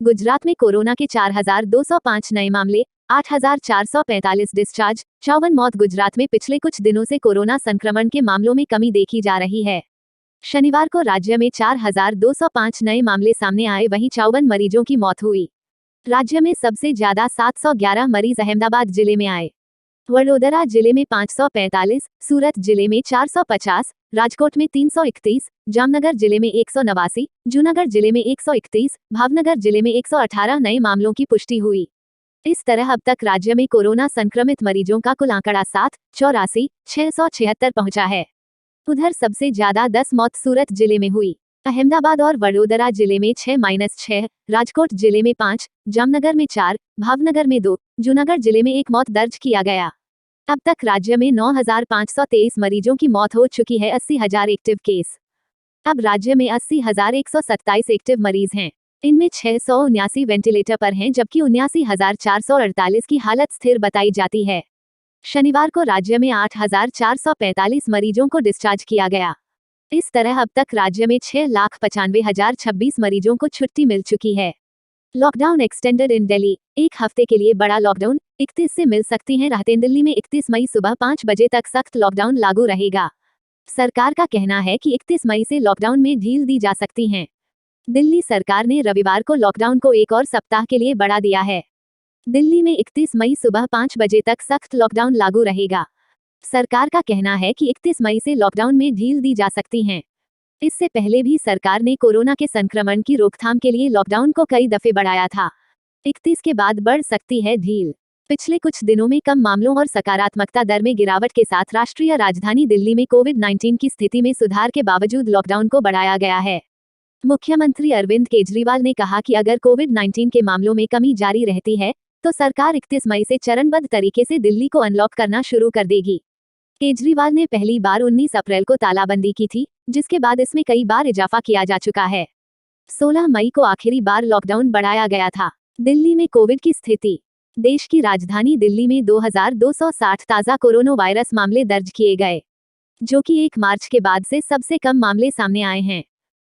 गुजरात में कोरोना के 4,205 नए मामले, 8,445 डिस्चार्ज, 54 मौत। गुजरात में पिछले कुछ दिनों से कोरोना संक्रमण के मामलों में कमी देखी जा रही है। शनिवार को राज्य में 4,205 नए मामले सामने आए, वहीं 54 मरीजों की मौत हुई। राज्य में सबसे ज्यादा 711 मरीज अहमदाबाद जिले में आए। वडोदरा जिले में 545, सूरत जिले में 450, राजकोट में 331, जामनगर जिले में 189, जूनागढ़ जिले में 131, भावनगर जिले में 118 नए मामलों की पुष्टि हुई। इस तरह अब तक राज्य में कोरोना संक्रमित मरीजों का कुल आंकड़ा 7,84,676 पहुंचा है। उधर सबसे ज्यादा 10 मौत सूरत जिले में हुई। अहमदाबाद और वडोदरा जिले में 6-6, राजकोट जिले में 5, जामनगर में 4, भावनगर में 2, जूनागढ़ जिले में 1 मौत दर्ज किया गया। अब तक राज्य में 9,523 मरीजों की मौत हो चुकी है। 80,000 एक्टिव केस। अब राज्य में 80,127 एक्टिव मरीज हैं। इनमें 679 वेंटिलेटर पर हैं, जबकि 79,448 की हालत स्थिर बताई जाती है। शनिवार को राज्य में 8,445 मरीजों को डिस्चार्ज किया गया। इस तरह अब तक राज्य में 6,95,026 मरीजों को छुट्टी मिल चुकी है। लॉकडाउन एक्सटेंडेड इन दिल्ली। एक हफ्ते के लिए बड़ा लॉकडाउन, 31 से मिल सकती हैं राहतें। दिल्ली में 31 मई सुबह 5 बजे तक सख्त लॉकडाउन लागू रहेगा। सरकार का कहना है कि 31 मई से लॉकडाउन में ढील दी जा सकती है। दिल्ली सरकार ने रविवार को लॉकडाउन को एक और सप्ताह के लिए बढ़ा दिया है। दिल्ली में 31 मई सुबह 5 बजे तक सख्त लॉकडाउन लागू रहेगा। सरकार का कहना है कि 31 मई से लॉकडाउन में ढील दी जा सकती है। इससे पहले भी सरकार ने कोरोना के संक्रमण की रोकथाम के लिए लॉकडाउन को कई दफे बढ़ाया था। 31 के बाद बढ़ सकती है ढील। पिछले कुछ दिनों में कम मामलों और सकारात्मकता दर में गिरावट के साथ राष्ट्रीय राजधानी दिल्ली में कोविड-19 की स्थिति में सुधार के बावजूद लॉकडाउन को बढ़ाया गया है। मुख्यमंत्री अरविंद केजरीवाल ने कहा कि अगर कोविड-19 के मामलों में कमी जारी रहती है तो सरकार 31 मई से चरणबद्ध तरीके से दिल्ली को अनलॉक करना शुरू कर देगी। केजरीवाल ने पहली बार 19 अप्रैल को तालाबंदी की थी, जिसके बाद इसमें कई बार इजाफा किया जा चुका है। 16 मई को आखिरी बार लॉकडाउन बढ़ाया गया था। दिल्ली में कोविड की स्थिति। देश की राजधानी दिल्ली में 2,260 ताज़ा कोरोना वायरस मामले दर्ज किए गए, जो कि 1 मार्च के बाद से सबसे कम मामले सामने आए हैं।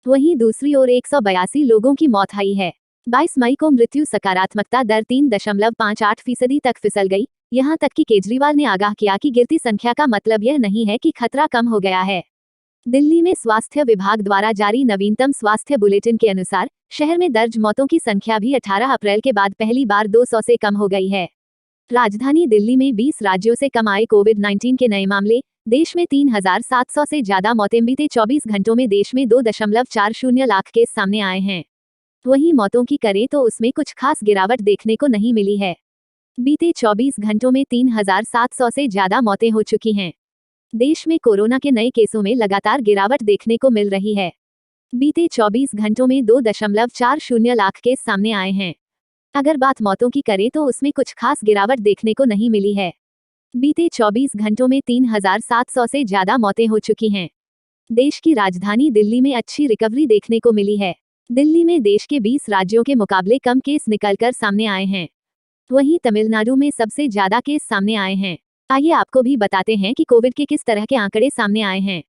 वहीं दूसरी ओर 182 लोगों की मौत आई है। 22 मई को मृत्यु सकारात्मकता दर 3.58% तक फिसल गई। यहां तक कि केजरीवाल ने आगाह किया कि गिरती संख्या का मतलब यह नहीं है कि खतरा कम हो गया है। दिल्ली में स्वास्थ्य विभाग द्वारा जारी नवीनतम स्वास्थ्य बुलेटिन के अनुसार शहर में दर्ज मौतों की संख्या भी 18 अप्रैल के बाद पहली बार 200 से कम हो गई है। राजधानी दिल्ली में 20 राज्यों से कम आए कोविड-19 के नए मामले। देश में 3,700 से ज्यादा मौतें। बीते 24 घंटों में देश में 2.40 लाख केस सामने आए हैं। वहीं मौतों की करें तो उसमें कुछ खास गिरावट देखने को नहीं मिली है। बीते 24 घंटों में 3,700 से ज्यादा मौतें हो चुकी हैं। देश में कोरोना के नए केसों में लगातार गिरावट देखने को मिल रही है। बीते 24 घंटों में 2.40 लाख केस सामने आए हैं। अगर बात मौतों की करें तो उसमें कुछ खास गिरावट देखने को नहीं मिली है। बीते 24 घंटों में 3,700 से ज्यादा मौतें हो चुकी हैं। देश की राजधानी दिल्ली में अच्छी रिकवरी देखने को मिली है। दिल्ली में देश के 20 राज्यों के मुकाबले कम केस निकलकर सामने आए हैं। वहीं तमिलनाडु में सबसे ज्यादा केस सामने आए हैं। आइए आपको भी बताते हैं कि कोविड के किस तरह के आंकड़े सामने आए हैं।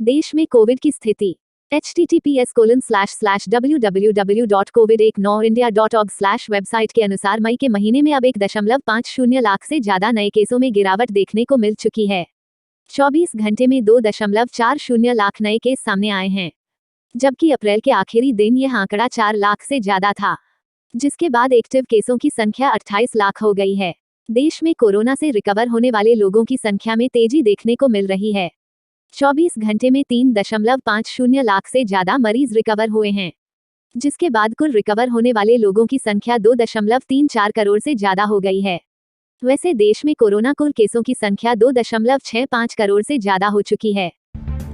देश में कोविड की स्थिति। https://www.covid19india.org/ वेबसाइट के अनुसार मई के महीने में अब 1.50 लाख से ज्यादा नए केसों में गिरावट देखने को मिल चुकी है। 24 घंटे में 2.40 लाख नए केस सामने आए हैं, जबकि अप्रैल के आखिरी दिन यह आंकड़ा 4 लाख से ज्यादा था, जिसके बाद एक्टिव केसों की संख्या 28 लाख हो गई है। देश में कोरोना से रिकवर होने वाले लोगों की संख्या में तेजी देखने को मिल रही है। 24 घंटे में 3.50 लाख से ज्यादा मरीज रिकवर हुए हैं, जिसके बाद कुल रिकवर होने वाले लोगों की संख्या 2.34 करोड़ से ज्यादा हो गई है। वैसे देश में कोरोना कुल केसों की संख्या 2.65 करोड़ से ज्यादा हो चुकी है।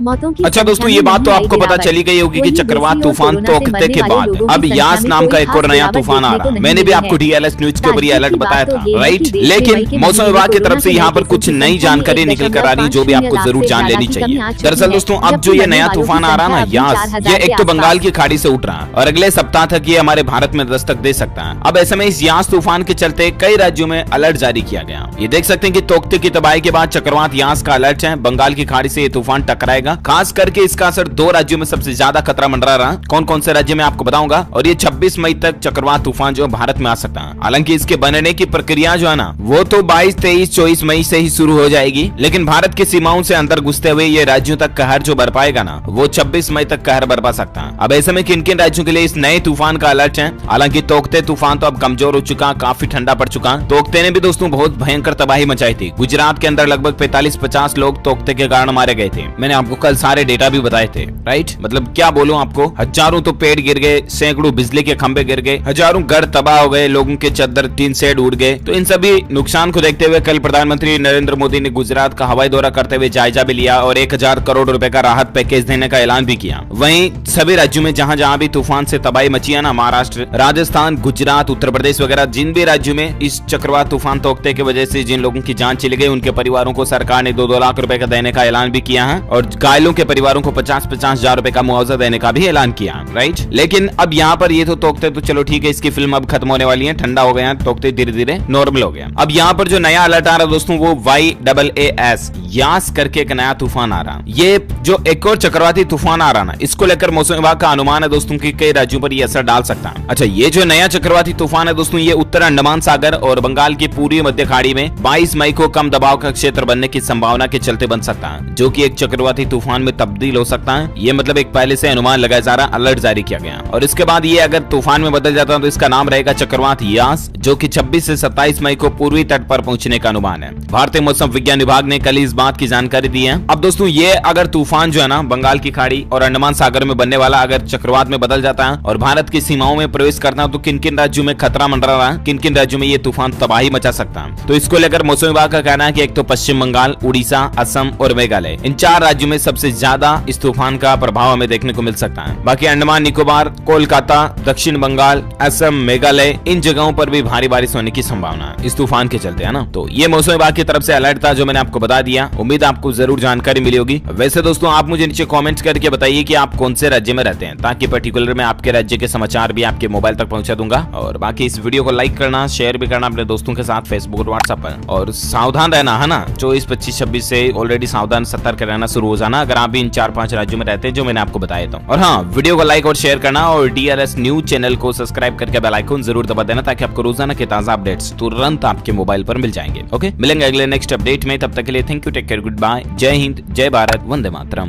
मौतों की अच्छा दोस्तों, ये बात तो आपको पता चली गई होगी कि चक्रवात तूफान तोकते के बाद अब यास नाम का एक और नया तूफान आ रहा है। मैंने भी आपको डीएलएस न्यूज के ऊपर ये अलर्ट बताया था, राइट। लेकिन मौसम विभाग की तरफ से यहाँ पर कुछ नई जानकारी निकल कर आ रही, जो भी आपको जरूर जान लेनी चाहिए। दरअसल दोस्तों, अब जो ये नया तूफान आ रहा है ना यास, ये एक तो बंगाल की खाड़ी से उठ रहा है और अगले सप्ताह तक ये हमारे भारत में दस्तक दे सकता है। अब ऐसे में इस यास तूफान के चलते कई राज्यों में अलर्ट जारी किया गया। ये देख सकते हैं कि तोकते की तबाही के बाद चक्रवात यास का अलर्ट है। बंगाल की खाड़ी से ये तूफान टकराएगा। खास करके इसका असर 2 राज्यों में सबसे ज्यादा खतरा मंडरा रहा। कौन कौन से राज्य में आपको बताऊंगा। और ये 26 मई तक चक्रवात तूफान जो भारत में आ सकता है। हालांकि इसके बनने की प्रक्रिया जो है ना, वो तो 22, 23, 24 मई से ही शुरू हो जाएगी। लेकिन भारत की सीमाओं से अंदर घुसते हुए ये राज्यों तक कहर जो बर पाएगा ना, वो 26 मई तक कहर बरपा सकता है। अब ऐसे में किन किन राज्यों के लिए इस नए तूफान का अलर्ट है। हालांकि तोकते तूफान तो अब कमजोर हो चुका, काफी ठंडा पड़ चुका। तोकते ने भी दोस्तों बहुत भयंकर तबाही मचाई थी। गुजरात के अंदर लगभग 45-50 लोग तोकते के कारण मारे गए थे। मैंने आपको कल सारे डेटा भी बताए थे, राइट। मतलब क्या बोलूं आपको, हजारों तो पेड़ गिर गए, सैकड़ों बिजली के खंभे गिर गए, हजारों घर तबाह हो गए, लोगों के चद्दर टीन शेड उड़ गए। तो इन सभी नुकसान को देखते हुए कल प्रधानमंत्री नरेंद्र मोदी ने गुजरात का हवाई दौरा करते हुए जायजा भी लिया और 1000 करोड़ रुपए का राहत पैकेज देने का ऐलान भी किया। वहीं सभी राज्यों में जहां जहां भी तूफान से तबाही मची है ना, महाराष्ट्र, राजस्थान, गुजरात, उत्तर प्रदेश वगैरह, जिन भी राज्यों में इस चक्रवात तूफान तोकते की वजह से जिन लोगों की जान चली गई, उनके परिवारों को सरकार ने 2-2 लाख रुपए का देने का ऐलान भी किया है और घायलों के परिवारों को 50-50 हजार रुपए का मुआवजा देने का भी ऐलान किया, राइट। लेकिन अब यहाँ पर ये तो तोकते तो चलो ठीक है, इसकी फिल्म अब खत्म होने वाली है, ठंडा हो गया, तोकते धीरे धीरे नॉर्मल हो गया। अब यहाँ पर जो नया अलर्ट आ रहा है दोस्तों, वो YAAS यास करके एक नया तूफान आ रहा। ये जो एक और चक्रवाती तूफान आ रहा ना, इसको लेकर मौसम विभाग का अनुमान है दोस्तों कि कई राज्यों पर ये असर डाल सकता है। अच्छा, ये जो नया चक्रवाती तूफान है दोस्तों, ये उत्तर अंडमान सागर और बंगाल की पूर्वी मध्य खाड़ी में 22 मई को कम दबाव का क्षेत्र बनने की संभावना के चलते बन सकता है, जो कि एक चक्रवाती तूफान में तब्दील हो सकता है। ये मतलब एक पहले से अनुमान लगाया जा रहा, अलर्ट जारी किया गया। और इसके बाद ये अगर तूफान में बदल जाता है तो इसका नाम रहेगा चक्रवात यास, जो कि 26 से 27 मई को पूर्वी तट पर पहुंचने का अनुमान है। भारतीय मौसम विज्ञान विभाग ने कल इस बात की जानकारी दी है। अब दोस्तों, ये अगर तूफान जो है ना, बंगाल की खाड़ी और अंडमान सागर में बनने वाला अगर चक्रवात में बदल जाता है और भारत की सीमाओं में प्रवेश करता है, तो किन किन राज्यों में खतरा मंडरा रहा है, किन किन राज्यों में ये तूफान तबाही मचा सकता है। तो इसको लेकर मौसम विभाग का कहना है कि एक तो पश्चिम बंगाल, उड़ीसा, असम और मेघालय, इन 4 राज्यों में सबसे ज्यादा इस तूफान का प्रभाव हमें देखने को मिल सकता है। बाकी अंडमान निकोबार, कोलकाता, दक्षिण बंगाल, असम, मेघालय, इन जगहों पर भी भारी बारिश होने की संभावना है इस तूफान के चलते, है ना। तो ये मौसम विभाग की तरफ से अलर्ट था जो मैंने आपको बता दिया। उम्मीद आपको जरूर जानकारी मिली होगी। वैसे दोस्तों, आप मुझे नीचे कमेंट्स करके बताइए कि आप कौन से राज्य में रहते हैं, ताकि पर्टिकुलर मैं आपके राज्य के समाचार भी आपके मोबाइल तक पहुंचा दूंगा। और बाकी इस वीडियो को लाइक करना, शेयर भी करना अपने दोस्तों के साथ फेसबुक और व्हाट्सएप पर। और सावधान रहना, है ना। 24, 25, 26 से ऑलरेडी सावधान, सतर्क रहना शुरू हो जाना अगर आप भी इन 4-5 राज्यों में रहते हैं जो मैंने आपको बताया था। और हाँ, वीडियो को लाइक और शेयर करना और DLS न्यूज चैनल को सब्सक्राइब करके बेल आइकन जरूर दबा देना, ताकि आपको रोजाना के ताजा अपडेट्स तुरंत आपके मोबाइल पर मिल जाएंगे। ओके, मिलेंगे अगले नेक्स्ट अपडेट में। तब तक के लिए thank you, take care, good bye, जय हिंद, जय भारत, वंदे मातरम।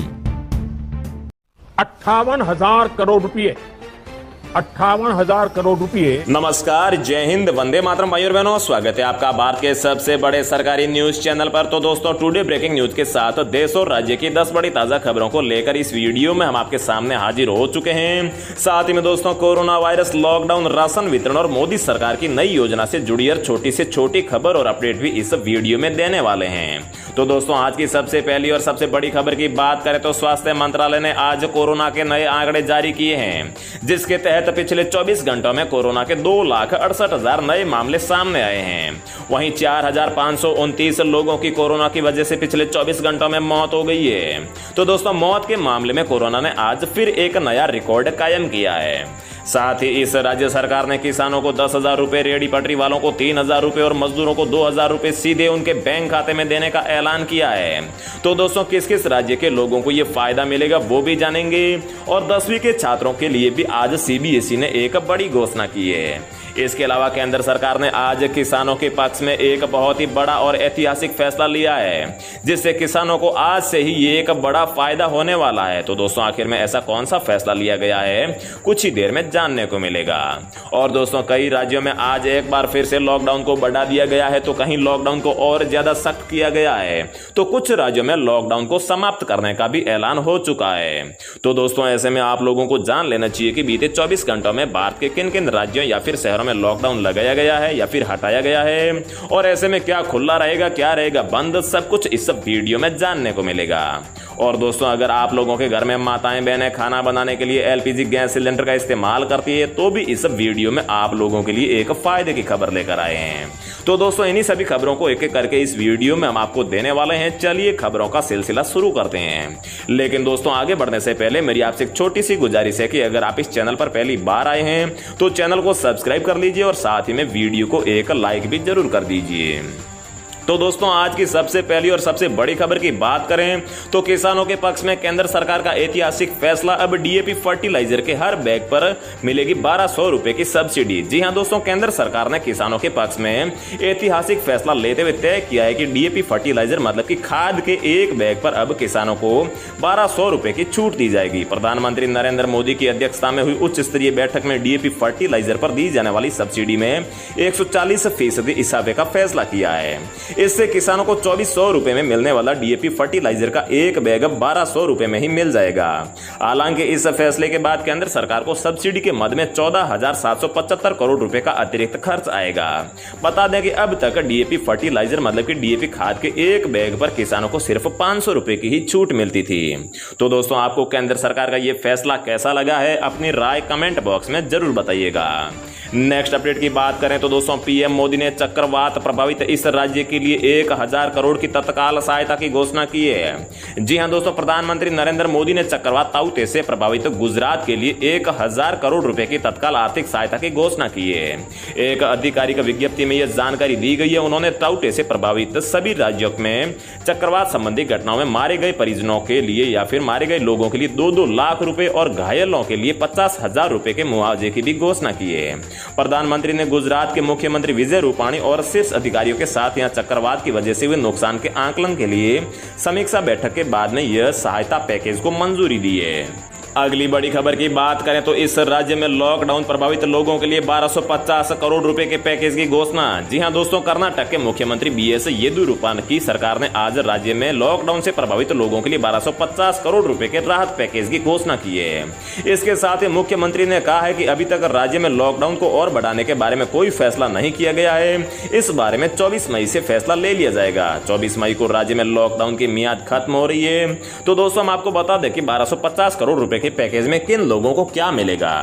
58,000 करोड़ रुपए, 58,000 करोड़ रुपए। नमस्कार, जय हिंद, वंदे मातरम भाई और बहनों, स्वागत है आपका भारत के सबसे बड़े सरकारी न्यूज चैनल पर। तो दोस्तों, टुडे ब्रेकिंग न्यूज के साथ देश और राज्य की 10 बड़ी ताजा खबरों को लेकर इस वीडियो में हम आपके सामने हाजिर हो चुके हैं। साथ ही में दोस्तों, कोरोना वायरस, लॉकडाउन, राशन वितरण और मोदी सरकार की नई योजना से जुड़ी हर छोटी से छोटी खबर और अपडेट भी इस वीडियो में देने वाले हैं। तो दोस्तों, आज की सबसे पहली और सबसे बड़ी खबर की बात करें तो स्वास्थ्य मंत्रालय ने आज कोरोना के नए आंकड़े जारी किए हैं, जिसके तहत पिछले 24 घंटों में कोरोना के 2,68,000 नए मामले सामने आए हैं। वहीं 4,529 लोगों की कोरोना की वजह से पिछले 24 घंटों में मौत हो गई है। तो दोस्तों, मौत के मामले में कोरोना ने आज फिर एक नया रिकॉर्ड कायम किया है। साथ ही इस राज्य सरकार ने किसानों को 10,000 रुपए, रेहड़ी पटरी वालों को 3,000 रुपए और मजदूरों को 2,000 रुपए सीधे उनके बैंक खाते में देने का ऐलान किया है। तो दोस्तों, किस किस राज्य के लोगों को यह फायदा मिलेगा वो भी जानेंगे। और 10वीं के छात्रों के लिए भी आज CBSE ने एक बड़ी घोषणा की है। इसके अलावा केंद्र सरकार ने आज किसानों के पक्ष में एक बहुत ही बड़ा और ऐतिहासिक फैसला लिया है, जिससे किसानों को आज से ही ये एक बड़ा फायदा होने वाला है। तो दोस्तों, आखिर में ऐसा कौन सा फैसला लिया गया है, कुछ ही देर में जानने को मिलेगा। और दोस्तों, कई राज्यों में आज एक बार फिर से लॉकडाउन को बढ़ा दिया गया है, तो कहीं लॉकडाउन को और ज्यादा सख्त किया गया है, तो कुछ राज्यों में लॉकडाउन को समाप्त करने का भी ऐलान हो चुका है। तो दोस्तों, ऐसे में आप लोगों को जान लेना चाहिए कि बीते 24 घंटों में भारत के किन किन राज्यों या फिर शहरों में लॉकडाउन लगाया गया है या फिर हटाया गया है, और ऐसे में क्या खुला रहेगा, क्या रहेगा बंद, सब कुछ इस वीडियो में जानने को मिलेगा। और दोस्तों, अगर आप लोगों के घर में माताएं बहनें खाना बनाने के लिए एलपीजी गैस सिलेंडर का इस्तेमाल करती है तो भी इस वीडियो में आप लोगों के लिए एक फायदे की खबर लेकर आए हैं। तो दोस्तों, इन्हीं सभी खबरों को एक एक करके इस वीडियो में हम आपको देने वाले हैं। चलिए खबरों का सिलसिला शुरू करते हैं। लेकिन दोस्तों, आगे बढ़ने से पहले मेरी आपसे एक छोटी सी गुजारिश है कि अगर आप इस चैनल पर पहली बार आए हैं तो चैनल को सब्सक्राइब कर लीजिए और साथ ही में वीडियो को एक लाइक भी जरूर कर दीजिए। तो दोस्तों, आज की सबसे पहली और सबसे बड़ी खबर की बात करें तो किसानों के पक्ष में केंद्र सरकार का ऐतिहासिक फैसला। अब डीएपी फर्टिलाइजर के हर बैग पर मिलेगी 1200 रुपए की सब्सिडी। जी हां दोस्तों, केंद्र सरकार ने किसानों के पक्ष में ऐतिहासिक फैसला लेते हुए तय किया है कि डीएपी फर्टिलाइजर मतलब कि खाद के एक बैग पर अब किसानों को 1200 रुपए की छूट दी जाएगी। प्रधानमंत्री नरेंद्र मोदी की अध्यक्षता में हुई उच्च स्तरीय बैठक में डीएपी फर्टिलाइजर पर दी जाने वाली सब्सिडी में 140% इजाफे का फैसला किया है। इससे किसानों को 2400 रुपए में मिलने वाला डीएपी फर्टिलाइजर का एक बैग अब 1200 रुपए में ही मिल जाएगा। हालांकि इस फैसले के बाद केंद्र सरकार को सब्सिडी के मद में 14,775 करोड़ रुपए का अतिरिक्त खर्च आएगा। बता दें कि अब तक डीएपी फर्टिलाइजर मतलब कि डीएपी खाद के एक बैग पर किसानों को सिर्फ 500 रुपए की ही छूट मिलती थी। तो दोस्तों, आपको केंद्र सरकार का यह फैसला कैसा लगा है, अपनी राय कमेंट बॉक्स में जरूर बताइएगा। नेक्स्ट अपडेट की बात करें तो दोस्तों, पीएम मोदी ने चक्रवात प्रभावित इस राज्य के लिए 1000 करोड़ की तत्काल सहायता की घोषणा की है। जी हां दोस्तों, प्रधानमंत्री नरेंद्र मोदी ने चक्रवात ताउते से प्रभावित गुजरात के लिए 1000 करोड़ रुपए की तत्काल आर्थिक सहायता की घोषणा की है। एक आधिकारिक विज्ञप्ति में यह जानकारी दी गई है। उन्होंने ताउते से प्रभावित सभी राज्यों में चक्रवात संबंधी घटनाओं में मारे गए परिजनों के लिए या फिर मारे गए लोगों के लिए 2-2 लाख रुपए और घायलों के लिए 50,000 रुपए के मुआवजे की भी घोषणा की है। प्रधानमंत्री ने गुजरात के मुख्यमंत्री विजय रूपाणी और शीर्ष अधिकारियों के साथ यहां चक्रवात की वजह से हुए नुकसान के आकलन के लिए समीक्षा बैठक के बाद में यह सहायता पैकेज को मंजूरी दी है। अगली बड़ी खबर की बात करें तो इस राज्य में लॉकडाउन प्रभावित लोगों के लिए 1250 करोड़ रुपए के पैकेज की घोषणा। जी हां दोस्तों, कर्नाटक के मुख्यमंत्री बीएस येदियुरप्पा की सरकार ने आज राज्य में लॉकडाउन से प्रभावित लोगों के लिए 1250 करोड़ रुपए के राहत पैकेज की घोषणा की है। इसके साथ ही मुख्यमंत्री ने कहा है कि अभी तक राज्य में लॉकडाउन को और बढ़ाने के बारे में कोई फैसला नहीं किया गया है। इस बारे में 24 मई से फैसला ले लिया जाएगा। 24 मई को राज्य में लॉकडाउन की मियाद खत्म हो रही है। तो दोस्तों, हम आपको बता दें कि 1250 करोड़ रुपए के पैकेज में किन लोगों को क्या मिलेगा।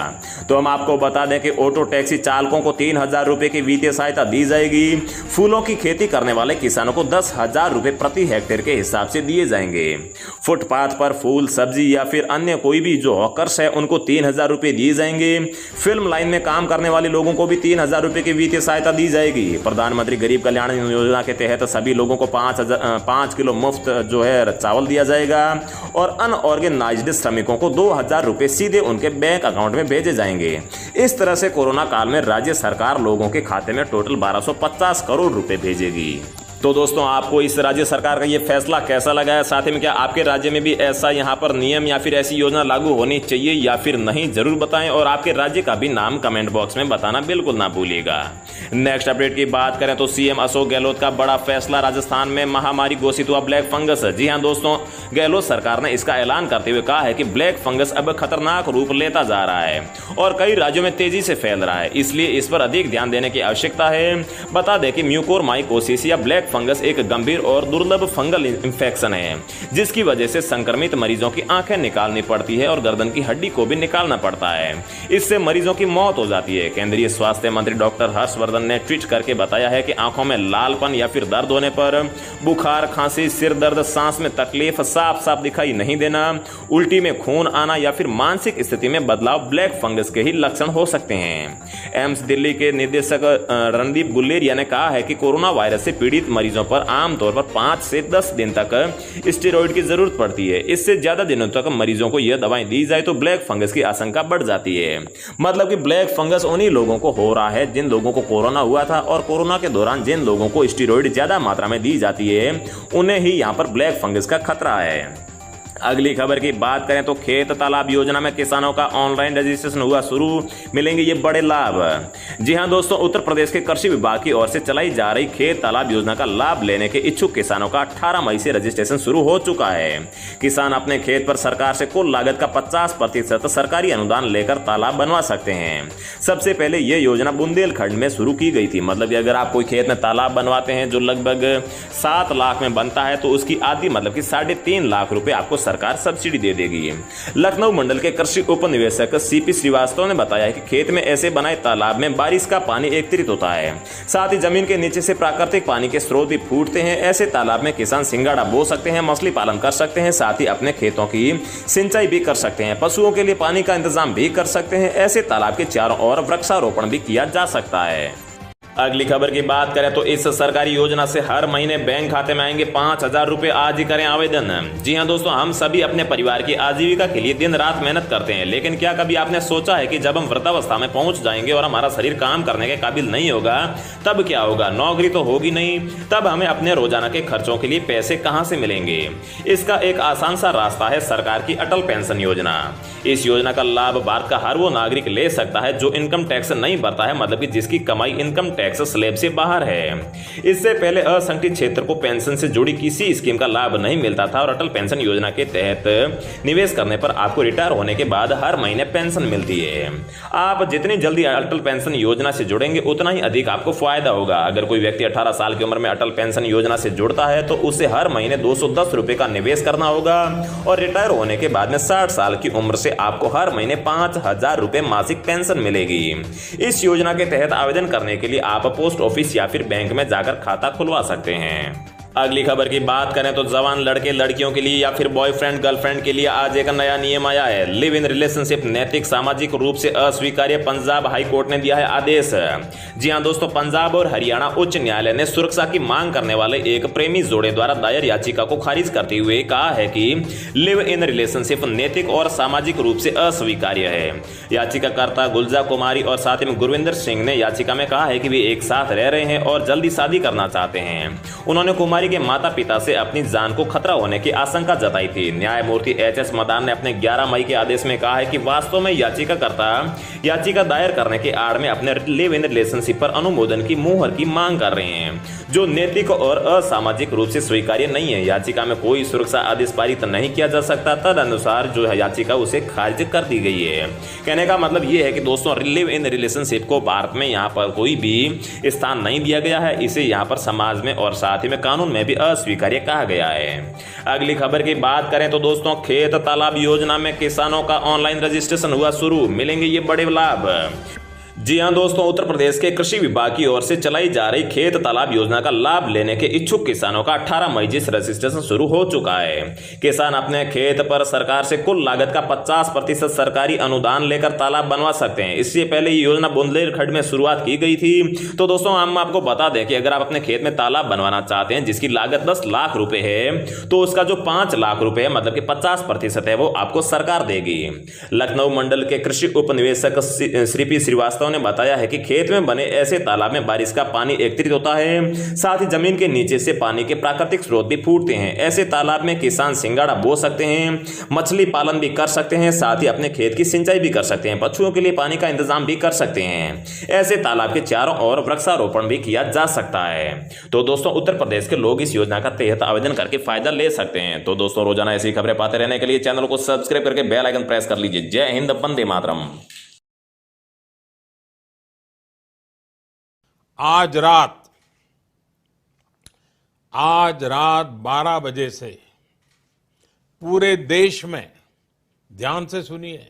तो हम आपको बता दें कि ऑटो टैक्सी चालकों को 3000 रुपए की वित्तीय सहायता दी जाएगी। फूलों की खेती करने वाले किसानों को 10,000 रुपए प्रति हेक्टेयर के हिसाब से दिए जाएंगे। फुटपाथ पर फूल सब्जी या फिर अन्य कोई भी जो हॉकर्स है उनको 3000 रुपए दिए जाएंगे। फिल्म लाइन में काम करने वाले लोगों को भी 3000 रुपए की वित्तीय सहायता दी जाएगी। प्रधानमंत्री गरीब कल्याण योजना के तहत सभी लोगों को 5 किलो मुफ्त जो है चावल दिया जाएगा और अनऑर्गेनाइज्ड श्रमिकों को 2000 रुपए सीधे उनके बैंक अकाउंट में भेजे जाएंगे। इस तरह से कोरोना काल में राज्य सरकार लोगों के खाते में टोटल 1250 करोड़ रुपए भेजेगी। तो दोस्तों, आपको इस राज्य सरकार का ये फैसला कैसा लगा है? साथ ही में क्या आपके राज्य में भी ऐसा यहाँ पर नियम या फिर ऐसी योजना लागू होनी चाहिए या फिर नहीं, जरूर बताएं और आपके राज्य का भी नाम कमेंट बॉक्स में बताना बिल्कुल ना भूलिएगा। नेक्स्ट अपडेट की बात करें तो सीएम अशोक गहलोत का बड़ा फैसला, राजस्थान में महामारी घोषित हुआ ब्लैक फंगस। जी हाँ दोस्तों, गहलोत सरकार ने इसका ऐलान करते हुए कहा है कि ब्लैक फंगस अब खतरनाक रूप लेता जा रहा है और कई राज्यों में तेजी से फैल रहा है, इसलिए इस पर अधिक ध्यान देने की आवश्यकता है। बता दें कि म्यूकोरमाइकोसिस या ब्लैक फंगस एक गंभीर और दुर्लभ फंगल इंफेक्शन है जिसकी वजह से संक्रमित मरीजों की आंखें निकालनी पड़ती है और गर्दन की हड्डी को भी निकालना पड़ता है। इससे मरीजों की मौत हो जाती है। केंद्रीय स्वास्थ्य मंत्री डॉक्टर हर्षवर्धन ने ट्वीट करके बताया है कि आंखों में लालपन या फिर दर्द होने पर, बुखार, खांसी, सिर दर्द, सांस में तकलीफ, साफ साफ दिखाई नहीं देना, उल्टी में खून आना या फिर मानसिक स्थिति में बदलाव ब्लैक फंगस के ही लक्षण हो सकते हैं। एम्स दिल्ली के निदेशक रणदीप गुलेरिया ने कहा है कि कोरोना वायरस से पीड़ित मरीजों पर आमतौर पर 5 से 10 दिन तक स्टेरॉइड की जरूरत पड़ती है। इससे ज्यादा दिनों तक मरीजों को यह दवाएं दी जाए तो ब्लैक फंगस की आशंका बढ़ जाती है। मतलब कि ब्लैक फंगस उन्हीं लोगों को हो रहा है जिन लोगों को कोरोना हुआ था और कोरोना के दौरान जिन लोगों को स्टेरॉइड ज्यादा मात्रा में दी जाती है उन्हें ही यहां पर ब्लैक फंगस का खतरा है। अगली खबर की बात करें तो खेत तालाब योजना में किसानों का ऑनलाइन रजिस्ट्रेशन हुआ शुरू, मिलेंगे ये बड़े लाभ। जी हां दोस्तों, उत्तर प्रदेश के कृषि विभाग की ओर से चलाई जा रही खेत तालाब योजना का लाभ लेने के इच्छुक किसानों का 18 मई से रजिस्ट्रेशन शुरू हो चुका है। किसान अपने खेत पर सरकार से कुल लागत का 50% सरकारी अनुदान लेकर तालाब बनवा सकते हैं। सबसे पहले यह योजना बुंदेलखंड में शुरू की गई थी। मतलब कि अगर आप कोई खेत में तालाब बनवाते हैं जो लगभग 7 लाख में बनता है तो उसकी आधी मतलब कि 3.5 लाख रुपए आपको सरकार सब्सिडी दे देगी। लखनऊ मंडल के कृषि उप निवेशक सीपी श्रीवास्तव ने बताया कि खेत में ऐसे बनाए तालाब में बारिश का पानी एकत्रित होता है, साथ ही जमीन के नीचे से प्राकृतिक पानी के स्रोत भी फूटते हैं। ऐसे तालाब में किसान सिंगाड़ा बो सकते हैं, मछली पालन कर सकते हैं, साथ ही अपने खेतों की सिंचाई भी कर सकते हैं, पशुओं के लिए पानी का इंतजाम भी कर सकते हैं। ऐसे तालाब के चारों ओर वृक्षारोपण भी किया जा सकता है। अगली खबर की बात करें तो इस सरकारी योजना से हर महीने बैंक खाते में आएंगे 5,000 रुपए। आज ही करें आवेदन। जी हां दोस्तों, हम सभी अपने परिवार की आजीविका के लिए दिन रात मेहनत करते हैं, लेकिन क्या कभी आपने सोचा है कि जब हम वृद्धावस्था में पहुंच जाएंगे और हमारा शरीर काम करने के काबिल नहीं होगा तब क्या होगा? नौकरी तो होगी नहीं, तब हमें अपने रोजाना के खर्चों के लिए पैसे कहां से मिलेंगे? इसका एक आसान सा रास्ता है सरकार की अटल पेंशन योजना। इस योजना का लाभ भारत का हर वो नागरिक ले सकता है जो इनकम टैक्स नहीं भरता है, मतलब कि जिसकी कमाई इनकम टैक्स स्लैब से बाहर है। इससे पहले असंगठित क्षेत्र को पेंशन से जुड़ी किसी स्कीम का लाभ नहीं मिलता था और अटल पेंशन योजना के तहत निवेश करने पर आपको रिटायर होने के बाद हर महीने पेंशन मिलती है। आप जितनी जल्दी अटल पेंशन योजना से जुड़ेंगे उतना ही अधिक आपको फायदा होगा। अगर कोई व्यक्ति 18 साल की उम्र में अटल पेंशन योजना से जुड़ता है तो उसे हर महीने 210 रुपए का निवेश करना होगा और रिटायर होने के बाद में 60 साल की उम्र से आपको हर महीने 5,000 रुपए मासिक पेंशन मिलेगी। इस योजना के तहत आवेदन करने के लिए आप पोस्ट ऑफिस या फिर बैंक में जाकर खाता खुलवा सकते हैं। अगली खबर की बात करें तो जवान लड़के लड़कियों के लिए या फिर बॉयफ्रेंड गर्लफ्रेंड के लिए आज एक नया नियम आया है। लिव इन रिलेशनशिप नैतिक सामाजिक रूप से अस्वीकार्य, पंजाब हाई कोर्ट ने दिया है आदेश। जी हां दोस्तों, पंजाब और हरियाणा उच्च न्यायालय ने सुरक्षा की मांग करने वाले एक प्रेमी जोड़े द्वारा दायर याचिका को खारिज करते हुए कहा है कि लिव इन रिलेशनशिप नैतिक और सामाजिक रूप से अस्वीकार्य है। याचिकाकर्ता गुलजा कुमारी और साथ ही गुरविंदर सिंह ने याचिका में कहा है कि वे एक साथ रह रहे हैं और जल्दी शादी करना चाहते हैं। उन्होंने कुमारी के माता पिता से अपनी जान को खतरा होने की आशंका जताई थी। न्यायमूर्ति एच.एस. मदान ने अपने 11 मई के आदेश में कहा है कि वास्तव में याचिकाकर्ता याचिका दायर करने के आड़ में अपने लिव इन रिलेशनशिप पर अनुमोदन की मुहर की मांग कर रहे हैं, जो नैतिक और असामाजिक रूप से स्वीकार्य नहीं है। याचिका में कोई सुरक्षा आदेश पारित नहीं किया जा सकता, तदनुसार जो है याचिका उसे खारिज कर दी गई है। कहने का मतलब यह है कि दोस्तों, लिव इन रिलेशनशिप को भारत में यहाँ पर कोई भी स्थान नहीं दिया गया है। इसे यहाँ पर समाज में और साथ ही में कानून में भी अस्वीकार्य कहा गया है। अगली खबर की बात करें तो दोस्तों, खेत तालाब योजना में किसानों का ऑनलाइन रजिस्ट्रेशन हुआ शुरू, मिलेंगे ये बड़े लाभ। जी हां दोस्तों, उत्तर प्रदेश के कृषि विभाग की ओर से चलाई जा रही खेत तालाब योजना का लाभ लेने के इच्छुक किसानों का 18 मई से रजिस्ट्रेशन शुरू हो चुका है। किसान अपने खेत पर सरकार से कुल लागत का 50% सरकारी अनुदान लेकर तालाब बनवा सकते हैं। इससे पहले ये योजना बुंदेलखंड में शुरुआत की गई थी। तो दोस्तों, हम आपको बता दें कि अगर आप अपने खेत में तालाब बनवाना चाहते हैं जिसकी लागत 10 लाख रुपए है तो उसका जो 5 लाख रुपए है, मतलब कि 50% है, वो आपको सरकार देगी। लखनऊ मंडल के कृषि उप निवेशक श्रीपी श्रीवास्तव ने बताया है कि खेत में बने ऐसे तालाब में बारिश का पानी एकत्रित होता है, साथ ही जमीन के नीचे से पानी के प्राकृतिक स्रोत भी फूटते हैं। ऐसे तालाब में किसान सिंगाड़ा बो सकते हैं, मछली पालन भी कर सकते हैं, साथ ही अपने खेत की सिंचाई भी कर सकते हैं, पशुओं के लिए पानी का इंतजाम भी कर सकते हैं। ऐसे तालाब के चारों ओर वृक्षारोपण भी किया जा सकता है। तो दोस्तों, उत्तर प्रदेश के लोग इस योजना का तहत आवेदन करके फायदा ले सकते हैं। तो दोस्तों, रोजाना ऐसी खबरें पाते रहने के लिए चैनल को सब्सक्राइब करके बेल आइकन प्रेस कर लीजिए। जय हिंद, वंदे मातरम। आज रात 12 बजे से पूरे देश में, ध्यान से सुनिए,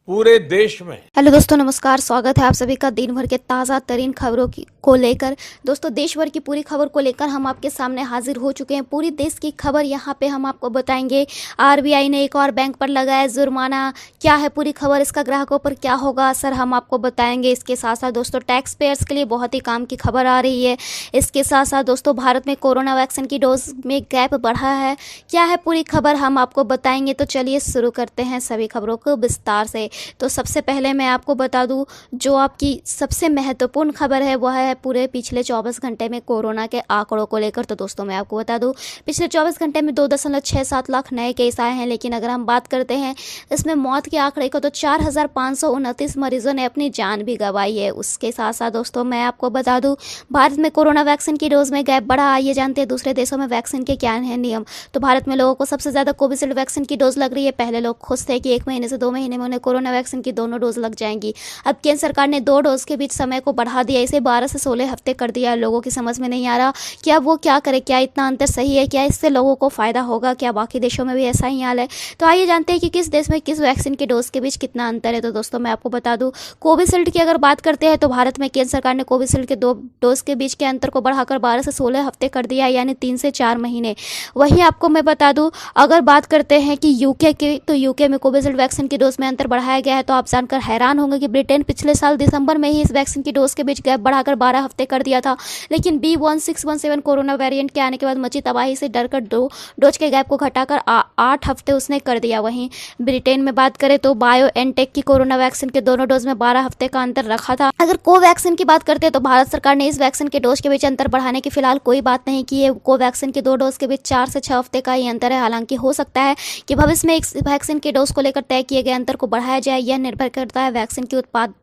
पूरे देश में। हेलो दोस्तों, नमस्कार। स्वागत है आप सभी का दिन भर के ताज़ा तरीन खबरों को लेकर। दोस्तों, देश भर की पूरी खबर को लेकर हम आपके सामने हाजिर हो चुके हैं। पूरी देश की खबर यहाँ पे हम आपको बताएंगे। आरबीआई ने एक और बैंक पर लगाया जुर्माना, क्या है पूरी खबर, इसका ग्राहकों पर क्या होगा असर, हम आपको बताएंगे। इसके साथ साथ दोस्तों, टैक्स पेयर्स के लिए बहुत ही काम की खबर आ रही है। इसके साथ साथ दोस्तों, भारत में कोरोना वैक्सीन की डोज में गैप बढ़ा है, क्या है पूरी खबर, हम आपको बताएंगे। तो चलिए शुरू करते हैं सभी खबरों को विस्तार से। तो सबसे पहले मैं आपको बता दूं, जो आपकी सबसे महत्वपूर्ण खबर है वह है पूरे पिछले 24 घंटे में कोरोना के आंकड़ों को लेकर। तो दोस्तों मैं आपको बता दूं, पिछले 24 घंटे में 2.67 लाख नए केस आए हैं। लेकिन अगर हम बात करते हैं इसमें मौत के आंकड़े को, तो 4,529 मरीजों ने अपनी जान भी गंवाई है। उसके साथ साथ दोस्तों मैं आपको बता दूं, भारत में कोरोना वैक्सीन की डोज में गैप बढ़ा। आइए जानते हैं दूसरे देशों में वैक्सीन के क्या हैं नियम। तो भारत में लोगों को सबसे ज़्यादा कोविशील्ड वैक्सीन की डोज लग रही है। पहले लोग खुश थे कि 1 महीने से 2 महीने में उन्हें कोरोना वैक्सीन की दोनों डोज लग जाएंगी। अब केंद्र सरकार ने 2 डोज के बीच समय को बढ़ा दिया, इसे 12 से 16 हफ्ते कर दिया। लोगों की समझ में नहीं आ रहा कि अब वो क्या करे, क्या इतना अंतर सही है, क्या इससे लोगों को फायदा होगा, क्या बाकी देशों में भी ऐसा ही हाल है। तो आइए जानते हैं कि किस देश में किस वैक्सीन के डोज के बीच कितना अंतर है। तो दोस्तों मैं आपको बता दूं, कोविशील्ड की अगर बात करते हैं तो भारत में केंद्र सरकार ने कोविशील्ड के 2 डोज के बीच के अंतर को बढ़ाकर 12 से 16 हफ्ते कर दिया, यानी 3 से 4 महीने। वहीं आपको मैं बता दूं, अगर बात करते हैं कि यूके की, तो यूके में कोविशील्ड वैक्सीन की डोज में अंतर बढ़ाया गया है। तो आप जानकर हैरान होंगे कि ब्रिटेन पिछले साल दिसंबर में ही इस वैक्सीन की डोज के बीच गैप बढ़ाकर 12 हफ्ते कर दिया था। लेकिन B1617 कोरोना वेरिएंट के आने के बाद मची तबाही से डरकर 2 डोज के गैप को घटाकर 8 हफ्ते उसने कर दिया। वहीं ब्रिटेन में बात करें तो बायोएनटेक की कोरोना वैक्सीन के दोनों डोज में 12 हफ्ते का अंतर रखा था। अगर कोवैक्सीन की बात करते हैं तो भारत सरकार ने इस वैक्सीन के डोज के बीच अंतर बढ़ाने की फिलहाल कोई बात नहीं की है। कोवैक्सीन के 2 डोज के बीच 4 से 6 हफ्ते का ही अंतर है। हालांकि हो सकता है कि भविष्य में इस वैक्सीन के डोज को लेकर तय किए गए अंतर को बढ़ाया जाए। यह निर्भर करता है वैक्सीन की उत्पादन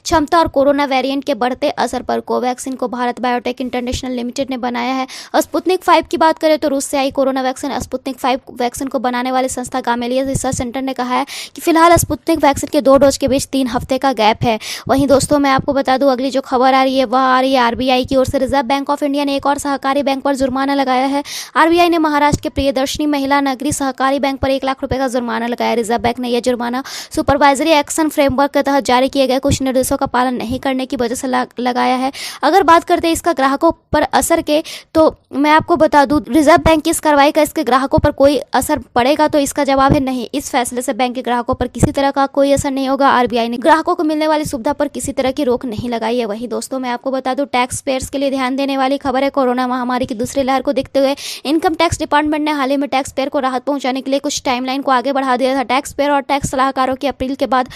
क्षमता और कोरोना वेरिएंट के बढ़ते असर पर। कोवैक्सीन को भारत बायोटेक इंटरनेशनल लिमिटेड ने बनाया है। स्पुतनिक 5 की बात करें तो रूस से आई कोरोना वैक्सीन स्पुतनिक 5 वैक्सीन को बनाने वाली संस्था गामेलिया रिसर्च सेंटर ने कहा है कि फिलहाल स्पुतनिक वैक्सीन के 2 डोज के बीच 3 हफ्ते का गैप है। वहीं दोस्तों मैं आपको बता दूं, अगली जो खबर आ रही है वह आ रही है आरबीआई की ओर से। रिजर्व बैंक ऑफ इंडिया ने एक और सहकारी बैंक पर जुर्माना लगाया है। आरबीआई ने महाराष्ट्र के प्रियदर्शनी महिला नगरी सहकारी बैंक पर 1 लाख रुपए का जुर्माना लगाया। रिजर्व बैंक ने यह जुर्माना सुपरवाइजरी एक्शन फ्रेमवर्क के तहत जारी किए गए कुछ निर्देशों का पालन नहीं करने की वजह से लगाया है। अगर बात करते हैं इसका ग्राहकों पर असर के, तो मैं आपको बता दूं, रिजर्व बैंक की इस कार्रवाई का इसके ग्राहकों पर कोई असर पड़ेगा, तो इसका जवाब है नहीं। इस फैसले से बैंक के ग्राहकों पर किसी तरह का कोई असर नहीं होगा। आरबीआई ने ग्राहकों को मिलने वाली सुविधा पर किसी तरह की रोक नहीं लगाई है। वही दोस्तों मैं आपको बता दूं, टैक्स पेयर्स के लिए ध्यान देने वाली खबर है। कोरोना महामारी की दूसरी लहर को देखते हुए इनकम टैक्स डिपार्टमेंट ने हाल ही में टैक्स पेयर को राहत पहुंचाने के लिए कुछ टाइमलाइन को आगे बढ़ा दिया था। टैक्स पेयर और टैक्स सलाहकारों की अपील के बाद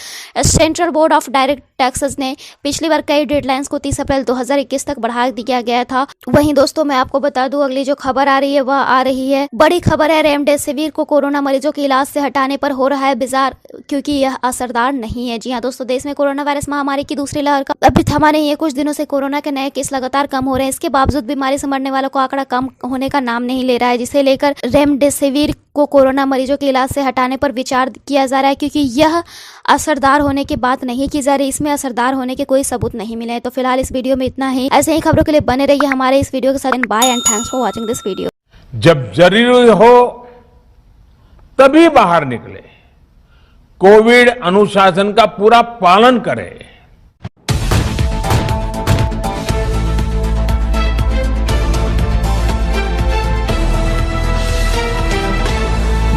central board of direct taxes ने पिछली बार कई डेडलाइंस को 30 अप्रैल 2021 तक बढ़ा दिया गया था। वहीं दोस्तों मैं आपको बता दूं, अगली जो खबर आ रही है वह आ रही है, बड़ी खबर है, रेमडेसिविर को कोरोना मरीजों के इलाज से हटाने पर हो रहा है विचार, क्योंकि यह असरदार नहीं है। जी हां दोस्तों, देश में कोरोना वायरस महामारी की दूसरी लहर का अभी थमा नहीं है। कुछ दिनों से कोरोना के नए केस लगातार कम हो रहे हैं। इसके बावजूद बीमारी से मरने वालों का आंकड़ा कम होने का नाम नहीं ले रहा है, जिसे लेकर रेमडेसिविर को कोरोना मरीजों के इलाज से हटाने पर विचार किया जा रहा है, क्योंकि यह असरदार होने की बात नहीं की जा रही, इसमें असरदार होने के कोई सबूत नहीं मिले हैं। तो फिलहाल इस वीडियो में इतना ही। ऐसे ही खबरों के लिए बने रहिए हमारे इस वीडियो के साथ। Bye and thanks for watching this video. जब जरूरी हो तभी बाहर निकले, कोविड अनुशासन का पूरा पालन करें।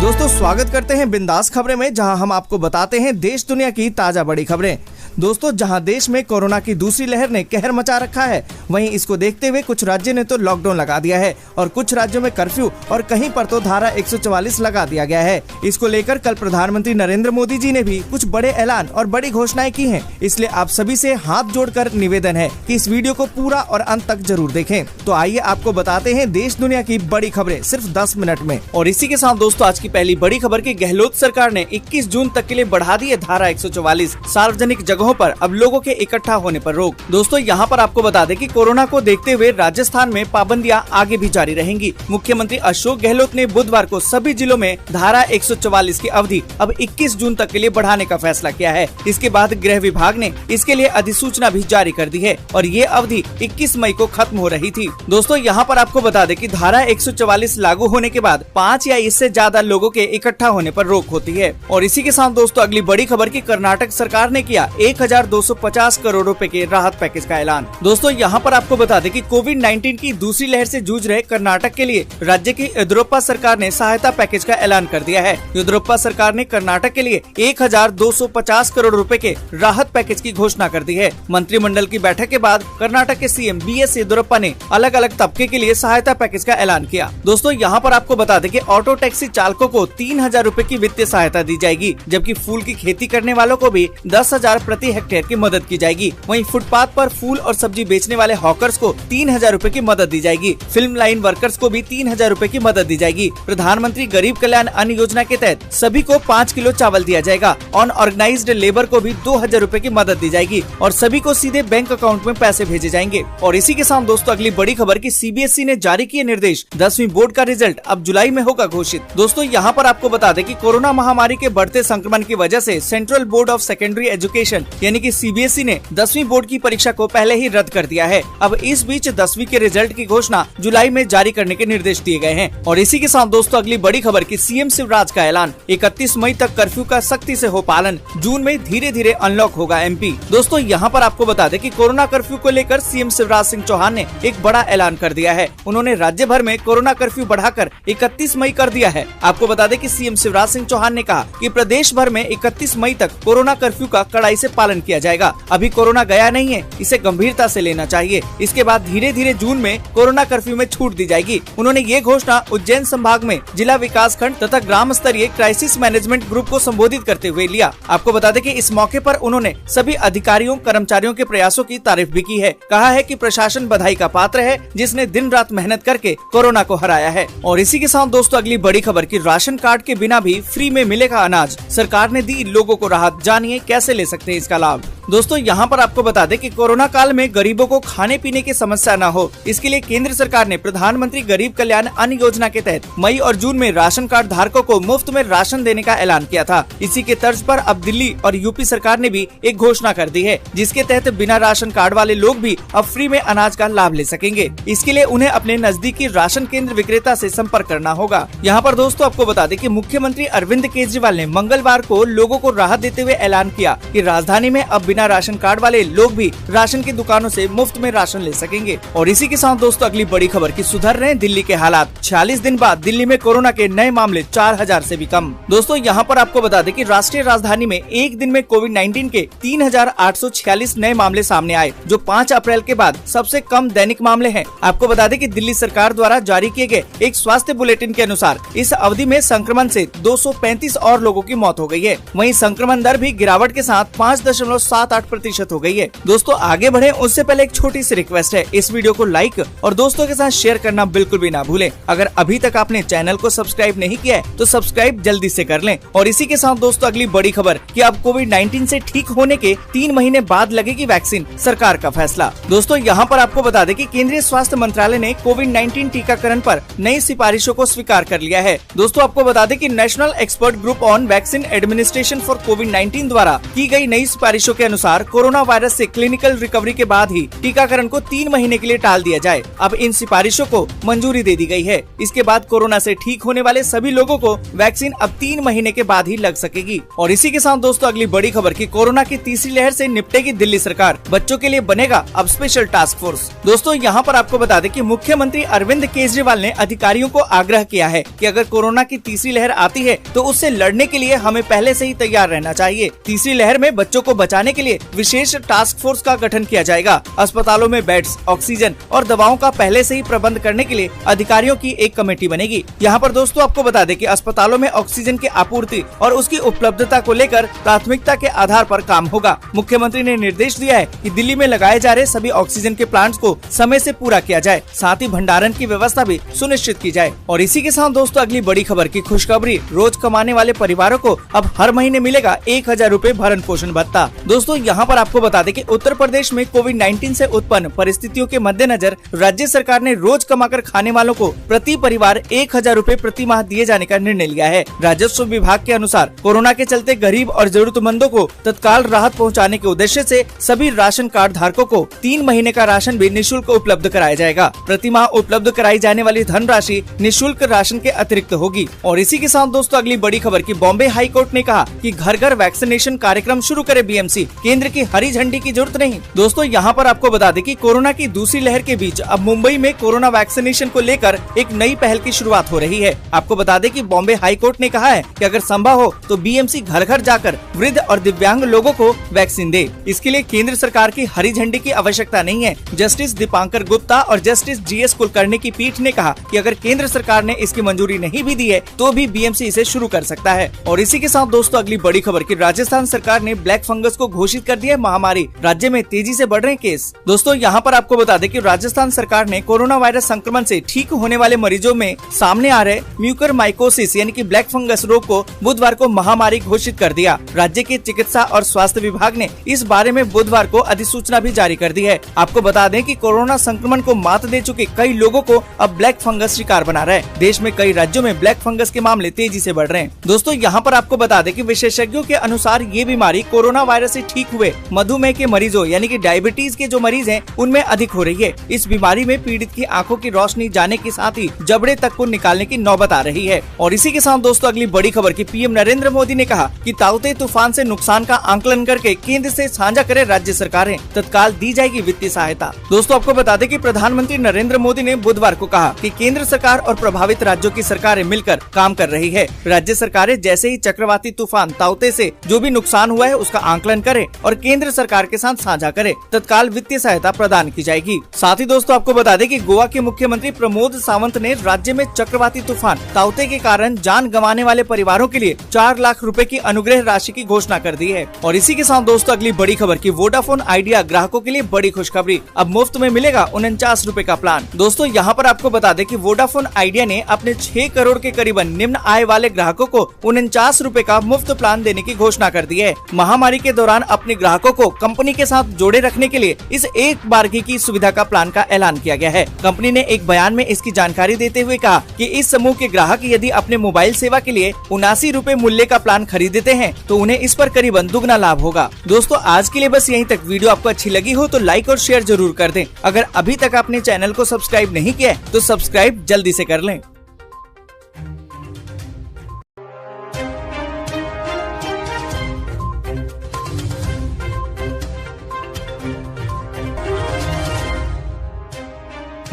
दोस्तों स्वागत करते हैं बिंदास खबरें में, जहां हम आपको बताते हैं देश दुनिया की ताजा बड़ी खबरें। दोस्तों जहां देश में कोरोना की दूसरी लहर ने कहर मचा रखा है, वहीं इसको देखते हुए कुछ राज्यों ने तो लॉकडाउन लगा दिया है और कुछ राज्यों में कर्फ्यू और कहीं पर तो धारा 144 लगा दिया गया है। इसको लेकर कल प्रधानमंत्री नरेंद्र मोदी जी ने भी कुछ बड़े ऐलान और बड़ी घोषणाएं की हैं। इसलिए आप सभी से हाथ जोड़कर निवेदन है कि इस वीडियो को पूरा और अंत तक जरूर देखें। तो आइए आपको बताते हैं देश दुनिया की बड़ी खबरें सिर्फ 10 मिनट में। और इसी के साथ दोस्तों आज की पहली बड़ी खबर की गहलोत सरकार ने 21 जून तक के लिए बढ़ा दी है धारा 144। सार्वजनिक जगहों पर अब लोगों के इकट्ठा होने पर रोक। दोस्तों यहाँ पर आपको बता दें कि कोरोना को देखते हुए राजस्थान में पाबंदियां आगे भी जारी रहेंगी। मुख्यमंत्री अशोक गहलोत ने बुधवार को सभी जिलों में धारा 144 की अवधि अब 21 जून तक के लिए बढ़ाने का फैसला किया है। इसके बाद गृह विभाग ने इसके लिए अधिसूचना भी जारी कर दी है और ये अवधि 21 मई को खत्म हो रही थी। दोस्तों यहाँ पर आपको बता दें कि धारा 144 लागू होने के बाद 5 या इससे ज्यादा लोगों के इकट्ठा होने पर रोक होती है। और इसी के साथ दोस्तों अगली बड़ी खबर की कर्नाटक सरकार ने किया 1250 करोड़ रुपए के राहत पैकेज का ऐलान। दोस्तों यहाँ पर आपको बता दें कि कोविड-19 की दूसरी लहर से जूझ रहे कर्नाटक के लिए राज्य की येदियुरप्पा सरकार ने सहायता पैकेज का ऐलान कर दिया है। येदियुरप्पा सरकार ने कर्नाटक के लिए 1250 करोड़ रुपए के राहत पैकेज की घोषणा कर दी है। मंत्रिमंडल की बैठक के बाद कर्नाटक के सीएम बीएस येदियुरप्पा ने अलग अलग तबके के लिए सहायता पैकेज का ऐलान किया। दोस्तों यहाँ पर आपको बता दें कि ऑटो टैक्सी चालकों को 3000 रूपए की वित्तीय सहायता दी जाएगी, जबकि फूल की खेती करने वालों को भी 10,000 प्रति हेक्टेयर की मदद की जाएगी। वहीं फुटपाथ पर फूल और सब्जी बेचने वाले हॉकर्स को 3000 रूपए की मदद दी जाएगी। फिल्म लाइन वर्कर्स को भी 3000 रूपए की मदद दी जाएगी। प्रधानमंत्री गरीब कल्याण अन्न योजना के तहत सभी को 5 किलो चावल दिया जाएगा। अनऑर्गेनाइज्ड लेबर को भी 2000 रूपए की मदद दी जाएगी और सभी को सीधे बैंक अकाउंट में पैसे भेजे जाएंगे। और इसी के साथ दोस्तों अगली बड़ी खबर की सीबीएसई ने जारी किए निर्देश, 10वीं बोर्ड का रिजल्ट अब जुलाई में होगा घोषित। दोस्तों यहाँ पर आपको बता दें कि कोरोना महामारी के बढ़ते संक्रमण की वजह से central board of secondary education यानी कि सीबीएसई ने 10वीं बोर्ड की परीक्षा को पहले ही रद्द कर दिया है। अब इस बीच 10वीं के रिजल्ट की घोषणा जुलाई में जारी करने के निर्देश दिए गए हैं। और इसी के साथ दोस्तों अगली बड़ी खबर की सीएम शिवराज का ऐलान, 31 मई तक कर्फ्यू का सख्ती से हो पालन, जून में धीरे धीरे अनलॉक होगा एमपी। दोस्तों यहाँ पर आपको बता दें कि कोरोना कर्फ्यू को लेकर सीएम शिवराज सिंह चौहान ने एक बड़ा ऐलान कर दिया है। उन्होंने राज्य भर में कोरोना कर्फ्यू बढ़ाकर 31 मई कर दिया है। आपको बता दें कि सीएम शिवराज सिंह चौहान ने कहा कि प्रदेश भर में 31 मई तक कोरोना कर्फ्यू का कड़ाई से पालन किया जाएगा। अभी कोरोना गया नहीं है, इसे गंभीरता से लेना चाहिए। इसके बाद धीरे धीरे जून में कोरोना कर्फ्यू में छूट दी जाएगी। उन्होंने ये घोषणा उज्जैन संभाग में जिला विकास खंड तथा ग्राम स्तरीय क्राइसिस मैनेजमेंट ग्रुप को संबोधित करते हुए लिया। आपको बता दें कि इस मौके पर उन्होंने सभी अधिकारियों कर्मचारियों के प्रयासों की तारीफ भी की है। कहा है कि प्रशासन बधाई का पात्र है, जिसने दिन रात मेहनत करके कोरोना को हराया है। और इसी के साथ दोस्तों अगली बड़ी खबर की राशन कार्ड के बिना भी फ्री में मिलेगा अनाज, सरकार ने दी लोगों को राहत, जानिए कैसे ले सकते हैं इसका लाभ। दोस्तों यहाँ पर आपको बता दें कि कोरोना काल में गरीबों को खाने पीने की समस्या न हो, इसके लिए केंद्र सरकार ने प्रधानमंत्री गरीब कल्याण अन्न योजना के तहत मई और जून में राशन कार्ड धारकों को मुफ्त में राशन देने का ऐलान किया था। इसी के तर्ज पर अब दिल्ली और यूपी सरकार ने भी एक घोषणा कर दी है, जिसके तहत बिना राशन कार्ड वाले लोग भी अब फ्री में अनाज का लाभ ले सकेंगे। इसके लिए उन्हें अपने नजदीकी राशन केंद्र विक्रेता से संपर्क करना होगा। यहाँ पर दोस्तों आपको बता दें कि मुख्यमंत्री अरविंद केजरीवाल ने मंगलवार को लोगों को राहत देते हुए ऐलान किया कि राजधानी में अब बिना राशन कार्ड वाले लोग भी राशन की दुकानों से मुफ्त में राशन ले सकेंगे। और इसी के साथ दोस्तों अगली बड़ी खबर की सुधर रहे हैं दिल्ली के हालात, 46 दिन बाद दिल्ली में कोरोना के नए मामले 4000 से भी कम। दोस्तों यहाँ पर आपको बता दें कि राष्ट्रीय राजधानी में एक दिन में कोविड-19 के 3846 नए मामले सामने आए, जो 5 अप्रैल के बाद सबसे कम दैनिक मामले हैं। आपको बता दें कि दिल्ली सरकार द्वारा जारी किए गए एक स्वास्थ्य बुलेटिन के अनुसार इस अवधि में संक्रमण से 235 और लोगों की मौत हो गई है। वहीं संक्रमण दर भी गिरावट के साथ 5.78% हो गई है। दोस्तों आगे बढ़े उससे पहले एक छोटी सी रिक्वेस्ट है, इस वीडियो को लाइक और दोस्तों के साथ शेयर करना बिल्कुल भी ना भूलें। अगर अभी तक आपने चैनल को सब्सक्राइब नहीं किया है तो सब्सक्राइब जल्दी से कर लें। और इसी के साथ दोस्तों अगली बड़ी खबर कि अब कोविड-19 से ठीक होने के 3 महीने बाद लगेगी वैक्सीन, सरकार का फैसला। दोस्तों यहाँ पर आपको बता दें कि केंद्रीय स्वास्थ्य मंत्रालय ने कोविड-19 टीकाकरण पर नई सिफारिशों को स्वीकार कर लिया है। दोस्तों आपको बता दें कि national expert group on vaccine administration for कोविड-19 द्वारा की गई नई सिफारिशों के अनुसार कोरोना वायरस से क्लिनिकल रिकवरी के बाद ही टीकाकरण को 3 महीने के लिए टाल दिया जाए। अब इन सिफारिशों को मंजूरी दे दी गई है। इसके बाद कोरोना से ठीक होने वाले सभी लोगों को वैक्सीन अब 3 महीने के बाद ही लग सकेगी। और इसी के साथ दोस्तों अगली बड़ी खबर की कोरोना की तीसरी लहर से निपटेगी दिल्ली सरकार, बच्चों के लिए बनेगा अब स्पेशल टास्क फोर्स। दोस्तों यहाँ पर आपको बता दें कि मुख्यमंत्री अरविंद केजरीवाल ने अधिकारियों को आग्रह किया है कि अगर कोरोना की तीसरी लहर आती है तो उससे लड़ने के लिए हमें पहले से ही तैयार रहना चाहिए। तीसरी लहर में बच्चों को बचाने के लिए विशेष टास्क फोर्स का गठन किया जाएगा। अस्पतालों में बेड्स, ऑक्सीजन और दवाओं का पहले से ही प्रबंध करने के लिए अधिकारियों की एक कमेटी बनेगी। यहाँ पर दोस्तों आपको बता दें कि अस्पतालों में ऑक्सीजन की आपूर्ति और उसकी उपलब्धता को लेकर प्राथमिकता के आधार पर काम होगा। मुख्यमंत्री ने निर्देश दिया है कि दिल्ली में लगाए जा रहे सभी ऑक्सीजन के प्लांट्स को समय से पूरा किया जाए, साथ ही भंडारण की व्यवस्था भी सुनिश्चित की जाए। और इसी के साथ दोस्तों अगली बड़ी खबर की खुशखबरी, रोज कमाने वाले परिवारों को अब हर महीने मिलेगा 1000 रूपए भरण पोषण भत्ता। दोस्तों यहाँ पर आपको बता दें कि उत्तर प्रदेश में कोविड-19 से उत्पन्न परिस्थितियों के मद्देनजर राज्य सरकार ने रोज कमाकर खाने वालों को प्रति परिवार 1000 रूपए प्रति माह दिए जाने का निर्णय लिया है। राजस्व विभाग के अनुसार कोरोना के चलते गरीब और जरूरतमंदों को तत्काल राहत पहुंचाने के उद्देश्य से सभी राशन कार्ड धारकों को 3 महीने का राशन भी निःशुल्क उपलब्ध कराया जाएगा। प्रति माह उपलब्ध कराई जाने वाली धनराशि निःशुल्क राशन के अतिरिक्त होगी। और इसी के साथ दोस्तों अगली बड़ी खबर की बॉम्बे हाई कोर्ट ने कहा कि घर घर वैक्सीनेशन कार्यक्रम शुरू करे बीएमसी, केंद्र की हरी झंडी की जरूरत नहीं। दोस्तों यहाँ पर आपको बता दें कि कोरोना की दूसरी लहर के बीच अब मुंबई में कोरोना वैक्सीनेशन को लेकर एक नई पहल की शुरुआत हो रही है। आपको बता दें कि बॉम्बे हाई कोर्ट ने कहा है कि अगर संभव हो तो बीएमसी घर घर जाकर वृद्ध और दिव्यांग लोगों को वैक्सीन दे। इसके लिए केंद्र सरकार की हरी झंडी की आवश्यकता नहीं है। जस्टिस दीपांकर गुप्ता और जस्टिस जीएस कुलकर्णी की पीठ ने कहा कि अगर केंद्र सरकार ने इसकी मंजूरी नहीं भी दी है तो भी बीएमसी इसे शुरू कर सकता है। और इसी के साथ दोस्तों अगली बड़ी खबर की राजस्थान सरकार ने ब्लैक फंगस को घोषित कर दिया महामारी। राज्य में तेजी से बढ़ रहे केस। दोस्तों यहाँ पर आपको बता दें कि राजस्थान सरकार ने कोरोना वायरस संक्रमण से ठीक होने वाले मरीजों में सामने आ रहे म्यूकरमाइकोसिस यानी कि ब्लैक फंगस रोग को बुधवार को महामारी घोषित कर दिया। राज्य के चिकित्सा और स्वास्थ्य विभाग ने इस बारे में बुधवार को अधिसूचना भी जारी कर दी है। आपको बता दें कि कोरोना संक्रमण को मात दे चुके कई लोगों को अब ब्लैक फंगस शिकार बना रहा है। देश में कई राज्यों में ब्लैक फंगस के मामले तेजी से बढ़ रहे हैं। दोस्तों यहाँ पर आपको बता दें कि विशेषज्ञों के अनुसार ये बीमारी कोरोना वायरस से ठीक हुए मधुमेह के मरीजों यानी कि डायबिटीज के जो मरीज हैं उनमें अधिक हो रही है। इस बीमारी में पीड़ित की आंखों की रोशनी जाने के साथ ही जबड़े तक को निकालने की नौबत आ रही है। और इसी के साथ दोस्तों अगली बड़ी खबर की पीएम नरेंद्र मोदी ने कहा कि ताउते तूफान से नुकसान का आंकलन करके केंद्र से साझा करे राज्य सरकारें, तत्काल दी जाएगी वित्तीय सहायता। दोस्तों आपको बता दें कि प्रधानमंत्री नरेंद्र मोदी ने बुधवार को कहा कि केंद्र सरकार और प्रभावित राज्यों की सरकारें मिलकर काम कर रही है। राज्य सरकारें जैसे ही चक्रवाती तूफान ताउते से जो भी नुकसान हुआ है उसका आंकलन करे और केंद्र सरकार के साथ साझा करे, तत्काल वित्तीय सहायता प्रदान की जाएगी। साथ ही दोस्तों आपको बता दें कि गोवा के मुख्यमंत्री प्रमोद सावंत ने राज्य में चक्रवाती तूफान ताउते के कारण जान गंवाने वाले परिवारों के लिए 4 लाख रुपए की अनुग्रह राशि की घोषणा कर दी है। और इसी के साथ दोस्तों अगली बड़ी खबर की वोडाफोन आइडिया ग्राहकों के लिए बड़ी खुशखबरी, अब मुफ्त में मिलेगा 49 रुपए का प्लान। दोस्तों यहाँ पर आपको बता दें कि वोडाफोन आइडिया ने अपने 6 करोड़ के करीबन निम्न आय वाले ग्राहकों को 49 रुपए का मुफ्त प्लान देने की घोषणा कर दी है। महामारी के दौरान अपने ग्राहकों को कंपनी के साथ जोड़े रखने के लिए इस एक बारगी की सुविधा का प्लान का ऐलान किया गया है। कंपनी ने एक बयान में इसकी जानकारी देते हुए कहा कि इस समूह के ग्राहक यदि अपने मोबाइल सेवा के लिए 79 रुपए मूल्य का प्लान खरीदते हैं तो उन्हें इस पर करीबन दुगना लाभ होगा। दोस्तों आज के लिए बस यहीं तक। वीडियो आपको अच्छी लगी हो तो लाइक और शेयर जरूर कर दें। अगर अभी तक आपने चैनल को सब्सक्राइब नहीं किया है तो सब्सक्राइब जल्दी से कर लें।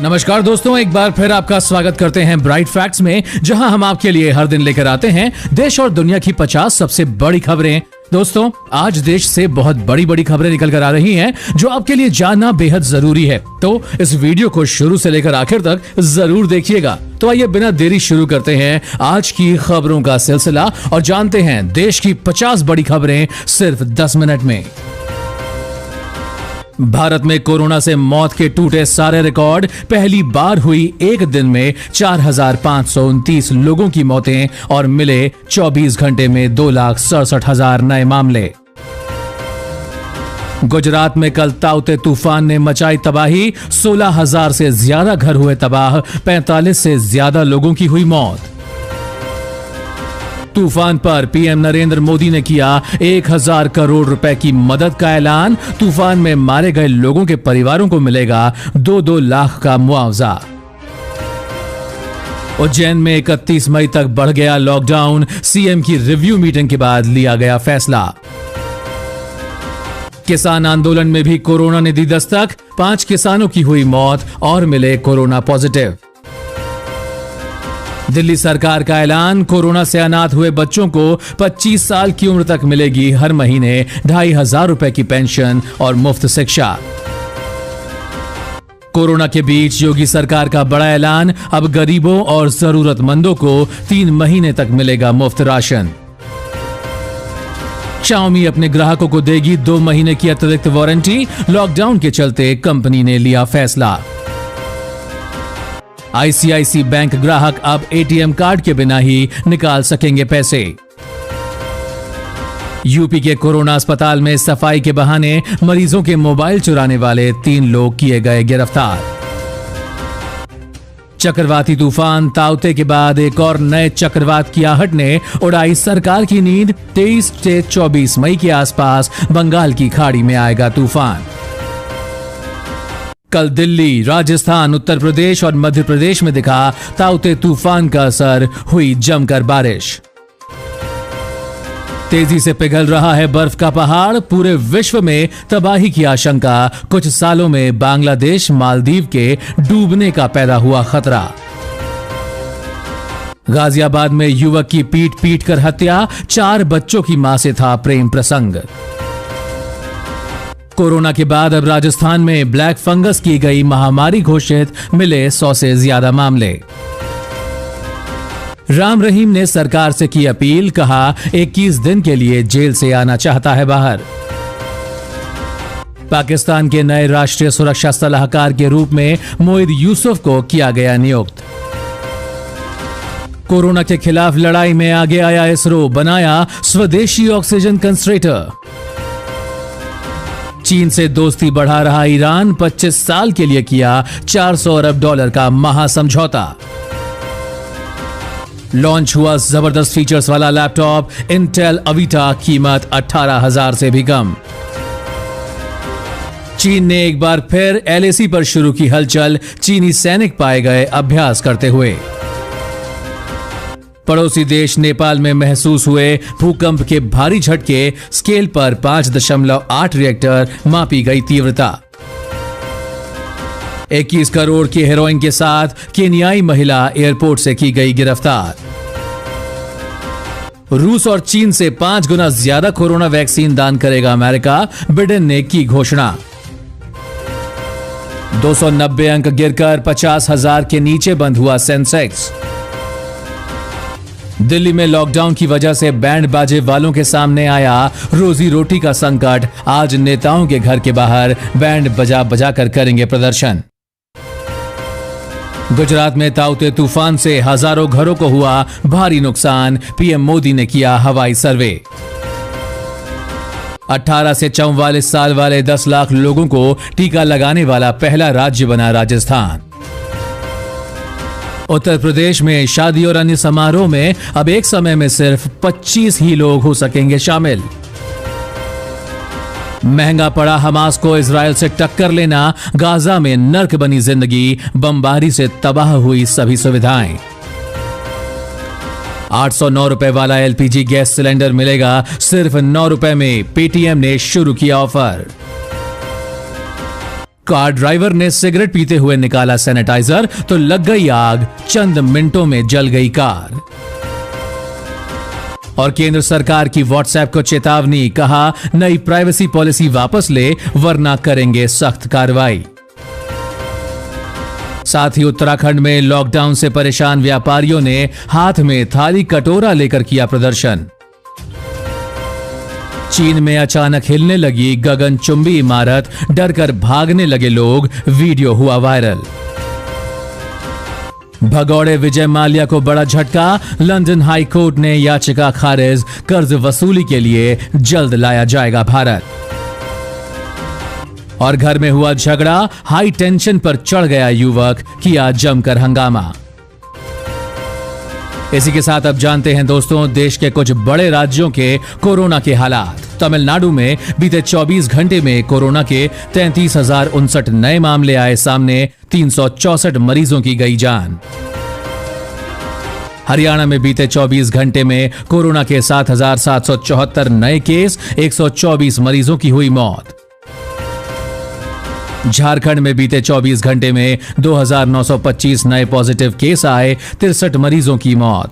नमस्कार दोस्तों, एक बार फिर आपका स्वागत करते हैं ब्राइट फैक्ट्स में, जहां हम आपके लिए हर दिन लेकर आते हैं देश और दुनिया की 50 सबसे बड़ी खबरें। दोस्तों आज देश से बहुत बड़ी बड़ी खबरें निकल कर आ रही हैं जो आपके लिए जानना बेहद जरूरी है, तो इस वीडियो को शुरू से लेकर आखिर तक जरूर देखिएगा। तो आइए बिना देरी शुरू करते हैं आज की खबरों का सिलसिला और जानते हैं देश की 50 बड़ी खबरें सिर्फ 10 मिनट में। भारत में कोरोना से मौत के टूटे सारे रिकॉर्ड, पहली बार हुई एक दिन में 4,529 लोगों की मौतें और मिले 24 घंटे में 2,67,000 नए मामले। गुजरात में कल ताउते तूफान ने मचाई तबाही, 16,000 से ज्यादा घर हुए तबाह, 45 से ज्यादा लोगों की हुई मौत। तूफान पर पीएम नरेंद्र मोदी ने किया 1,000 करोड़ रुपए की मदद का ऐलान, तूफान में मारे गए लोगों के परिवारों को मिलेगा 2-2 लाख का मुआवजा। उज्जैन में 31 मई तक बढ़ गया लॉकडाउन, सीएम की रिव्यू मीटिंग के बाद लिया गया फैसला। किसान आंदोलन में भी कोरोना ने दी दस्तक, 5 किसानों की हुई मौत और मिले कोरोना पॉजिटिव। दिल्ली सरकार का ऐलान, कोरोना से अनाथ हुए बच्चों को 25 साल की उम्र तक मिलेगी हर महीने 2,500 रुपए की पेंशन और मुफ्त शिक्षा। कोरोना के बीच योगी सरकार का बड़ा ऐलान, अब गरीबों और जरूरतमंदों को 3 महीने तक मिलेगा मुफ्त राशन। Xiaomi अपने ग्राहकों को देगी 2 महीने की अतिरिक्त वारंटी, लॉकडाउन के चलते कंपनी ने लिया फैसला। ICICI बैंक ग्राहक अब ATM कार्ड के बिना ही निकाल सकेंगे पैसे। यूपी के कोरोना अस्पताल में सफाई के बहाने मरीजों के मोबाइल चुराने वाले 3 लोग किए गए गिरफ्तार। चक्रवाती तूफान ताउते के बाद एक और नए चक्रवात की आहट ने उड़ाई सरकार की नींद, 23 से 24 मई के आसपास बंगाल की खाड़ी में आएगा तूफान। कल दिल्ली, राजस्थान, उत्तर प्रदेश और मध्य प्रदेश में दिखा ताउते तूफान का असर, हुई जमकर बारिश। तेजी से पिघल रहा है बर्फ का पहाड़, पूरे विश्व में तबाही की आशंका, कुछ सालों में बांग्लादेश मालदीव के डूबने का पैदा हुआ खतरा। गाजियाबाद में युवक की पीट पीट कर हत्या, 4 बच्चों की मां से था प्रेम प्रसंग। कोरोना के बाद अब राजस्थान में ब्लैक फंगस की गई महामारी घोषित, मिले 100 से ज्यादा मामले। राम रहीम ने सरकार से की अपील, कहा 21 दिन के लिए जेल से आना चाहता है बाहर। पाकिस्तान के नए राष्ट्रीय सुरक्षा सलाहकार के रूप में मोइद यूसुफ को किया गया नियुक्त। कोरोना के खिलाफ लड़ाई में आगे आया इसरो, बनाया स्वदेशी ऑक्सीजन कंसंट्रेटर। चीन से दोस्ती बढ़ा रहा ईरान, 25 साल के लिए किया $400 अरब का महासमझौता। लॉन्च हुआ जबरदस्त फीचर्स वाला लैपटॉप इंटेल अवीटा, कीमत 18,000 से भी कम। चीन ने एक बार फिर LAC पर शुरू की हलचल, चीनी सैनिक पाए गए अभ्यास करते हुए। पड़ोसी देश नेपाल में महसूस हुए भूकंप के भारी झटके, स्केल पर 5.8 रिएक्टर, मापी गई तीव्रता। 21 करोड़ की हेरोइन के साथ केन्याई महिला एयरपोर्ट से की गई गिरफ्तार। रूस और चीन से 5 गुना ज्यादा कोरोना वैक्सीन दान करेगा अमेरिका, बिडेन ने की घोषणा। 290 अंक गिरकर 50,000 के नीचे बंद हुआ सेंसेक्स। दिल्ली में लॉकडाउन की वजह से बैंड बाजे वालों के सामने आया रोजी रोटी का संकट, आज नेताओं के घर के बाहर बैंड बजा बजा कर करेंगे प्रदर्शन। गुजरात में ताउते तूफान से हजारों घरों को हुआ भारी नुकसान, पीएम मोदी ने किया हवाई सर्वे। 18 से 44 साल वाले 10 लाख लोगों को टीका लगाने वाला पहला राज्य बना राजस्थान। उत्तर प्रदेश में शादी और अन्य समारोह में अब एक समय में सिर्फ 25 ही लोग हो सकेंगे शामिल। महंगा पड़ा हमास को इजरायल से टक्कर लेना, गाजा में नर्क बनी जिंदगी, बमबारी से तबाह हुई सभी सुविधाएं। 809 रुपए वाला LPG गैस सिलेंडर मिलेगा सिर्फ 9 रुपए में, पेटीएम ने शुरू किया ऑफर। कार ड्राइवर ने सिगरेट पीते हुए निकाला सैनिटाइजर तो लग गई आग, चंद मिनटों में जल गई कार। और केंद्र सरकार की व्हाट्सएप को चेतावनी, कहा नई प्राइवेसी पॉलिसी वापस ले वरना करेंगे सख्त कार्रवाई। साथ ही उत्तराखंड में लॉकडाउन से परेशान व्यापारियों ने हाथ में थाली कटोरा लेकर किया प्रदर्शन। चीन में अचानक हिलने लगी गगनचुंबी इमारत, डरकर भागने लगे लोग, वीडियो हुआ वायरल। भगौड़े विजय माल्या को बड़ा झटका, लंदन हाई कोर्ट ने याचिका खारिज, कर्ज वसूली के लिए जल्द लाया जाएगा भारत। और घर में हुआ झगड़ा, हाई टेंशन पर चढ़ गया युवक, किया जमकर हंगामा। इसी के साथ अब जानते हैं दोस्तों देश के कुछ बड़े राज्यों के कोरोना के हालात। तमिलनाडु में बीते 24 घंटे में कोरोना के 33,059 नए मामले आए सामने, 364 मरीजों की गई जान। हरियाणा में बीते 24 घंटे में कोरोना के 7,774 नए केस, 124 मरीजों की हुई मौत। झारखंड में बीते 24 घंटे में 2,925 नए पॉजिटिव केस आए, 63 मरीजों की मौत।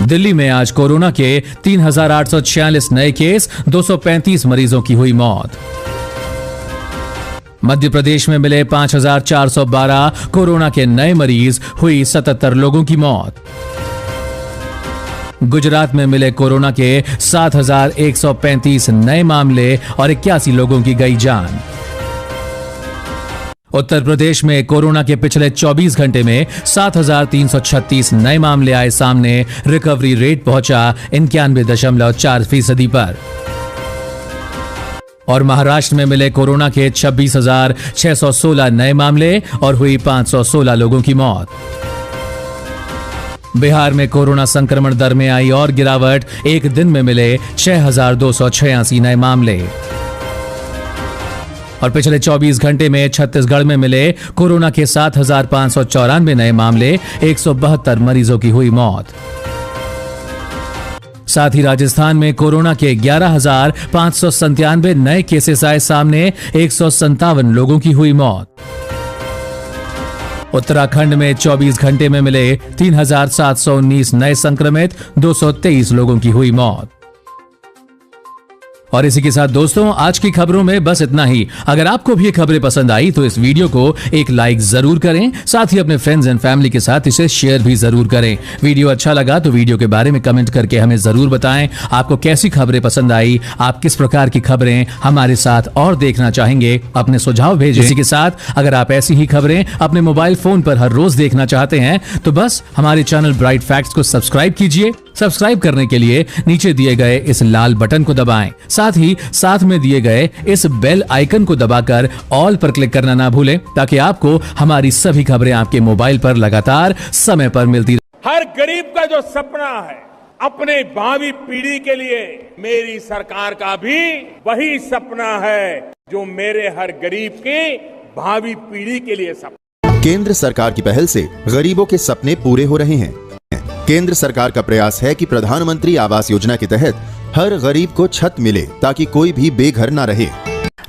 दिल्ली में आज कोरोना के 3,846 नए केस, 235 मरीजों की हुई मौत। मध्य प्रदेश में मिले 5,412 कोरोना के नए मरीज, हुई 77 लोगों की मौत। गुजरात में मिले कोरोना के 7,135 नए मामले और 81 लोगों की गई जान। उत्तर प्रदेश में कोरोना के पिछले 24 घंटे में 7,336 नए मामले आए सामने, रिकवरी रेट पहुंचा 91.4% पर। और महाराष्ट्र में मिले कोरोना के 26,616 नए मामले और हुई 516 लोगों की मौत। बिहार में कोरोना संक्रमण दर में आई और गिरावट, एक दिन में मिले 6,286 नए मामले। और पिछले 24 घंटे में छत्तीसगढ़ में मिले कोरोना के 7,594 नए मामले, 172 मरीजों की हुई मौत। साथ ही राजस्थान में कोरोना के 11,597 नए केसेस आए सामने, 157 लोगों की हुई मौत। उत्तराखंड में 24 घंटे में मिले 3,719 नए संक्रमित, 223 लोगों की हुई मौत। और इसी के साथ दोस्तों आज की खबरों में बस इतना ही। अगर आपको भी ये खबरें पसंद आई तो इस वीडियो को एक लाइक जरूर करें, साथ ही अपने फ्रेंड्स एंड फैमिली के साथ इसे शेयर भी जरूर करें। वीडियो अच्छा लगा तो वीडियो के बारे में कमेंट करके हमें जरूर बताएं आपको कैसी खबरें पसंद आई, आप किस प्रकार की खबरें हमारे साथ और देखना चाहेंगे, अपने सुझाव भेजें। इसी के साथ अगर आप ऐसी ही खबरें अपने मोबाइल फोन पर हर रोज देखना चाहते हैं तो बस हमारे चैनल ब्राइट फैक्ट्स को सब्सक्राइब कीजिए। सब्सक्राइब करने के लिए नीचे दिए गए इस लाल बटन को दबाएं, साथ ही साथ में दिए गए इस बेल आइकन को दबाकर ऑल पर क्लिक करना ना भूलें, ताकि आपको हमारी सभी खबरें आपके मोबाइल पर लगातार समय पर मिलती रहे। हर गरीब का जो सपना है अपने भावी पीढ़ी के लिए, मेरी सरकार का भी वही सपना है जो मेरे हर गरीब के भावी पीढ़ी के लिए सपना। केंद्र सरकार की पहल से गरीबों के सपने पूरे हो रहे हैं। केंद्र सरकार का प्रयास है कि प्रधानमंत्री आवास योजना के तहत हर गरीब को छत मिले ताकि कोई भी बेघर न रहे।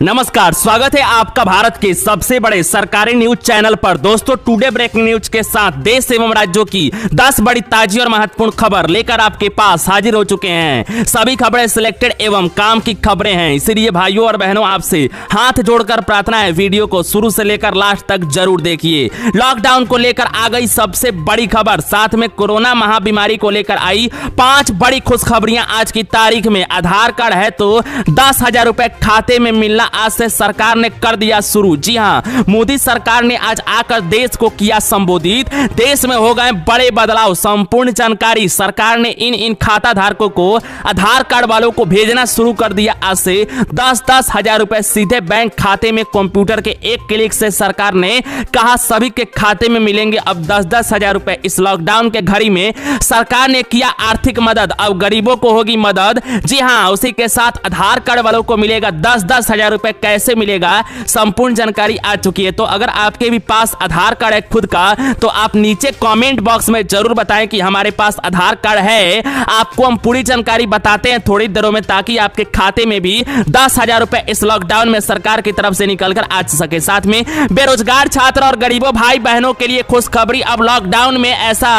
नमस्कार, स्वागत है आपका भारत के सबसे बड़े सरकारी न्यूज चैनल पर। दोस्तों टुडे ब्रेकिंग न्यूज के साथ देश एवं राज्यों की 10 बड़ी ताजी और महत्वपूर्ण खबर लेकर आपके पास हाजिर हो चुके हैं। सभी खबरें सिलेक्टेड एवं काम की खबरें हैं, इसीलिए भाइयों और बहनों आपसे हाथ जोड़कर प्रार्थना है वीडियो को शुरू से लेकर लास्ट तक जरूर देखिए। लॉकडाउन को लेकर आ गई सबसे बड़ी खबर, साथ में कोरोना महाबीमारी को लेकर आई 5 बड़ी खुशखबरियां आज की तारीख में। आधार कार्ड है तो 10,000 रुपए खाते में मिलना आज से सरकार ने कर दिया शुरू। जी हां, मोदी सरकार ने आज आकर देश को किया संबोधित। देश में हो गए बड़े बदलाव, संपूर्ण जानकारी सरकार ने इन खाता धारकों को, आधार कार्ड वालों को भेजना शुरू कर दिया। आज से 10-10 हजार रुपए सीधे बैंक खाते में कंप्यूटर के एक क्लिक से सरकार ने कहा सभी के खाते में मिलेंगे अब 10-10 हजार रुपए। इस लॉकडाउन के घड़ी में सरकार ने किया आर्थिक मदद, अब गरीबों को होगी मदद। जी हां, उसी के साथ आधार कार्ड वालों को मिलेगा 10-10 हजार रुपए। कैसे मिलेगा संपूर्ण जानकारी आ चुकी है। तो अगर आपके भी पास आधार कार्ड है खुद का तो आप नीचे कमेंट बॉक्स में जरूर बताएं कि हमारे पास आधार कार्ड है। आपको हम पूरी जानकारी बताते हैं थोड़ी देरों में, ताकि आपके खाते में भी 10,000 रुपए इस लॉकडाउन में सरकार की तरफ से निकलकर आ सके। साथ में बेरोजगार छात्र और गरीबों भाई बहनों के लिए खुशखबरी। अब लॉकडाउन में ऐसा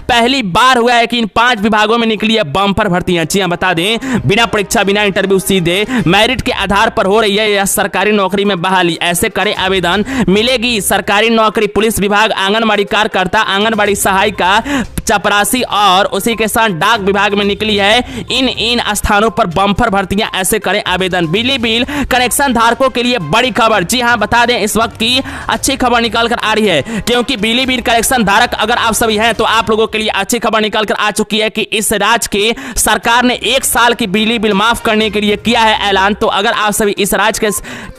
पहली बार हुआ है कि इन 5 विभागों में निकली है बम्पर भर्तियां। जी हां, बता दें बिना परीक्षा बिना इंटरव्यू सीधे मेरिट के आधार पर हो रही है यह सरकारी नौकरी में बहाली। ऐसे करे आवेदन, मिलेगी सरकारी नौकरी। पुलिस विभाग, आंगनबाड़ी कार्यकर्ता, आंगनबाड़ी सहायिका, चपरासी और उसी के साथ डाक विभाग में निकली है इन स्थानों पर बम्पर भर्तियां। ऐसे करें आवेदन। बिजली बिल कनेक्शन धारकों के लिए बड़ी खबर। जी हां, बता दें इस वक्त की अच्छी खबर निकल कर आ रही है, क्योंकि बिजली बिल कनेक्शन धारक अगर आप सभी हैं तो आप लोगों के लिए अच्छी खबर निकल कर आ चुकी है कि इस राज्य की सरकार ने 1 साल की बिजली बिल माफ करने के लिए किया है ऐलान। तो अगर आप सभी इस राज्य के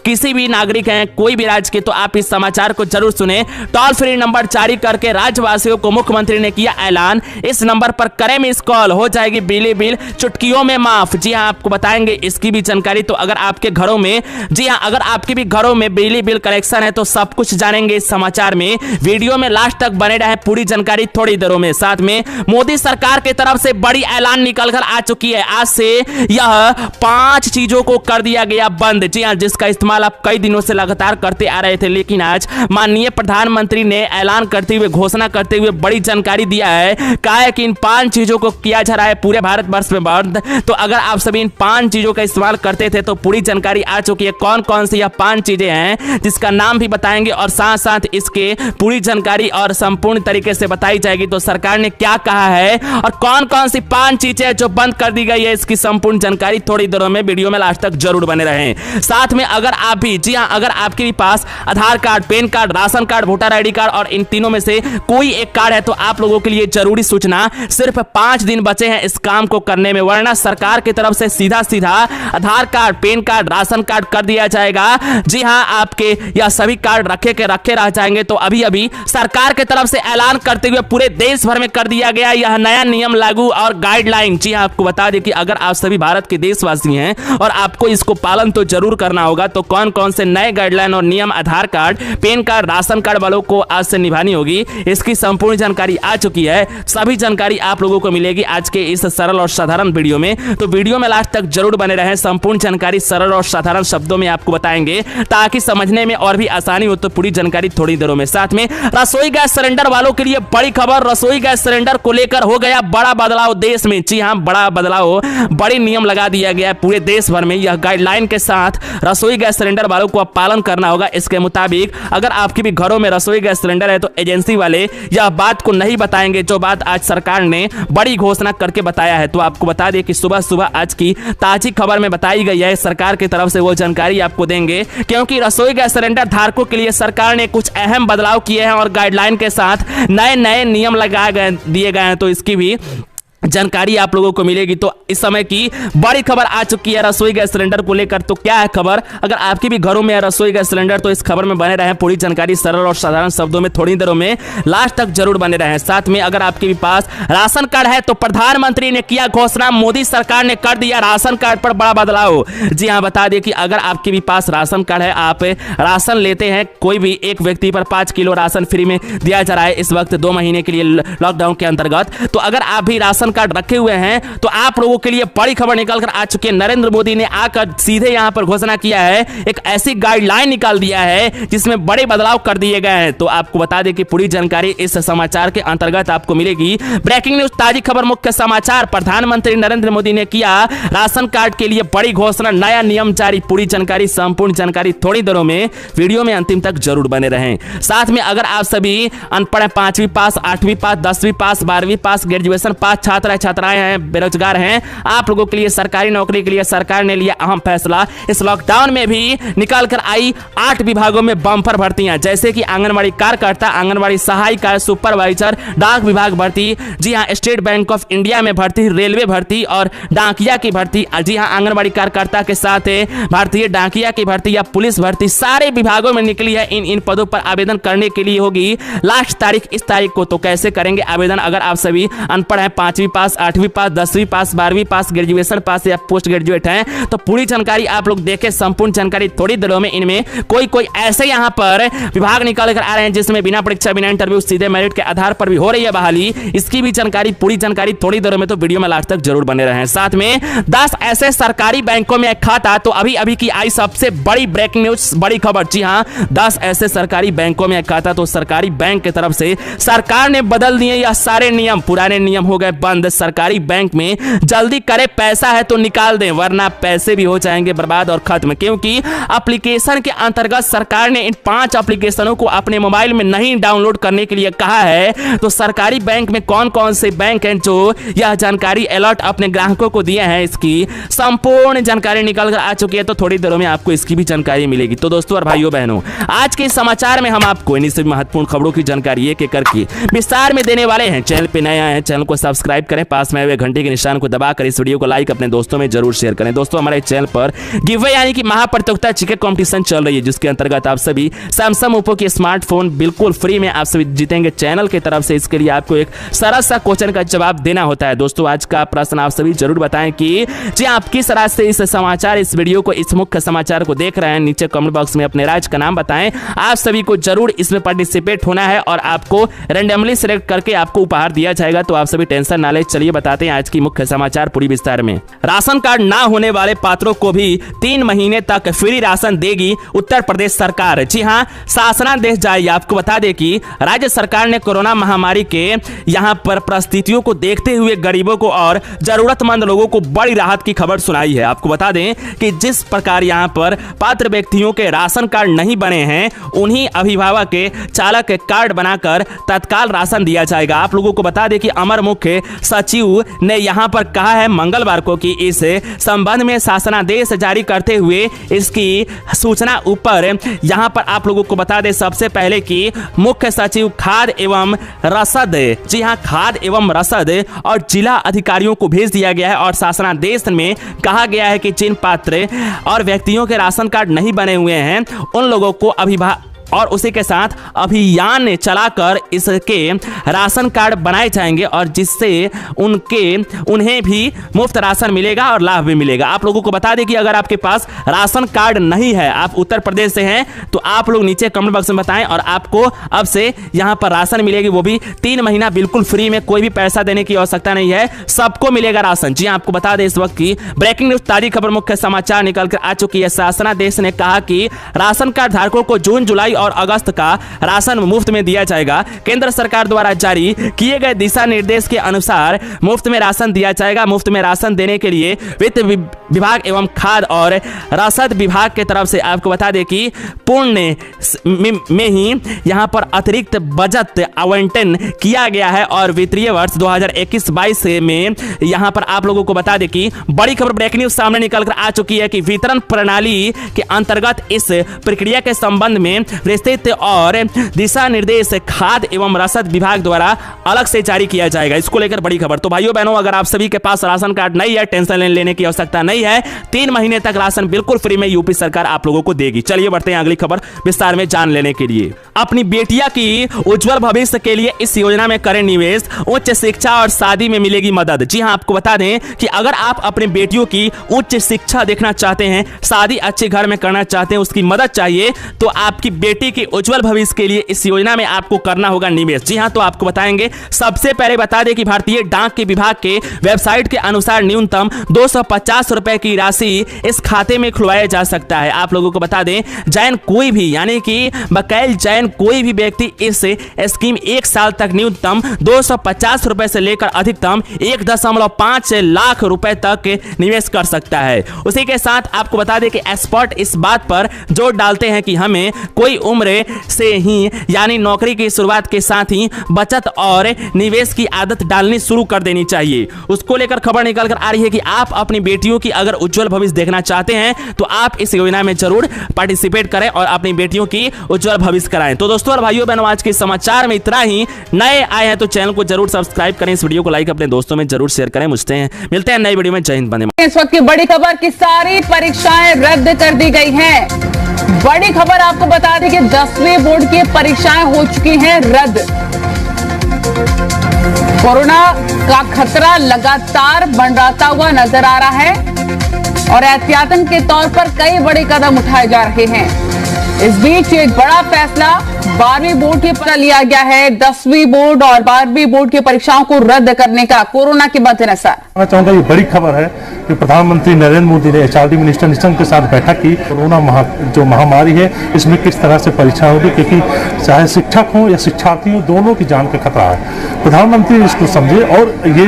किसी भी नागरिक हैं कोई भी राज्य के, तो आप इस समाचार को जरूर सुने। टोल फ्री नंबर जारी करके राज्यवासियों को मुख्यमंत्री ने किया ऐलान। इस नंबर पर करें मिस कॉल, हो जाएगी बिजली बिल चुटकियों में माफ। जी हां, आपको बताएंगे इसकी भी जानकारी। तो अगर आपके घरों में, जी हां, अगर आपके भी घरों में बिजली बिल कनेक्शन है तो सब कुछ जानेंगे इस समाचार में। वीडियो में लास्ट तक बने रहे, पूरी जानकारी थोड़ी देरों में। साथ में मोदी सरकार की तरफ से बड़ी ऐलान निकलकर आ चुकी है। आज से यह 5 चीजों को कर दिया गया बंद। जी हां, जिसका इस्तेमाल आप कई दिनों से लगातार करते आ रहे थे, लेकिन आज माननीय प्रधानमंत्री ने ऐलान करते हुए, घोषणा करते हुए बड़ी जानकारी दिया है। कहा है कि इन 5 चीजों को किया जा रहा है पूरे भारतवर्ष में बंद। तो अगर आप सभी इन 5 चीजों का इस्तेमाल करते थे तो पूरी जानकारी आ चुकी है कौन कौन सी यह 5 चीजें हैं, जिसका नाम भी बताएंगे और साथ साथ इसके पूरी जानकारी और संपूर्ण तरीके से बताई जाएगी। तो सरकार ने क्या कहा है और कौन कौन सी 5 चीजें जो बंद कर दी गई है, इसकी संपूर्ण जानकारी थोड़ी देरों में वीडियो में लास्ट तक जरूर बने रहें। साथ में अगर आप भी, जी हां, अगर आपके भी पास Aadhaar card, PAN card, ration card, voter ID card और इन तीनों में से कोई एक कार्ड है तो आप लोगों के लिए जरूरी सूचना, सिर्फ 5 दिन बचे हैं इस काम को करने में, वरना सरकार की तरफ से सीधा सीधा Aadhaar card, PAN card, ration card कर दिया जाएगा। जी हां, आपके यह सभी कार्ड रखे रह जाएंगे। तो अभी अभी सरकार की तरफ से ऐलान करते हुए पूरे देश भर में कर दिया गया यह नया नियम लागू और गाइडलाइन। जी हां, आपको बता दें कि अगर आप सभी भारत के देशवासी हैं और आपको इसको पालन तो जरूर करना करना होगा। तो कौन कौन से नए गाइडलाइन और नियम Aadhaar card, PAN card, ration card वालों को आज से निभानी होगी, इसकी संपूर्ण जानकारी आ चुकी है। सभी जानकारी आप लोगों को मिलेगी आज के इस सरल और साधारण वीडियो में। तो वीडियो में लास्ट तक जरूर बने रहें। संपूर्ण जानकारी सरल और साधारण शब्दों में आपको बताएंगे ताकि समझने में और भी आसानी हो। तो पूरी जानकारी थोड़ी देरों में। साथ में रसोई गैस सिलेंडर वालों के लिए बड़ी खबर। रसोई गैस सिलेंडर को लेकर हो गया बड़ा बदलाव देश में। जी हां, बड़ा बदलाव, बड़े नियम लगा दिया गया है पूरे देश भर में। यह गाइडलाइन के साथ रसोई गैस सिलेंडर वालों को अब पालन करना होगा। इसके मुताबिक अगर आपके भी घरों में रसोई गैस सिलेंडर है तो एजेंसी वाले यह बात को नहीं बताएंगे, जो बात आज सरकार ने बड़ी घोषणा करके बताया है। तो आपको बता दें कि सुबह सुबह आज की ताजी खबर में बताई गई है, सरकार की तरफ से वो जानकारी आपको देंगे, क्योंकि रसोई गैस सिलेंडर धारकों के लिए सरकार ने कुछ अहम बदलाव किए हैं और गाइडलाइन के साथ नए नए नियम दिए गए हैं। तो इसकी भी जानकारी आप लोगों को मिलेगी। तो इस समय की बड़ी खबर आ चुकी है रसोई गैस सिलेंडर को लेकर। तो क्या है खबर? अगर आपके भी घरों में है रसोई गैस सिलेंडर तो इस खबर में बने रहें। पूरी जानकारी सरल और साधारण शब्दों में थोड़ी देरों में लास्ट तक जरूर बने रहें। साथ में अगर आपके भी पास राशन कार्ड है तो प्रधानमंत्री ने किया घोषणा, मोदी सरकार ने कर दिया राशन कार्ड पर बड़ा बदलाव। जी हाँ, बता दें कि अगर आपके भी पास राशन कार्ड है, आप राशन लेते हैं, कोई भी एक व्यक्ति पर 5 किलो राशन फ्री में दिया जा रहा है इस वक्त 2 महीने के लिए लॉकडाउन के अंतर्गत। तो अगर आप भी राशन कार्ड रखे हुए हैं तो आप लोगों के लिए बड़ी खबर निकल कर आ चुकी है। नरेंद्र मोदी ने आकर सीधे यहां पर घोषणा किया है, एक ऐसी गाइडलाइन निकाल दिया है जिसमें बड़े बदलाव कर दिए गए हैं। तो आपको बता दें कि पूरी जानकारी इस समाचार के अंतर्गत आपको मिलेगी। ब्रेकिंग न्यूज, ताजी खबर, मुख्य समाचार। प्रधानमंत्री नरेंद्र मोदी ने किया राशन कार्ड के लिए बड़ी घोषणा, नया नियम जारी। पूरी जानकारी, संपूर्ण जानकारी थोड़ी देरों में। वीडियो में अंतिम तक जरूर बने रहें। साथ में अगर आप सभी अनपढ़ हैं, 5वीं पास, 8वीं पास, 10वीं पास, 12वीं पास, ग्रेजुएशन पास छात्र छात्राएं हैं, बेरोजगार हैं, आप लोगों के लिए सरकारी नौकरी के लिए सरकार ने लिया अहम फैसला। इस लॉकडाउन में भी निकाल कर आई 8 विभागों में बम्पर भर्तियां, जैसे कि आंगनबाड़ी कार्यकर्ता, आंगनबाड़ी सहायिका, सुपरवाइजर, डाक विभाग भर्ती। जी हां, स्टेट बैंक ऑफ इंडिया में भर्ती, रेलवे भर्ती और डाकिया की भर्ती। जी हां, आंगनबाड़ी कार्यकर्ता के साथ भारतीय डाकिया की भर्ती या पुलिस भर्ती, सारे विभागों में निकली है। इन पदों पर आवेदन करने के लिए होगी लास्ट तारीख इस तारीख को। तो कैसे करेंगे आवेदन? अगर आप सभी अनपढ़ हैं, 5वीं पास, 8वीं पास, 10वीं पास, 12वीं पास, ग्रेजुएशन पास या पोस्ट ग्रेजुएट हैं, तो पूरी जानकारी आप लोग देखें। संपूर्ण जानकारी थोड़ी देरों में। इनमें कोई ऐसे यहां पर विभाग निकाल कर आ रहे हैं जिसमें बिना परीक्षा, बिना इंटरव्यू, सीधे मेरिट के आधार पर भी हो रही है बहाली। इसकी भी जानकारी, पूरी जानकारी थोड़ी देरों में। तो वीडियो में लास्ट तक जरूर बने रहें। साथ में 10 ऐसे सरकारी बैंकों में खाता। तो अभी की आई सबसे बड़ी ब्रेकिंग न्यूज, बड़ी खबर। जी हां, 10 ऐसे सरकारी बैंकों में खाता। तो सरकारी बैंक की तरफ से सरकार ने बदल दिए यह सारे नियम। पुराने नियम हो गए बंद। सरकारी बैंक में जल्दी करे, पैसा है तो निकाल दें, वरना पैसे भी हो जाएंगे बर्बाद और खत्म। क्योंकि एप्लीकेशन के अंतर्गत सरकार ने इन 5 एप्लीकेशनों को अपने मोबाइल में नहीं डाउनलोड करने के लिए कहा है। तो सरकारी बैंक में कौन कौन से बैंक हैं जो यह जानकारी अलर्ट अपने ग्राहकों को दिए हैं, इसकी संपूर्ण जानकारी निकल कर आ चुकी है। तो थोड़ी देरों में आपको इसकी भी जानकारी मिलेगी। तो दोस्तों और भाइयों बहनों, आज के समाचार में हम आपको इन्हीं सभी महत्वपूर्ण खबरों की जानकारी एक एक करके विस्तार में देने वाले हैं। चैनल पे नए आए हैं, चैनल को सब्सक्राइब करें, पास में हुए घंटे के निशान को दबाकर इस वीडियो को लाइक अपने दोस्तों में जरूर शेयर करें। दोस्तों, हमारे चैनल पर गिवअवे यानी कि महाप्रतियोगिता चिकन कंपटीशन चल रही है, जिसके अंतर्गत आप सभी सैमसंग ओप्पो के स्मार्टफोन बिल्कुल फ्री में आप सभी जीतेंगे चैनल की तरफ से। इसके लिए आपको एक सरल सा क्वेश्चन का जवाब देना होता है। दोस्तों, आज का प्रश्न आप सभी जरूर बताएं कि जी आप किस राज्य से इस समाचार, इस वीडियो को, इस मुख्य समाचार को देख रहे हैं। नीचे कमेंट बॉक्स में अपने राज्य का नाम बताएं। आप सभी को जरूर इसमें पार्टिसिपेट होना है और आपको रैंडमली सिलेक्ट करके आपको उपहार दिया जाएगा। तो आप सभी टेंशन ना लें। चलिए बताते हैं आज की मुख्य समाचार पूरी विस्तार में। राशन कार्ड ना होने वाले पात्रों को भी 3 महीने तक फ्री राशन देगी उत्तर प्रदेश सरकार। जी हां, शासनादेश जारी। आपको बता दें कि राज्य सरकार ने कोरोना महामारी के यहां पर परिस्थितियों को देखते हुए गरीबों को और जरूरतमंद लोगों को बड़ी राहत की खबर सुनाई है। आपको बता दें कि जिस प्रकार यहां पर पात्र व्यक्तियों के राशन कार्ड नहीं बने हैं, उन्हीं अभिभावक के चालक के कार्ड बनाकर तत्काल राशन दिया जाएगा। आप लोगों को बता दें कि अमर मुख्य सचिव ने यहां पर कहा है मंगलवार को कि इस संबंध में शासनादेश जारी करते हुए इसकी सूचना ऊपर यहां पर आप लोगों को बता दें सबसे पहले कि मुख्य सचिव खाद्य एवं रसद, जी हां, खाद्य एवं रसद और जिला अधिकारियों को भेज दिया गया है। और शासनादेश में कहा गया है कि जिन पात्र और व्यक्तियों के राशन कार्ड नहीं बने हुए हैं उन लोगों को और उसी के साथ अभियान चलाकर इसके राशन कार्ड बनाए जाएंगे और जिससे उन्हें भी मुफ्त राशन मिलेगा और लाभ भी मिलेगा। आप लोगों को बता दें कि अगर आपके पास राशन कार्ड नहीं है, आप उत्तर प्रदेश से हैं, तो आप लोग नीचे कमेंट बॉक्स में बताएं और आपको अब से यहां पर राशन मिलेगी, वो भी 3 महीना बिल्कुल फ्री में, कोई भी पैसा देने की आवश्यकता नहीं है, सबको मिलेगा राशन। जी आपको बता दें इस वक्त की ब्रेकिंग न्यूज ताजी खबर मुख्य समाचार निकल कर आ चुकी है। शासनादेश ने कहा कि राशन कार्ड धारकों को जून, जुलाई और अगस्त का राशन मुफ्त में दिया जाएगा। केंद्र सरकार द्वारा जारी किए गए दिशा निर्देश के अनुसार मुफ्त में राशन दिया जाएगा। मुफ्त में राशन देने के लिए वित्त विभाग एवं खाद्य और रसद विभाग के तरफ से आपको बता दें कि पुण्य में ही यहां पर अतिरिक्त बजट आवंटन किया गया है और वित्तीय वर्ष 2021-22 में यहां पर आप लोगों को बता दें कि बड़ी खबर ब्रेकिंग न्यूज सामने निकल कर आ चुकी है कि वितरण प्रणाली के अंतर्गत इस प्रक्रिया के संबंध में विस्तृत और दिशा निर्देश खाद्य एवं रसद विभाग द्वारा अलग से जारी किया जाएगा। इसको लेकर बड़ी खबर। तो भाइयों बहनों, अगर आप सभी के पास राशन कार्ड नहीं है, टेंशन लेने की आवश्यकता नहीं है, 3 महीने तक राशन बिल्कुल फ्री में यूपी सरकार आप लोगों को देगी। चलिए बढ़ते हैं अगली खबर विस्तार में जान लेने के लिए। अपनी बेटिया की उज्जवल भविष्य के लिए इस योजना में करें निवेश, उच्च शिक्षा और शादी में मिलेगी मदद। जी हां, आपको बता दें कि अगर आप अपनी बेटियों की उच्च शिक्षा देखना चाहते हैं, शादी अच्छे घर में करना चाहते हैं, उसकी मदद चाहिए, तो आपकी बेटी के उज्जवल भविष्य के लिए इस योजना में आपको करना होगा निवेश। जी हां, तो आपको बताएंगे। सबसे पहले बता दें कि भारतीय डाक के विभाग के वेबसाइट के अनुसार न्यूनतम 250 रुपए की राशि इस खाते में खुलवाया जा सकता है। आप लोगों को बता दें, जैन कोई भी यानी कि बकायल जैन कोई भी व्यक्ति इस स्कीम 1 साल तक न्यूनतम 250 रुपए से लेकर अधिकतम 1.5 लाख रुपए तक निवेश कर सकता है। उसी के साथ आपको बता दें कि एक्सपर्ट इस बात पर जोर डालते हैं कि हमें कोई उम्र से ही यानी नौकरी की शुरुआत के साथ ही बचत और निवेश की आदत डालनी शुरू कर देनी चाहिए। उसको लेकर खबर निकल कर आ रही है कि आप अपनी बेटियों की अगर उज्जवल भविष्य देखना चाहते हैं तो आप इस योजना में जरूर पार्टिसिपेट करें और अपनी बेटियों की उज्जवल भविष्य कराएं। तो दोस्तों और भाइयों बहनों, आज के समाचार में इतना ही। नए आए हैं तो चैनल को जरूर सब्सक्राइब करें, इस वीडियो को लाइक अपने दोस्तों में जरूर शेयर करें। मिलते हैं नई वीडियो में। जय हिंद, वंदे मातरम। इस वक्त की बड़ी खबर की सारी परीक्षाएं रद्द कर दी गई हैं। बड़ी खबर आपको बता दें कि 10वीं बोर्ड की परीक्षाएं हो चुकी हैं रद्द। कोरोना का खतरा लगातार मंडराता हुआ नजर आ रहा है और एहतियातन के तौर पर कई बड़े कदम उठाए जा रहे हैं। इस बीच एक बड़ा फैसला 12वीं बोर्ड की पर लिया गया है। 10वीं बोर्ड और 12वीं बोर्ड की परीक्षाओं को रद्द करने का कोरोना के मद्देनजर। मैं चाहूंगा ये बड़ी खबर है कि प्रधानमंत्री नरेंद्र मोदी ने एचआरडी मिनिस्टर निशंक के साथ बैठक की। कोरोना जो महामारी है इसमें किस तरह से परीक्षा होगी, क्योंकि चाहे शिक्षक हो या शिक्षार्थी हो, दोनों की जान का खतरा है। प्रधानमंत्री इसको समझे और ये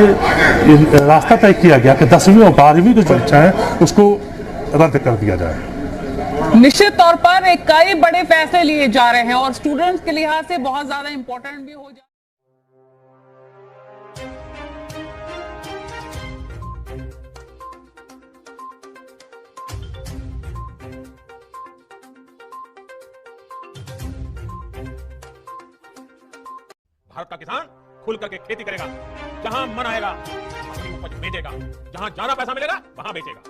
रास्ता तय किया गया कि 10वीं और 12वीं की परीक्षा है उसको रद्द कर दिया जाए। निश्चित तौर पर एक कई बड़े फैसले लिए जा रहे हैं और स्टूडेंट्स के लिहाज से बहुत ज्यादा इंपॉर्टेंट भी हो जाए। भारत का किसान खुल करके खेती करेगा, जहां मन आएगा अपनी उपज बेचेगा, जहां ज्यादा पैसा मिलेगा वहां बेचेगा,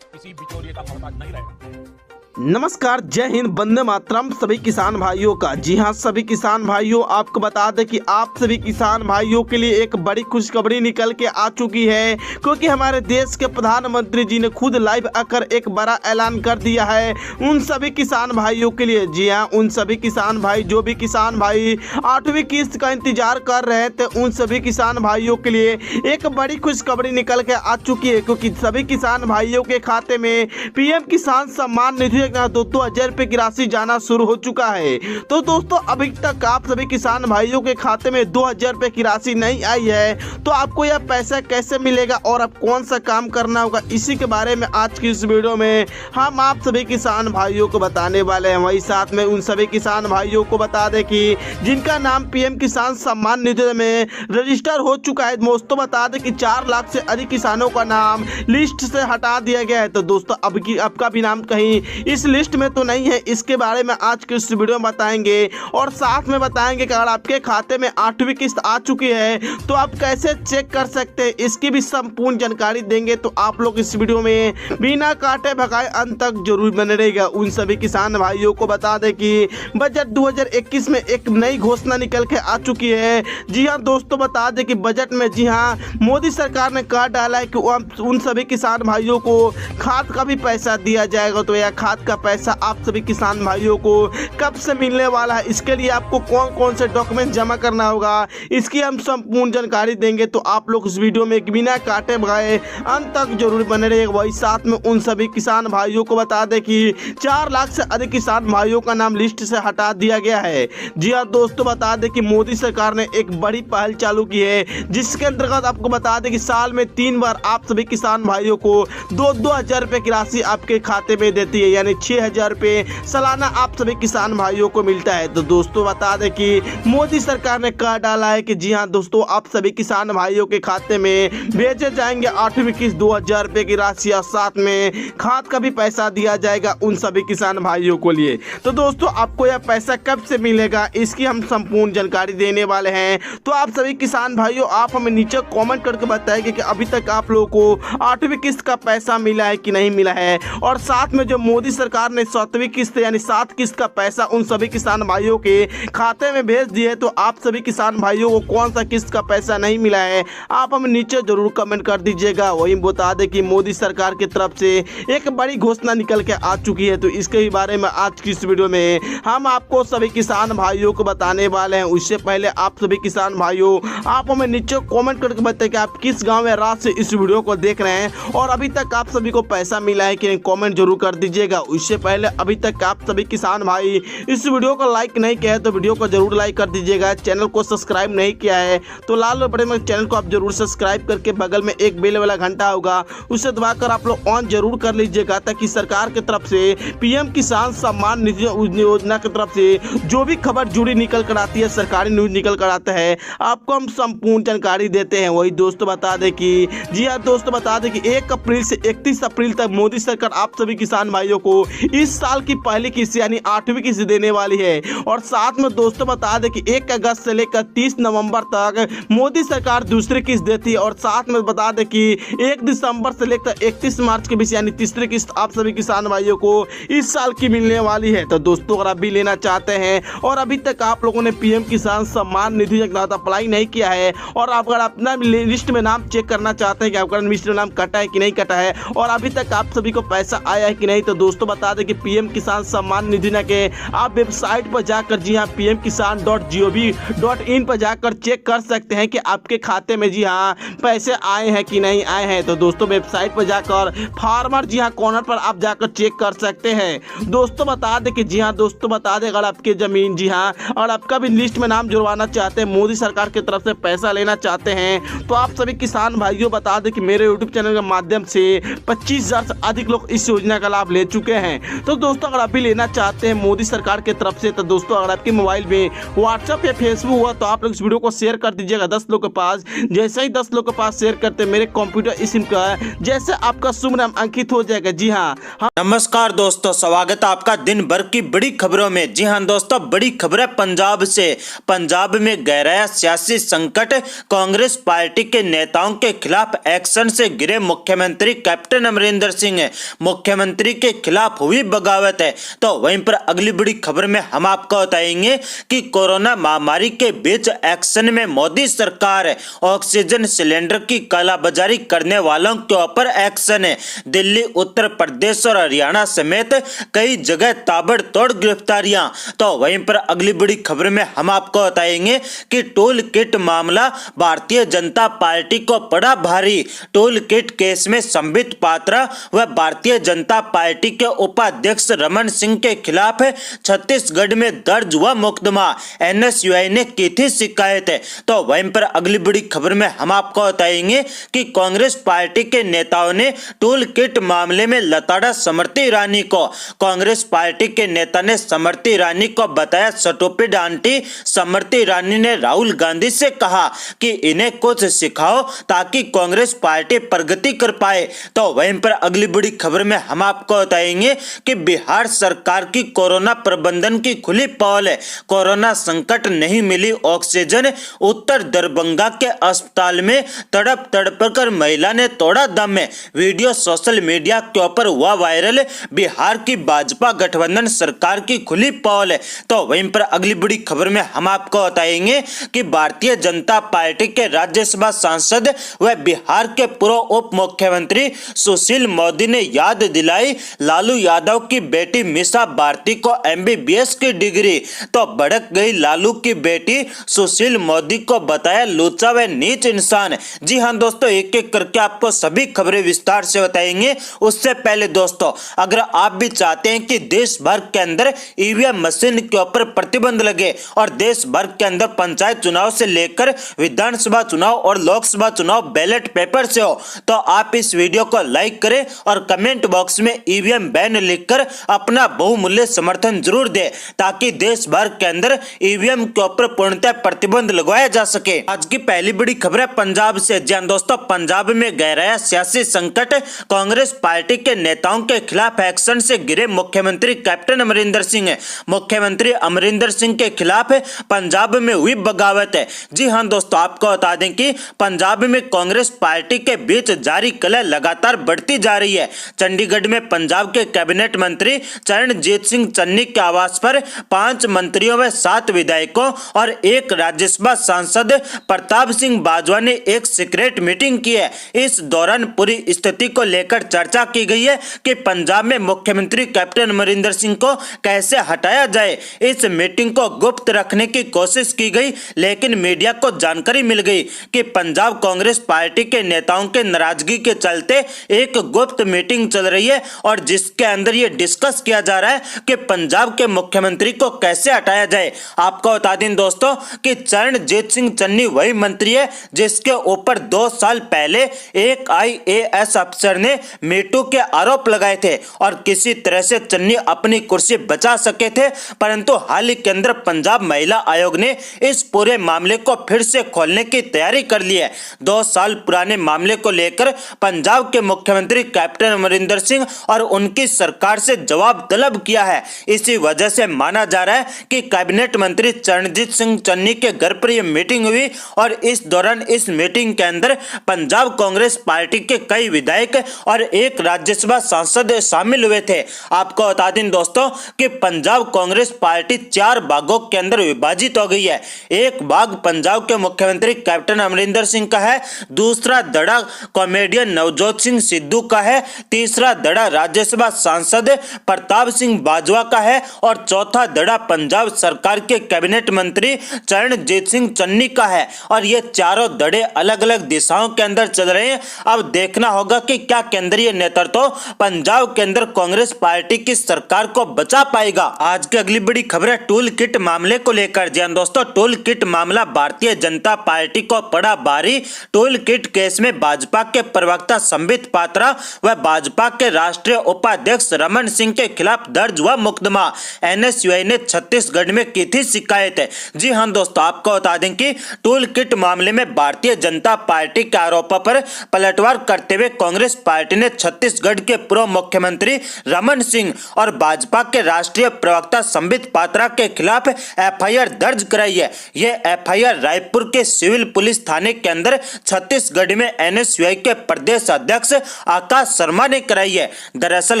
किसी बिचौलिए का मोहताज नहीं रहेगा। नमस्कार, जय हिंद, वंदे मातरम सभी किसान भाइयों का। जी हां सभी किसान भाइयों, आपको बता दें कि आप सभी किसान भाइयों के लिए एक बड़ी खुशखबरी निकल के आ चुकी है, क्योंकि हमारे देश के प्रधानमंत्री जी ने खुद लाइव आकर एक बड़ा ऐलान कर दिया है उन सभी किसान भाइयों के लिए। जी हां, उन सभी किसान भाई जो भी किसान भाई 8वीं किस्त का इंतजार कर रहे थे, उन सभी किसान भाइयों के लिए एक बड़ी खुशखबरी निकल के आ चुकी है, क्योंकि सभी किसान भाइयों के खाते में पीएम किसान सम्मान निधि 2,000 रुपए की राशि जाना शुरू हो चुका है। तो दोस्तों, अभी तक आप सभी किसान भाइयों के खाते में 2,000 रुपए की राशि नहीं आई है, तो आपको यह पैसा कैसे मिलेगा और अब कौन सा काम करना होगा, इसी के बारे में आज की इस वीडियो में हम आप सभी किसान भाइयों को बताने वाले हैं। वही साथ में उन सभी किसान भाइयों को बता दें कि जिनका नाम पीएम किसान सम्मान निधि में रजिस्टर हो चुका है, दोस्तों बता दें कि 4 लाख से अधिक किसानों का नाम लिस्ट से हटा दिया गया है। तो दोस्तों, अब का भी नाम कहीं इस लिस्ट में तो नहीं है, इसके बारे में आज के इस वीडियो में बताएंगे और साथ में बताएंगे कि अगर आपके खाते में 8वीं किस्त आ चुकी है तो आप कैसे चेक कर सकते हैं, इसकी भी संपूर्ण जानकारी देंगे। तो आप लोग इस वीडियो में बिना काटे भगाए अंत तक जरूर बने रहेगा। उन सभी किसान भाइयों को बता दें कि बजट 2021 में एक नई घोषणा निकल के आ चुकी है। जी हाँ दोस्तों, बता दें कि बजट में जी हाँ मोदी सरकार ने कहा डाला है कि उन सभी किसान भाइयों को खाद का भी पैसा दिया जाएगा। तो यह खाद का पैसा आप सभी किसान भाइयों को कब से मिलने वाला है, इसके लिए आपको कौन कौन से डॉक्यूमेंट जमा करना होगा, इसकी हम संपूर्ण जानकारी देंगे। तो आप लोग इस वीडियो में बिना काटे भगाए अंत तक जरूर बने रहिएगा। वही साथ में उन सभी किसान भाइयों को बता दें कि 4 लाख से अधिक किसान भाइयों का नाम लिस्ट से हटा दिया गया है। जी हाँ दोस्तों, बता दें कि मोदी सरकार ने एक बड़ी पहल चालू की है, जिसके अंतर्गत आपको बता दें कि साल में 3 बार आप सभी किसान भाइयों को 2-2 हजार रुपए की राशि आपके खाते में देती है, यानी 6,000 रुपए सालाना आप सभी किसान भाइयों को मिलता है। तो दोस्तों बता दें कि मोदी सरकार ने कहा डाला है कि जी हाँ दोस्तों, आप सभी किसान भाइयों के खाते में भेजे जाएंगे 8वीं किस्त 2,000 रुपए की राशि और साथ में खाद का भी पैसा दिया जाएगा उन सभी किसान भाइयों को लिए। तो दोस्तों आपको यह पैसा कब से मिलेगा, इसकी हम संपूर्ण जानकारी देने वाले हैं। तो आप सभी किसान भाइयों, आप हमें नीचे कमेंट करके बताएंगे कि अभी तक आप लोगों को 8वीं किस्त का पैसा मिला है कि नहीं मिला है, और साथ में जो मोदी सरकार ने 7वीं किस्त यानी 7 किस्त का पैसा उन सभी किसान भाइयों के खाते में भेज दिए। तो आप सभी किसान भाइयों को कौन सा किस्त का पैसा नहीं मिला है, आप हमें नीचे जरूर कमेंट कर दीजिएगा। वही बता दें कि मोदी सरकार की तरफ से एक बड़ी घोषणा निकल के आ चुकी है, तो इसके ही बारे में आज की इस वीडियो में हम आपको सभी किसान भाइयों को बताने वाले हैं। उससे पहले आप सभी किसान भाइयों, आप हमें नीचे कमेंट करके बताएं कि आप किस गांव या राज्य से इस वीडियो को देख रहे हैं और अभी तक आप सभी को पैसा मिला है कि नहीं, कमेंट जरूर कर दीजिएगा। उससे पहले अभी तक आप सभी किसान भाई इस वीडियो को लाइक नहीं किया है तो वीडियो को जरूर लाइक कर दीजिएगा। चैनल को सब्सक्राइब नहीं किया है तो लाल बटन में चैनल को आप जरूर सब्सक्राइब करके बगल में एक बेल वाला घंटा होगा उसे दबाकर आप लोग ऑन जरूर कर लीजिएगा, ताकि सरकार की तरफ से पीएम किसान सम्मान निधि योजना की तरफ से जो भी खबर जुड़ी निकल कर आती है, सरकारी न्यूज निकल कर आता है, आपको हम संपूर्ण जानकारी देते हैं। वही दोस्तों बता दें कि जी हाँ दोस्तों, बता दें कि 1 अप्रैल से 31 अप्रैल तक मोदी सरकार आप सभी किसान भाइयों को इस साल की पहली किस्त यानी 8वीं किस्त देने वाली है। और साथ में दोस्तों बता दें कि 1 अगस्त से लेकर 30 नवंबर तक मोदी सरकार दूसरी किस्त देती है, और साथ में बता दें कि 1 दिसंबर से लेकर 31 मार्च के बीच यानी तीसरी किस्त आप सभी किसान भाइयों को इस साल की मिलने वाली है। तो दोस्तों अगर आप भी लेना चाहते हैं और अभी तक आप लोगों ने पीएम किसान सम्मान निधि योजना अप्लाई नहीं किया है, और आप अगर अपना लिस्ट में नाम चेक करना चाहते हैं कि आपका लिस्ट में नाम कटा है कि नहीं कटा है और अभी तक आप सभी को पैसा आया है कि नहीं, तो दोस्तों बता दें कि पीएम किसान सम्मान निधि योजना के आप वेबसाइट पर जाकर जी हाँ pmkisan.gov.in पर जाकर चेक कर सकते हैं कि आपके खाते में जी हाँ पैसे आए हैं कि नहीं आए हैं। तो दोस्तों वेबसाइट पर जाकर फार्मर जी हाँ कॉर्नर पर आप जाकर चेक कर सकते हैं। दोस्तों बता दें कि जी हाँ दोस्तों बता दें, अगर आपकी जमीन जी हाँ और आपका भी लिस्ट में नाम जुड़वाना चाहते हैं, मोदी सरकार की तरफ से पैसा लेना चाहते हैं, तो आप सभी किसान भाइयों बता दें कि मेरे यूट्यूब चैनल के माध्यम से 25,000 से अधिक लोग इस योजना का लाभ ले चुके हैं। तो दोस्तों अगर आप भी लेना चाहते हैं मोदी सरकार की तरफ से, तो दोस्तों अगर आपके मोबाइल में व्हाट्सएप या फेसबुक हुआ तो आप लोग इस वीडियो को शेयर कर दीजिएगा 10 लोग के पास। जैसे ही 10 लोग के पास शेयर करते मेरे कंप्यूटर सिम का जैसे आपका शुभ नाम अंकित हो जाएगा। जी हाँ नमस्कार दोस्तों, स्वागत है आपका दिन भर की बड़ी खबरों में। जी हाँ दोस्तों, बड़ी खबर है पंजाब से। पंजाब में गहराया सियासी संकट, कांग्रेस पार्टी के नेताओं के खिलाफ एक्शन से गिरे मुख्यमंत्री कैप्टन अमरिंदर सिंह। मुख्यमंत्री के खिलाफ हुई बगावत है। तो वहीं पर अगली बड़ी खबर में हम आपको बताएंगे कि कोरोना महामारी के बीच एक्शन में मोदी सरकार, ऑक्सीजन सिलेंडर की कालाबाजारी करने वालों के ऊपर एक्शन है। दिल्ली, उत्तर प्रदेश और हरियाणा समेत कई जगह ताबड़तोड़ गिरफ्तारियां। तो वहीं पर अगली बड़ी खबर में हम आपको बताएंगे कि टोल किट मामला भारतीय जनता पार्टी को पड़ा भारी। टोल किट केस में संबित पात्रा व भारतीय जनता पार्टी के उपाध्यक्ष रमन सिंह के खिलाफ छत्तीसगढ़ में दर्ज हुआ मुकदमा। एनएसयूआई ने की थी शिकायत। तो वहीं पर अगली बड़ी खबर में हम आपको बताएंगे कि कांग्रेस पार्टी के नेताओं ने टोल किट मामले में लताड़ा स्मृति ईरानी को। कांग्रेस पार्टी के नेता ने स्मृति ईरानी को बताया स्टूपिड आंटी। स्मृति ईरानी ने राहुल गांधी से कहा कि इन्हें कुछ सिखाओ ताकि कांग्रेस पार्टी प्रगति कर पाए। तो वहीं पर अगली बड़ी खबर में हम आपको बताएंगे बताएंगे कि बिहार सरकार की कोरोना प्रबंधन की खुली पहल है। कोरोना संकट नहीं मिली ऑक्सीजन, उत्तर दरभंगा के अस्पताल में तड़प तड़प कर महिला ने तोड़ा दम। वीडियो सोशल मीडिया के ऊपर हुआ वायरल। बिहार की भाजपा गठबंधन सरकार की खुली पहल है। तो वहीं पर अगली बड़ी खबर में हम आपको बताएंगे कि भारतीय जनता पार्टी के राज्यसभा सांसद व बिहार के पूर्व उप मुख्यमंत्री सुशील मोदी ने याद दिलाई लालू यादव की बेटी मीसा भारती को MBBS की डिग्री। तो भड़क गई लालू की बेटी, सुशील मोदी को बताया लूचा व नीच इंसान। जी हां दोस्तों, एक एक करके आपको सभी खबरें विस्तार से बताएंगे। उससे पहले दोस्तों, अगर आप भी चाहते हैं कि देश भर के अंदर EVM मशीन के ऊपर प्रतिबंध लगे और देश भर के अंदर पंचायत चुनाव से लेकर विधानसभा चुनाव और लोकसभा चुनाव बैलेट पेपर से हो, तो आप इस वीडियो को लाइक करें और कमेंट बॉक्स में EVM बैन लिखकर अपना बहुमूल्य समर्थन जरूर दें, ताकि देश भर के अंदर EVM के ऊपर पूर्णतः प्रतिबंध लगाया जा सके। आज की पहली बड़ी खबर है पंजाब से। जी हां दोस्तों, पंजाब में गहराया सियासी संकट। कांग्रेस पार्टी के नेताओं के खिलाफ एक्शन से गिरे मुख्यमंत्री कैप्टन अमरिंदर सिंह। मुख्यमंत्री अमरिंदर सिंह के खिलाफ पंजाब में हुई बगावत है। जी हां दोस्तों, आपको बता दें कि पंजाब में कांग्रेस पार्टी के बीच जारी कलह लगातार बढ़ती जा रही है। चंडीगढ़ में पंजाब के कैबिनेट मंत्री चरणजीत सिंह चन्नी के आवास पर 5 मंत्रियों व 7 विधायकों और एक राज्यसभा सांसद प्रताप सिंह बाजवा ने एक सीक्रेट मीटिंग की है। इस दौरान पूरी स्थिति को लेकर चर्चा की गई है कि पंजाब में मुख्यमंत्री कैप्टन अमरिंदर सिंह को कैसे हटाया जाए। इस मीटिंग को गुप्त रखने की कोशिश की गई, लेकिन मीडिया को जानकारी मिल गई कि पंजाब कांग्रेस पार्टी के नेताओं के नाराजगी के चलते एक गुप्त मीटिंग चल रही है और जिसके अंदर यह डिस्कस किया जा रहा है कि पंजाब के मुख्यमंत्री को कैसे हटाया जाए। आपको बता दें दोस्तों कि चरणजीत सिंह चन्नी वही मंत्री है जिसके ऊपर 2 साल पहले एक IAS अफसर ने मीटू के आरोप लगाए थे और किसी तरह से चन्नी अपनी कुर्सी बचा सके थे, परंतु हाल ही के अंदर पंजाब महिला आयोग ने इस पूरे मामले को फिर से खोलने की तैयारी कर ली है। 2 साल पुराने मामले को लेकर पंजाब के मुख्यमंत्री कैप्टन अमरिंदर सिंह और उनकी सरकार से जवाब तलब किया है। इसी वजह से माना जा रहा है कि कैबिनेट मंत्री चरणजीत सिंह चन्नी के घर पर यह मीटिंग हुई और इस दौरान इस मीटिंग के अंदर पंजाब कांग्रेस पार्टी के कई विधायक और एक राज्यसभा सांसद शामिल हुए थे। आपको बता दें दोस्तों कि पंजाब कांग्रेस पार्टी 4 भागों के अंदर विभाजित हो गई है। एक भाग पंजाब के मुख्यमंत्री कैप्टन अमरिंदर सिंह का है, दूसरा धड़ा कॉमेडियन नवजोत सिंह सिद्धू का है, तीसरा धड़ा राज्यसभा सांसद प्रताप सिंह बाजवा का है और चौथा धड़ा पंजाब सरकार के कैबिनेट मंत्री चरणजीत सिंह चन्नी का है। और ये चारों धड़े अलग अलग दिशाओं के अंदर चल रहे हैं। अब देखना होगा कि क्या केंद्रीय नेतृत्व पंजाब के अंदर कांग्रेस पार्टी की सरकार को बचा पाएगा। आज की अगली बड़ी खबर है टूल किट मामले को लेकर। जी हां दोस्तों, टूल किट मामला भारतीय जनता पार्टी को पड़ा भारी। टूल किट केस में भाजपा के प्रवक्ता संबित पात्रा व भाजपा के राष्ट्रीय उपाध्यक्ष रमन सिंह के खिलाफ दर्ज हुआ मुकदमा। NSUI ने छत्तीसगढ़ में की थी शिकायत। जी हां दोस्तों, आपको बता दें कि टूल किट मामले में भारतीय जनता पार्टी के आरोपों पर पलटवार करते हुए कांग्रेस पार्टी ने छत्तीसगढ़ के पूर्व मुख्यमंत्री रमन सिंह और भाजपा के राष्ट्रीय प्रवक्ता संबित पात्रा के खिलाफ FIR दर्ज कराई है। यह FIR रायपुर के सिविल पुलिस थाने के अंदर छत्तीसगढ़ में NSUI के प्रदेश अध्यक्ष आकाश शर्मा ने कराई है। दरअसल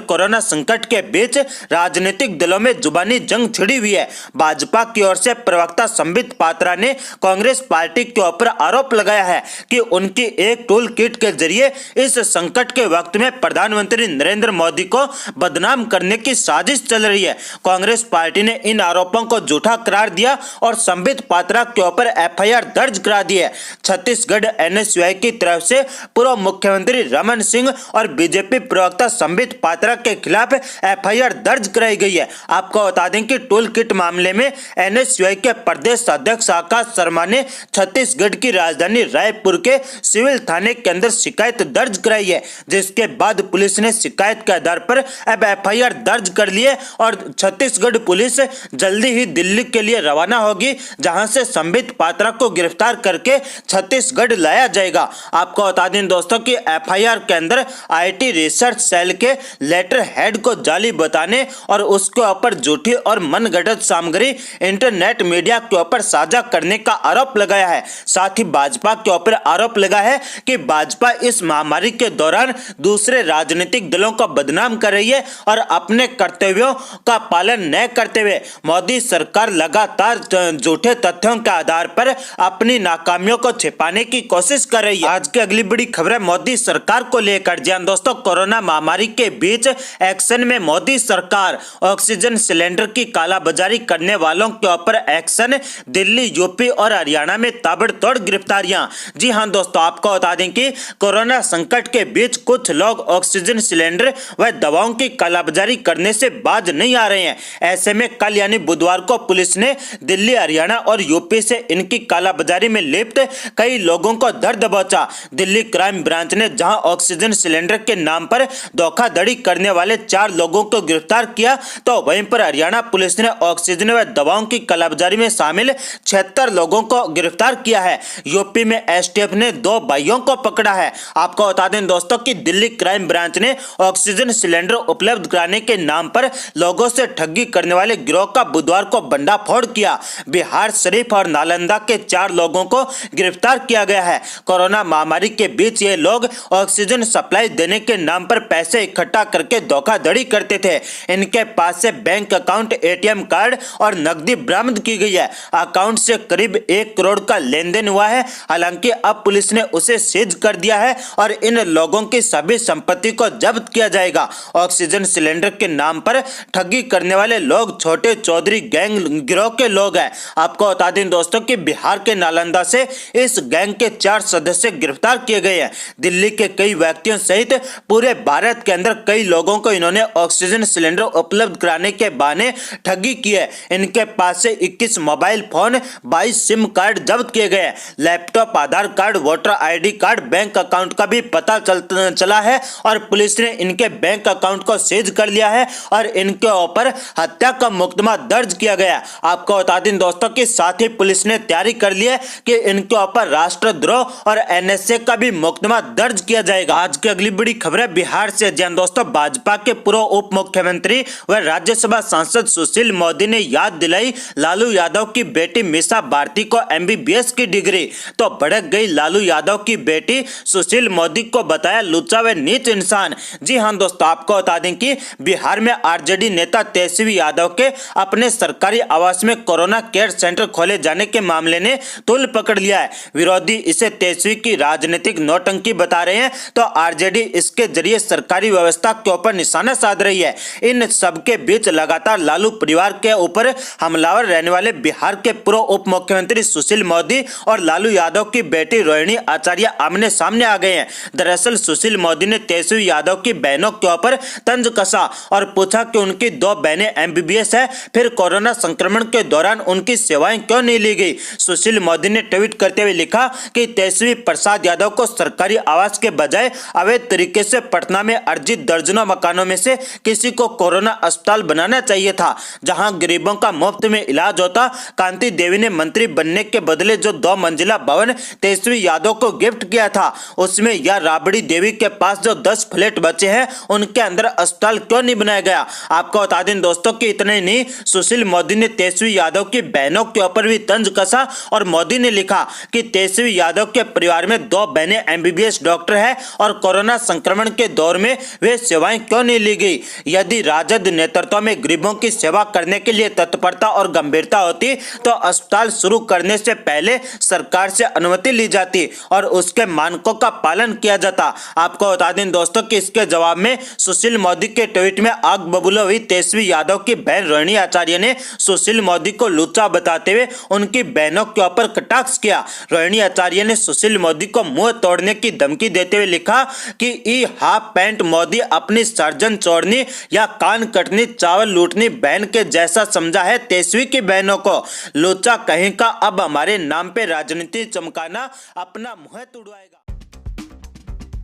कोरोना संकट के बीच राजनीतिक दलों में जुबानी जंग छिड़ी हुई है। भाजपा की ओर से प्रवक्ता संबित पात्रा ने कांग्रेस पार्टी के ऊपर आरोप लगाया है कि उनकी एक टूल किट के जरिए इस संकट के वक्त में प्रधानमंत्री नरेंद्र मोदी को बदनाम करने की साजिश चल रही है। कांग्रेस पार्टी ने इन आरोपों को झूठा करार दिया और संबित पात्रा के ऊपर FIR दर्ज करा दी है। छत्तीसगढ़ NSUI की तरफ से पूर्व मुख्यमंत्री रमन सिंह और बीजेपी प्रवक्ता संबित पात्रा के खिलाफ FIR दर्ज कराई गई है। आपको बता दें कि टूल किट मामले में NSUI के प्रदेश अध्यक्ष आकाश शर्मा ने छत्तीसगढ़ की राजधानी रायपुर के सिविल थाने के अंदर शिकायत दर्ज कराई है, जिसके बाद पुलिस ने शिकायत के आधार पर अब FIR दर्ज कर लिए और छत्तीसगढ़ पुलिस जल्दी ही दिल्ली के लिए रवाना होगी, जहां से संबित पात्रा को गिरफ्तार करके छत्तीसगढ़ लाया जाएगा। आपको बता दें दोस्तों कि FIR के अंदर IT रिसर्च सेल के लेटर लेटर हेड को जाली बताने और उसके ऊपर झूठी और मनगढ़ंत सामग्री इंटरनेट मीडिया के ऊपर साझा करने का आरोप लगाया है। साथ ही भाजपा के ऊपर आरोप लगा है कि भाजपा इस महामारी के दौरान दूसरे राजनीतिक दलों को बदनाम कर रही है और अपने कर्तव्यों का पालन न करते हुए मोदी सरकार लगातार झूठे तथ्यों के आधार पर अपनी नाकामियों को छिपाने की कोशिश कर रही है। आज की अगली बड़ी खबर है मोदी सरकार को लेकर। जी हां दोस्तों, कोरोना महामारी के बीच एक्शन में मोदी सरकार। ऑक्सीजन सिलेंडर की कालाबाजारी करने वालों के ऊपर एक्शन। दिल्ली, यूपी और हरियाणा में ताबड़तोड़ गिरफ्तारियां। जी हां दोस्तों, आपको बता दें कि कोरोना संकट के बीच कुछ लोग ऑक्सीजन सिलेंडर व दवाओं की कालाबाजारी करने से बाज नहीं आ रहे हैं। ऐसे में कल यानी बुधवार को पुलिस ने दिल्ली, हरियाणा और यूपी से इनकी कालाबाजारी में लिप्त कई लोगों को धर दबोचा। दिल्ली क्राइम ब्रांच ने जहां ऑक्सीजन सिलेंडर के नाम पर धोखाधड़ी करने वाले 4 लोगों को गिरफ्तार किया, तो वहीं पर हरियाणा पुलिस ने ऑक्सीजन व दवाओं की कालाबाजारी में शामिल 76 लोगों को गिरफ्तार किया है। यूपी में एसटीएफ ने 2 भाइयों को पकड़ा है। आपको बता दें दोस्तों कि दिल्ली क्राइम ब्रांच ने ऑक्सीजन सिलेंडर उपलब्ध कराने के नाम पर लोगों से ठगी करने वाले गिरोह का बुधवार को भंडाफोड़ किया। बिहार शरीफ और नालंदा के 4 लोगों को गिरफ्तार किया गया है। कोरोना महामारी के बीच ये लोग ऑक्सीजन सप्लाई देने के नाम पर पैसे इकट्ठा करके धोखाधड़ी करते थे। इनके पास से बैंक अकाउंट, एटीएम कार्ड और नकदी बरामद की गई है। अकाउंट से करीब 1 करोड़ का लेन देन हुआ है। हालांकि अब पुलिस ने उसे सीज कर दिया है और इन लोगों की सभी संपत्ति को जब्त किया जाएगा। ऑक्सीजन सिलेंडर के नाम पर ठगी करने वाले लोग छोटे चौधरी गैंग गिरोह के लोग हैं। आपको बता दें दोस्तों कि बिहार के नालंदा से इस गैंग के 4 सदस्य गिरफ्तार किए गए हैं। दिल्ली के कई व्यक्तियों सहित पूरे भारत के अंदर कई लोगों को इन्होंने ऑक्सीजन सिलेंडर उपलब्ध कराने के बहाने ठगी की है। इनके पास से 21 मोबाइल फोन, 22 सिम कार्ड जब्त किए गए। Laptop, Aadhaar card, voter ID card, bank account का भी पता चला है और पुलिस ने इनके बैंक अकाउंट को सीज कर लिया है और इनके ऊपर हत्या का मुकदमा दर्ज किया गया। आपको बता दें दोस्तों कि साथ ही पुलिस ने तैयारी कर ली है कि इनके ऊपर राष्ट्रद्रोह और एनएसए का भी मुकदमा दर्ज किया जाएगा। आज की अगली बड़ी खबर है बिहार से। जी दोस्तों, भाजपा के पूर्व उप मुख्यमंत्री व राज्यसभा सांसद सुशील मोदी ने याद दिलाई लालू यादव की बेटी मीसा भारती को एमबीबीएस की डिग्री। तो भड़क गई लालू यादव की बेटी, सुशील मोदी को बताया लुच्चा व नीच इंसान। जी हां दोस्तों, आपको बता दें कि बिहार में आरजेडी नेता तेजस्वी यादव के अपने सरकारी आवास में कोरोना केयर सेंटर खोले जाने के मामले ने तूल पकड़ लिया है। विरोधी इसे तेजस्वी की राजनीतिक नौटंकी बता रहे हैं, तो आरजेडी इसके जरिए सरकारी व्यवस्था के ऊपर निशाना साध रही है। इन सबके बीच लगातार लालू परिवार के ऊपर हमलावर रहने वाले बिहार के पूर्व उप मुख्यमंत्री सुशील मोदी और लालू यादव की बेटी रोहिणी आचार्य आमने सामने आ गए हैं। दरअसल सुशील मोदी ने तेजस्वी यादव की बहनों के ऊपर तंज कसा और पूछा कि उनकी 2 बहनें एमबीबीएस है, फिर कोरोना संक्रमण के दौरान उनकी सेवाएं क्यों नहीं ली गई। सुशील मोदी ने ट्वीट करते हुए लिखा कि तेजस्वी प्रसाद यादव को सरकारी आवास के बजाय अवैध तरीके से पटना में अर्जित दर्जनों मकानों में से किसी को कोरोना अस्पताल बनाना चाहिए था, जहां गरीबों का मुफ्त में इलाज होता। कांति देवी ने मंत्री बनने के बदले जो 2 मंजिला भवन तेजस्वी यादव को गिफ्ट किया था, उसमें या राबड़ी देवी के पास जो 10 फ्लैट बचे हैं, उनके अंदर अस्पताल क्यों नहीं बनाया गया। आपको बता दें दोस्तों कि इतने नहीं, सुशील मोदी ने तेजस्वी यादव की बहनों के ऊपर भी तंज कसा और मोदी ने लिखा कि तेजस्वी यादव के परिवार में 2 बहनें एमबीबीएस डॉक्टर है और कोरोना संक्रमण के दौर में वे सेवाएं क्यों नहीं ली गई। यदि राजद नेतृत्व में गरीबों की सेवा करने के लिए तत्परता और गंभीरता होती तो अस्पताल शुरू करने से पहले सरकार से अनुमति ली जाती और उसके मानकों का पालन किया जाता। आपको बता दें दोस्तों कि इसके जवाब में सुशील मोदी के ट्वीट में आग बबूला हुई तेजस्वी यादव की बहन रोहिणी आचार्य ने सुशील मोदी को लुच्चा बताते हुए उनकी बहनों के ऊपर कटाक्ष किया। रोहिणी आचार्य ने सुशील मोदी को मुंह तोड़ने की धमकी देते हुए लिखा कि ई हाफ पैंट मोदी अपनी सर्जन चोरनी या कान कटनी, चावल लूटनी बहन के जैसा समझा है तेजस्वी की बहनों को। लुच्चा कहीं का अब हमारे नाम पे राजनीति चमकाना अपना मुंह तुड़वाएगा।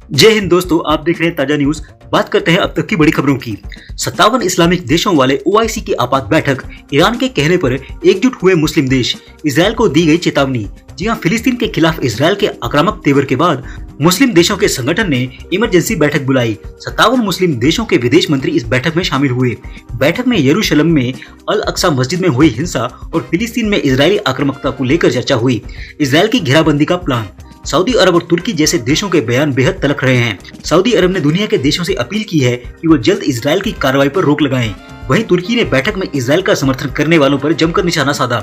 जय हिंद दोस्तों, आप देख रहे हैं ताजा न्यूज। बात करते हैं अब तक की बड़ी खबरों की। 57 इस्लामिक देशों वाले ओआईसी की आपात बैठक, ईरान के कहने पर एकजुट हुए मुस्लिम देश, इजरायल को दी गई चेतावनी। जी हां, फिलिस्तीन के खिलाफ इजरायल के आक्रामक तेवर के बाद मुस्लिम देशों के संगठन ने इमरजेंसी बैठक बुलाई। 57 मुस्लिम देशों के विदेश मंत्री इस बैठक में शामिल हुए। बैठक में यरूशलेम में अल अक्सा मस्जिद में हुई हिंसा और फिलिस्तीन में इजरायली आक्रामकता को लेकर चर्चा हुई। इजरायल की घेराबंदी का प्लान। सऊदी अरब और तुर्की जैसे देशों के बयान बेहद तलख रहे हैं। सऊदी अरब ने दुनिया के देशों से अपील की है कि वो जल्द इजरायल की कार्रवाई पर रोक लगाएं। वहीं तुर्की ने बैठक में इजरायल का समर्थन करने वालों पर जमकर निशाना साधा।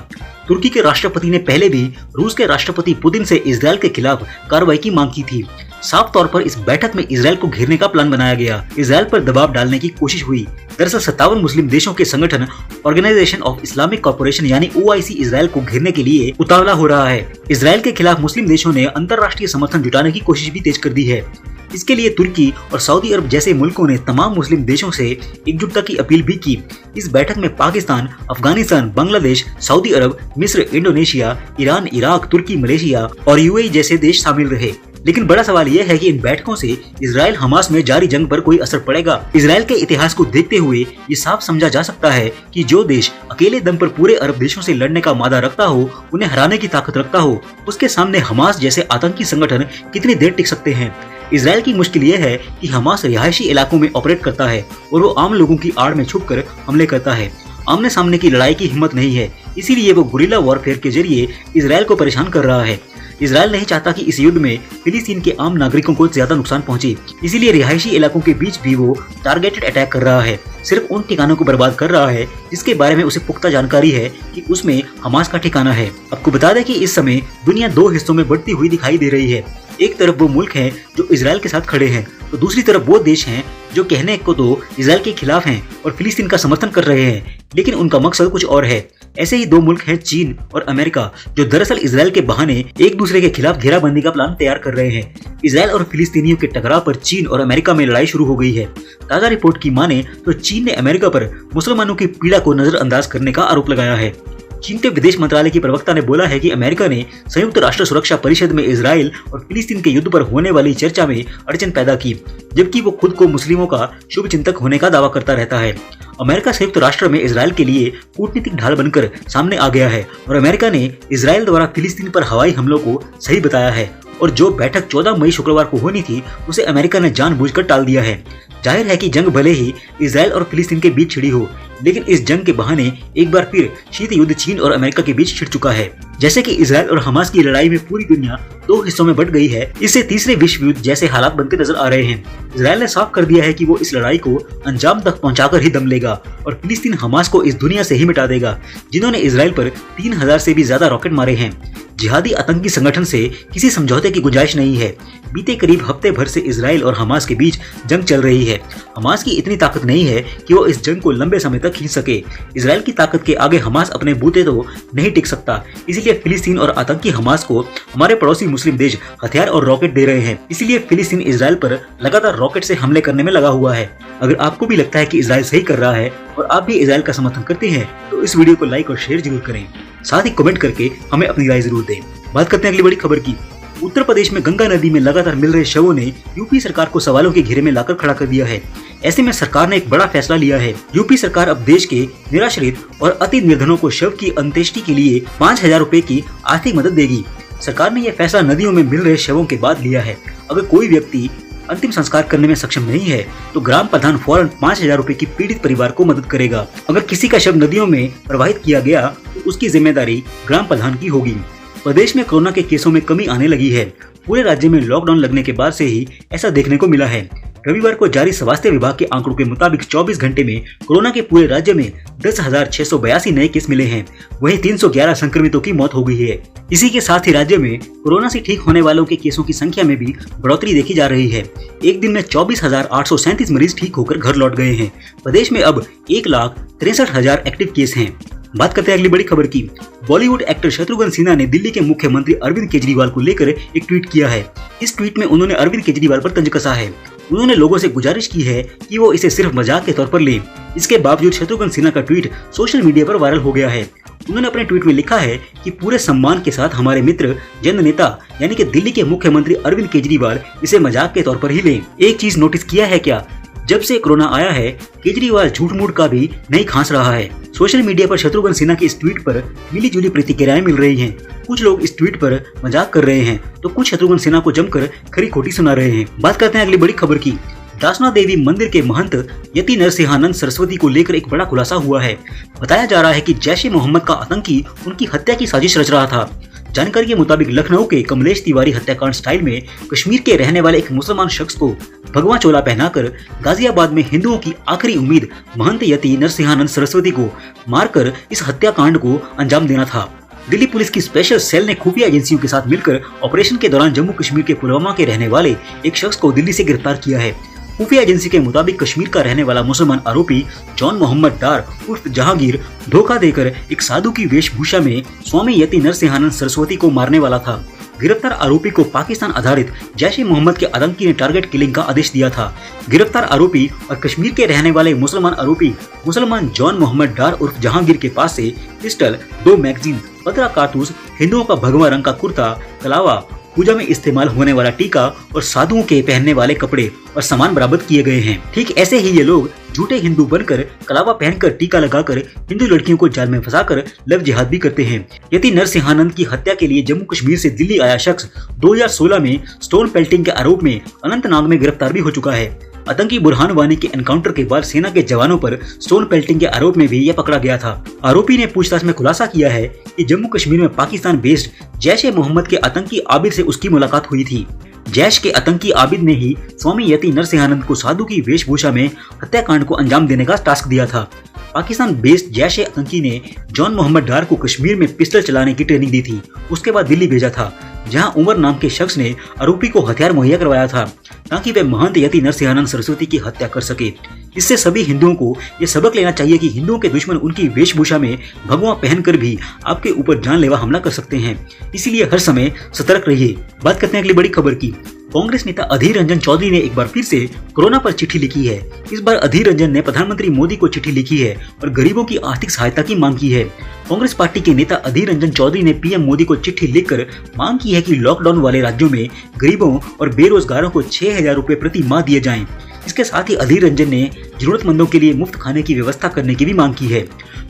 तुर्की के राष्ट्रपति ने पहले भी रूस के राष्ट्रपति पुतिन से इजरायल के खिलाफ कार्रवाई की मांग की थी। साफ तौर पर इस बैठक में इजरायल को घेरने का प्लान बनाया गया। इजरायल पर दबाव डालने की कोशिश हुई। दरअसल 57 मुस्लिम देशों के संगठन ऑर्गेनाइजेशन ऑफ इस्लामिक कॉर्पोरेशन यानी OIC इजरायल को घेरने के लिए उतावला हो रहा है। इजरायल के खिलाफ मुस्लिम देशों ने अंतर्राष्ट्रीय समर्थन जुटाने की कोशिश भी तेज कर दी है। इसके लिए तुर्की और सऊदी अरब जैसे मुल्कों ने तमाम मुस्लिम देशों से एकजुटता की अपील भी की। इस बैठक में पाकिस्तान, अफगानिस्तान, बांग्लादेश, सऊदी अरब, मिस्र, इंडोनेशिया, ईरान, इराक, तुर्की, मलेशिया और UAE जैसे देश शामिल रहे। लेकिन बड़ा सवाल यह है कि इन बैठकों से इजरायल हमास में जारी जंग पर कोई असर पड़ेगा। इजरायल के इतिहास को देखते हुए ये साफ समझा जा सकता है कि जो देश अकेले दम पर पूरे अरब देशों से लड़ने का मादा रखता हो, उन्हें हराने की ताकत रखता हो, उसके सामने हमास जैसे आतंकी संगठन कितनी देर टिक सकते हैं। इजरायल की मुश्किल यह है कि हमास रिहायशी इलाकों में ऑपरेट करता है और वो आम लोगों की आड़ में छुपकर हमले करता है। आमने सामने की लड़ाई की हिम्मत नहीं है, इसीलिए वो गुरिल्ला वॉरफेयर के जरिए इजरायल को परेशान कर रहा है। इजरायल नहीं चाहता कि इस युद्ध में फिलिस्तीन के आम नागरिकों को ज्यादा नुकसान पहुंचे, इसीलिए रिहायशी इलाकों के बीच भी वो टारगेटेड अटैक कर रहा है। सिर्फ उन ठिकानों को बर्बाद कर रहा है जिसके बारे में उसे पुख्ता जानकारी है कि उसमें हमास का ठिकाना है। आपको बता दें कि इस समय दुनिया दो हिस्सों में बढ़ती हुई दिखाई दे रही है। एक तरफ वो मुल्क हैं जो इजरायल के साथ खड़े हैं, तो दूसरी तरफ वो देश हैं जो कहने को तो इजरायल के खिलाफ हैं और फिलिस्तीन का समर्थन कर रहे हैं, लेकिन उनका मकसद कुछ और है। ऐसे ही दो मुल्क हैं चीन और अमेरिका, जो दरअसल इजरायल के बहाने एक दूसरे के खिलाफ घेराबंदी का प्लान तैयार कर रहे हैं। इजरायल और फिलिस्तीनियों के टकराव पर चीन और अमेरिका में लड़ाई शुरू हो गई है। ताजा रिपोर्ट की माने तो चीन ने अमेरिका पर मुसलमानों की पीड़ा को नजरअंदाज करने का आरोप लगाया है। चीन के विदेश मंत्रालय की प्रवक्ता ने बोला है कि अमेरिका ने संयुक्त राष्ट्र सुरक्षा परिषद में इजरायल और फिलिस्तीन के युद्ध पर होने वाली चर्चा में अड़चन पैदा की, जबकि वो खुद को मुस्लिमों का शुभ चिंतक होने का दावा करता रहता है। अमेरिका संयुक्त राष्ट्र में इजरायल के लिए कूटनीतिक ढाल बनकर सामने आ गया है और अमेरिका ने इजरायल द्वारा फिलिस्तीन पर हवाई हमलों को सही बताया है और जो बैठक 14 मई शुक्रवार को होनी थी उसे अमेरिका ने जानबूझकर टाल दिया है। जाहिर है कि जंग भले ही इजरायल और फिलिस्तीन के बीच छिड़ी हो, लेकिन इस जंग के बहाने एक बार फिर शीत युद्ध चीन और अमेरिका के बीच छिड़ चुका है। जैसे कि इजरायल और हमास की लड़ाई में पूरी दुनिया दो हिस्सों में बंट गई है, इससे तीसरे विश्व युद्ध जैसे हालात बनते नजर आ रहे हैं। इजरायल ने साफ कर दिया है कि वो इस लड़ाई को अंजाम तक पहुंचाकर ही दम लेगा और फिलिस्तीन हमास को इस दुनिया से ही मिटा देगा, जिन्होंने इजरायल पर 3000 से भी ज्यादा रॉकेट मारे हैं। जिहादी आतंकी संगठन से किसी समझौते की गुंजाइश नहीं है। बीते करीब हफ्ते भर से इजरायल और हमास के बीच जंग चल रही है। हमास की इतनी ताकत नहीं है कि वो इस जंग को लंबे समय तक खींच सके। इजरायल की ताकत के आगे हमास अपने बूते तो नहीं टिक सकता, इसीलिए फिलिस्तीन और आतंकी हमास को हमारे पड़ोसी मुस्लिम देश हथियार और रॉकेट दे रहे हैं। इसीलिए फिलिस्तीन इजरायल पर लगातार रॉकेट से हमले करने में लगा हुआ है। अगर आपको भी लगता है कि इजरायल सही कर रहा है और आप भी इजरायल का समर्थन करते हैं तो इस वीडियो को लाइक और शेयर जरूर करें, साथ ही कमेंट करके हमें अपनी राय जरूर दें। बात करते हैं अगली बड़ी खबर की। उत्तर प्रदेश में गंगा नदी में लगातार मिल रहे शवों ने यूपी सरकार को सवालों के घेरे में लाकर खड़ा कर दिया है। ऐसे में सरकार ने एक बड़ा फैसला लिया है। यूपी सरकार अब देश के निराश्रित और अति निर्धनों को शव की अंत्येष्टि के लिए 5000 रुपए की आर्थिक मदद देगी। सरकार ने यह फैसला नदियों में मिल रहे शवों के बाद लिया है। अगर कोई व्यक्ति अंतिम संस्कार करने में सक्षम नहीं है तो ग्राम प्रधान फौरन 5000 रुपए की पीड़ित परिवार को मदद करेगा। अगर किसी का शव नदियों में प्रवाहित किया गया तो उसकी जिम्मेदारी ग्राम प्रधान की होगी। प्रदेश में कोरोना के केसों में कमी आने लगी है। पूरे राज्य में लॉकडाउन लगने के बाद से ही ऐसा देखने को मिला है। रविवार को जारी स्वास्थ्य विभाग के आंकड़ों के मुताबिक 24 घंटे में कोरोना के पूरे राज्य में 10,682 नए केस मिले हैं। वहीं 311 संक्रमितों की मौत हो गई है। इसी के साथ ही राज्य में कोरोना से ठीक होने वालों के केसों की संख्या में भी बढ़ोतरी देखी जा रही है। एक दिन में 24,837 मरीज ठीक होकर घर लौट गए हैं। प्रदेश में अब 1,63,000 एक्टिव केस हैं। बात करते हैं अगली बड़ी खबर की। बॉलीवुड एक्टर शत्रुघ्न सिन्हा ने दिल्ली के मुख्यमंत्री अरविंद केजरीवाल को लेकर एक ट्वीट किया है। इस ट्वीट में उन्होंने अरविंद केजरीवाल पर तंज कसा है। उन्होंने लोगों से गुजारिश की है कि वो इसे सिर्फ मजाक के तौर पर लें। इसके बावजूद शत्रुघ्न सिन्हा का ट्वीट सोशल मीडिया पर वायरल हो गया है। उन्होंने अपने ट्वीट में लिखा है कि पूरे सम्मान के साथ हमारे मित्र जन नेता यानी कि दिल्ली के मुख्यमंत्री अरविंद केजरीवाल इसे मजाक के तौर पर ही लें। एक चीज नोटिस किया है क्या, जब से कोरोना आया है केजरीवाल झूठ मूठ का भी नहीं खांस रहा है। सोशल मीडिया पर शत्रुघ्न सिन्हा के इस ट्वीट पर मिली जुली प्रतिक्रियाएं मिल रही हैं। कुछ लोग इस ट्वीट पर मजाक कर रहे हैं तो कुछ शत्रुघ्न सिन्हा को जमकर खरी खोटी सुना रहे हैं। बात करते हैं अगली बड़ी खबर की। दासना देवी मंदिर के महंत यति नरसिंहानंद सरस्वती को लेकर एक बड़ा खुलासा हुआ है। बताया जा रहा है कि जैश ए मोहम्मद का आतंकी उनकी हत्या की साजिश रच रहा था। जानकारी के मुताबिक लखनऊ के कमलेश तिवारी हत्याकांड स्टाइल में कश्मीर के रहने वाले एक मुसलमान शख्स को भगवा चोला पहनाकर गाजियाबाद में हिंदुओं की आखिरी उम्मीद महंत यति नरसिंहानंद सरस्वती को मारकर इस हत्याकांड को अंजाम देना था। दिल्ली पुलिस की स्पेशल सेल ने खुफिया एजेंसियों के साथ मिलकर ऑपरेशन के दौरान जम्मू कश्मीर के पुलवामा के रहने वाले एक शख्स को दिल्ली से गिरफ्तार किया है। खुफिया एजेंसी के मुताबिक कश्मीर का रहने वाला मुसलमान आरोपी जॉन मोहम्मद डार उर्फ जहांगीर धोखा देकर एक साधु की वेशभूषा में स्वामी यति नरसिंहानंद सरस्वती को मारने वाला था। गिरफ्तार आरोपी को पाकिस्तान आधारित जैश ए मोहम्मद के आतंकी ने टारगेट किलिंग का आदेश दिया था। गिरफ्तार आरोपी और कश्मीर के रहने वाले मुसलमान आरोपी मुसलमान जॉन मोहम्मद डार उर्फ जहांगीर के पास से पिस्टल, 2 मैगजीन, 15 कारतूस, हिंदुओं का भगवा रंग का कुर्ता, कलावा, पूजा में इस्तेमाल होने वाला टीका और साधुओं के पहनने वाले कपड़े और सामान बरामद किए गए हैं। ठीक ऐसे ही ये लोग झूठे हिंदू बनकर कलावा पहनकर टीका लगाकर हिंदू लड़कियों को जाल में फंसाकर लव जिहाद भी करते हैं। यति नरसिंहानंद की हत्या के लिए जम्मू कश्मीर से दिल्ली आया शख्स 2016 में स्टोन पेल्टिंग के आरोप में अनंतनाग में गिरफ्तार भी हो चुका है। आतंकी बुरहान वानी के एनकाउंटर के बाद सेना के जवानों पर स्टोन पेल्टिंग के आरोप में भी यह पकड़ा गया था। आरोपी ने पूछताछ में खुलासा किया है कि जम्मू कश्मीर में पाकिस्तान बेस्ड जैश ए मोहम्मद के आतंकी आबिद से उसकी मुलाकात हुई थी। जैश के आतंकी आबिद ने ही स्वामी यति नरसिंहानंद को साधु की वेशभूषा में हत्याकांड को अंजाम देने का टास्क दिया था। पाकिस्तान बेस्ड जैश ए आतंकी ने जॉन मोहम्मद डार को कश्मीर में पिस्टल चलाने की ट्रेनिंग दी थी। उसके बाद दिल्ली भेजा था, जहां उमर नाम के शख्स ने आरोपी को हथियार मुहैया करवाया था ताकि वे महंत यति नरसिंहानंद सरस्वती की हत्या कर सके। इससे सभी हिंदुओं को ये सबक लेना चाहिए कि हिंदुओं के दुश्मन उनकी वेशभूषा में भगवा पहनकर भी आपके ऊपर जानलेवा हमला कर सकते हैं। इसीलिए हर समय सतर्क रहिए। बात करते हैं अगली बड़ी खबर की। कांग्रेस नेता अधीर रंजन चौधरी ने एक बार फिर से कोरोना पर चिट्ठी लिखी है। इस बार अधीर रंजन ने प्रधानमंत्री मोदी को चिट्ठी लिखी है और गरीबों की आर्थिक सहायता की मांग की है। कांग्रेस पार्टी के नेता अधीर रंजन चौधरी ने पीएम मोदी को चिट्ठी लिखकर मांग की है कि लॉकडाउन वाले राज्यों में गरीबों और बेरोजगारों को 6,000 रुपए प्रति माह दिए जाएं। इसके साथ ही अधीर रंजन ने जरूरतमंदों के लिए मुफ्त खाने की व्यवस्था करने की भी मांग की है।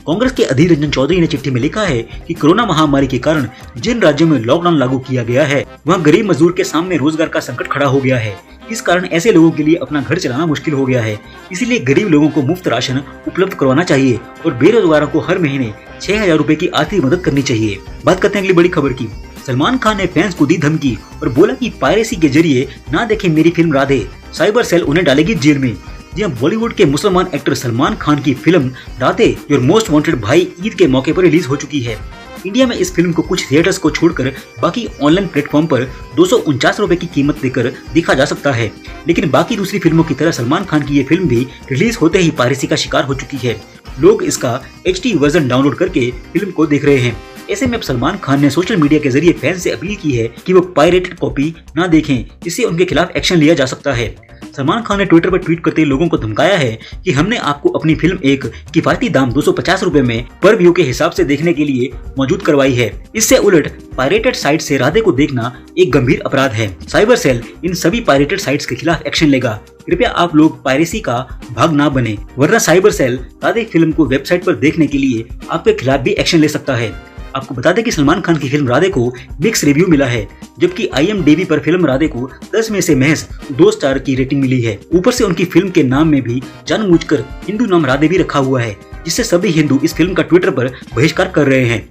कांग्रेस के अधीर रंजन चौधरी ने चिट्ठी में लिखा है कि कोरोना महामारी के कारण जिन राज्यों में लॉकडाउन लागू किया गया है वहाँ गरीब मजदूर के सामने रोजगार का संकट खड़ा हो गया है। इस कारण ऐसे लोगों के लिए अपना घर चलाना मुश्किल हो गया है। इसीलिए गरीब लोगों को मुफ्त राशन उपलब्ध करवाना चाहिए और बेरोजगारों को हर महीने 6,000 रुपए की आर्थिक मदद करनी चाहिए। बात करते हैं अगली बड़ी खबर की। सलमान खान ने फैंस को दी धमकी और बोला कि पायरेसी के जरिए ना देखें मेरी फिल्म राधे, साइबर सेल उन्हें डालेगी जेल में। जी हां, बॉलीवुड के मुसलमान एक्टर सलमान खान की film Radhe your most wanted भाई ईद के मौके पर रिलीज हो चुकी है। इंडिया में इस फिल्म को कुछ थिएटर्स को छोड़कर बाकी ऑनलाइन प्लेटफॉर्म पर 249 रुपए की कीमत देकर देखा जा सकता है। लेकिन बाकी दूसरी फिल्मों की तरह सलमान खान की ये फिल्म भी रिलीज होते ही पायरेसी का शिकार हो चुकी है। लोग इसका HD वर्जन डाउनलोड करके फिल्म को देख रहे हैं। ऐसे में अब सलमान खान ने सोशल मीडिया के जरिए फैंस से अपील की है कि वो पायरेटेड कॉपी ना देखें, इससे उनके खिलाफ एक्शन लिया जा सकता है। सलमान खान ने ट्विटर पर ट्वीट करते लोगों को धमकाया है कि हमने आपको अपनी फिल्म एक किफायती दाम 250 रुपए में पर व्यू के हिसाब से देखने के लिए मौजूद करवाई है। इससे उलट पायरेटेड साइट से राधे को देखना एक गंभीर अपराध है। साइबर सेल इन सभी पायरेटेड साइट्स के खिलाफ एक्शन लेगा। कृपया आप लोग पायरेसी का भाग ना बने, वरना साइबर सेल राधे फिल्म को वेबसाइट पर देखने के लिए आपके खिलाफ भी एक्शन ले सकता है। आपको बता दें कि सलमान खान की फिल्म राधे को मिक्स रिव्यू मिला है, जबकि IMDb पर फिल्म राधे को 10 में से महज 2 स्टार की रेटिंग मिली है। ऊपर से उनकी फिल्म के नाम में भी जानबूझकर हिंदू नाम राधे भी रखा हुआ है, जिससे सभी हिंदू इस फिल्म का ट्विटर पर बहिष्कार कर रहे हैं।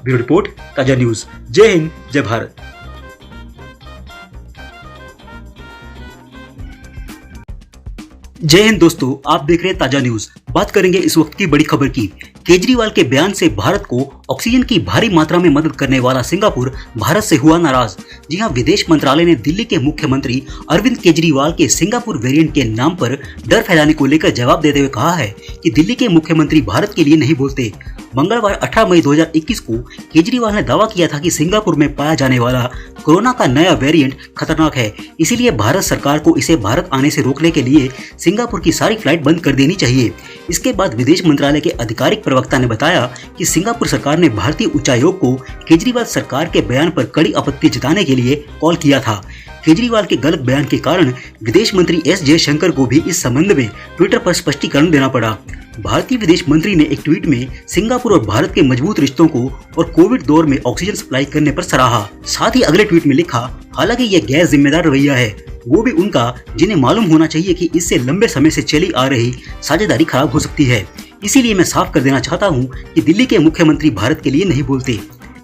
ब्यूरो रिपोर्ट, ताजा न्यूज। जय हिंद, जय भारत। जय हिंद दोस्तों, आप देख रहे हैं ताजा न्यूज। बात करेंगे इस वक्त की बड़ी खबर की। केजरीवाल के बयान से भारत को ऑक्सीजन की भारी मात्रा में मदद करने वाला सिंगापुर भारत से हुआ नाराज। जी हां, विदेश मंत्रालय ने दिल्ली के मुख्यमंत्री अरविंद केजरीवाल के सिंगापुर वेरिएंट के नाम पर डर फैलाने को लेकर जवाब देते हुए कहा है कि दिल्ली के मुख्यमंत्री भारत के लिए नहीं बोलते। मंगलवार 18 मई 2021 को केजरीवाल ने दावा किया था कि सिंगापुर में पाया जाने वाला कोरोना का नया वेरिएंट खतरनाक है, इसीलिए भारत सरकार को इसे भारत आने से रोकने के लिए सिंगापुर की सारी फ्लाइट बंद कर देनी चाहिए। इसके बाद विदेश मंत्रालय के आधिकारिक प्रवक्ता ने बताया कि सिंगापुर सरकार ने भारतीय उच्चायोग को केजरीवाल सरकार के बयान पर कड़ी आपत्ति जताने के लिए कॉल किया था। केजरीवाल के गलत बयान के कारण विदेश मंत्री एस जयशंकर को भी इस संबंध में ट्विटर पर स्पष्टीकरण देना पड़ा। भारतीय विदेश मंत्री ने एक ट्वीट में सिंगापुर और भारत के मजबूत रिश्तों को और कोविड दौर में ऑक्सीजन सप्लाई करने पर सराहा। साथ ही अगले ट्वीट में लिखा, हालांकि यह गैर जिम्मेदार रवैया है, वो भी उनका जिन्हें मालूम होना चाहिए कि इससे लंबे समय से चली आ रही साझेदारी खराब हो सकती है। इसीलिए मैं साफ कर देना चाहता हूँ कि दिल्ली के मुख्यमंत्री भारत के लिए नहीं बोलते।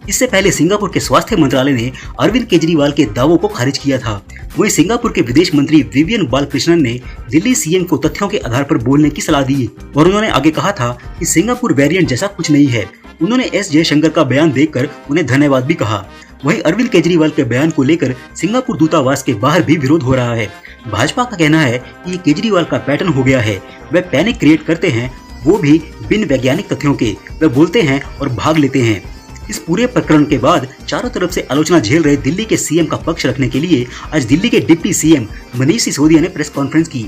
इससे पहले सिंगापुर के स्वास्थ्य मंत्रालय ने अरविंद केजरीवाल के दावों को खारिज किया था। वहीं सिंगापुर के विदेश मंत्री विवियन बालकृष्णन ने दिल्ली सीएम को तथ्यों के आधार पर बोलने की सलाह दी और उन्होंने आगे कहा था कि सिंगापुर वेरिएंट जैसा कुछ नहीं है। उन्होंने एस जयशंकर का बयान देखकर उन्हें धन्यवाद भी कहा। वहीं अरविंद केजरीवाल के बयान को लेकर सिंगापुर दूतावास के बाहर भी विरोध हो रहा है। भाजपा का कहना है कि ये केजरीवाल का पैटर्न हो गया है, वे पैनिक क्रिएट करते हैं, वो भी बिन वैज्ञानिक तथ्यों के, वे बोलते हैं और भाग लेते हैं। इस पूरे प्रकरण के बाद चारों तरफ से आलोचना झेल रहे दिल्ली के सीएम का पक्ष रखने के लिए आज दिल्ली के डिप्टी सीएम मनीष सिसोदिया ने प्रेस कॉन्फ्रेंस की।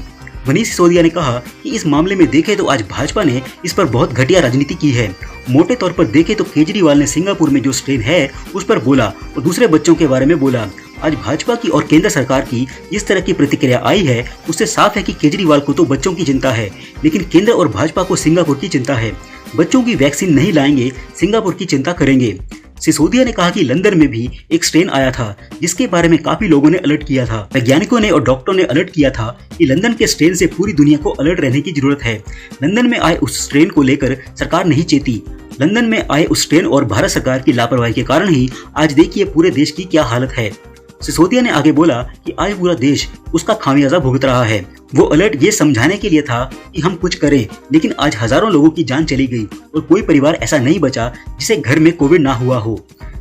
मनीष सिसोदिया ने कहा कि इस मामले में देखें तो आज भाजपा ने इस पर बहुत घटिया राजनीति की है। मोटे तौर पर देखें तो केजरीवाल ने सिंगापुर में जो स्ट्रेन है उस पर बोला और दूसरे बच्चों के बारे में बोला। आज भाजपा की और केंद्र सरकार की जिस तरह की प्रतिक्रिया आई है उससे साफ है कि केजरीवाल को तो बच्चों की चिंता है, लेकिन केंद्र और भाजपा को सिंगापुर की चिंता है। बच्चों की वैक्सीन नहीं लाएंगे, सिंगापुर की चिंता करेंगे। सिसोदिया ने कहा कि लंदन में भी एक स्ट्रेन आया था जिसके बारे में काफी लोगों ने अलर्ट किया था। वैज्ञानिकों ने और डॉक्टरों ने अलर्ट किया था कि लंदन के स्ट्रेन से पूरी दुनिया को अलर्ट रहने की जरूरत है। लंदन में आए उस स्ट्रेन को लेकर सरकार नहीं चेती। लंदन में आए उस स्ट्रेन और भारत सरकार की लापरवाही के कारण ही आज देखिए पूरे देश की क्या हालत है। सिसोदिया ने आगे बोला कि आज पूरा देश उसका खामियाजा भुगत रहा है। वो अलर्ट ये समझाने के लिए था कि हम कुछ करें, लेकिन आज हजारों लोगों की जान चली गई और कोई परिवार ऐसा नहीं बचा जिसे घर में कोविड ना हुआ हो।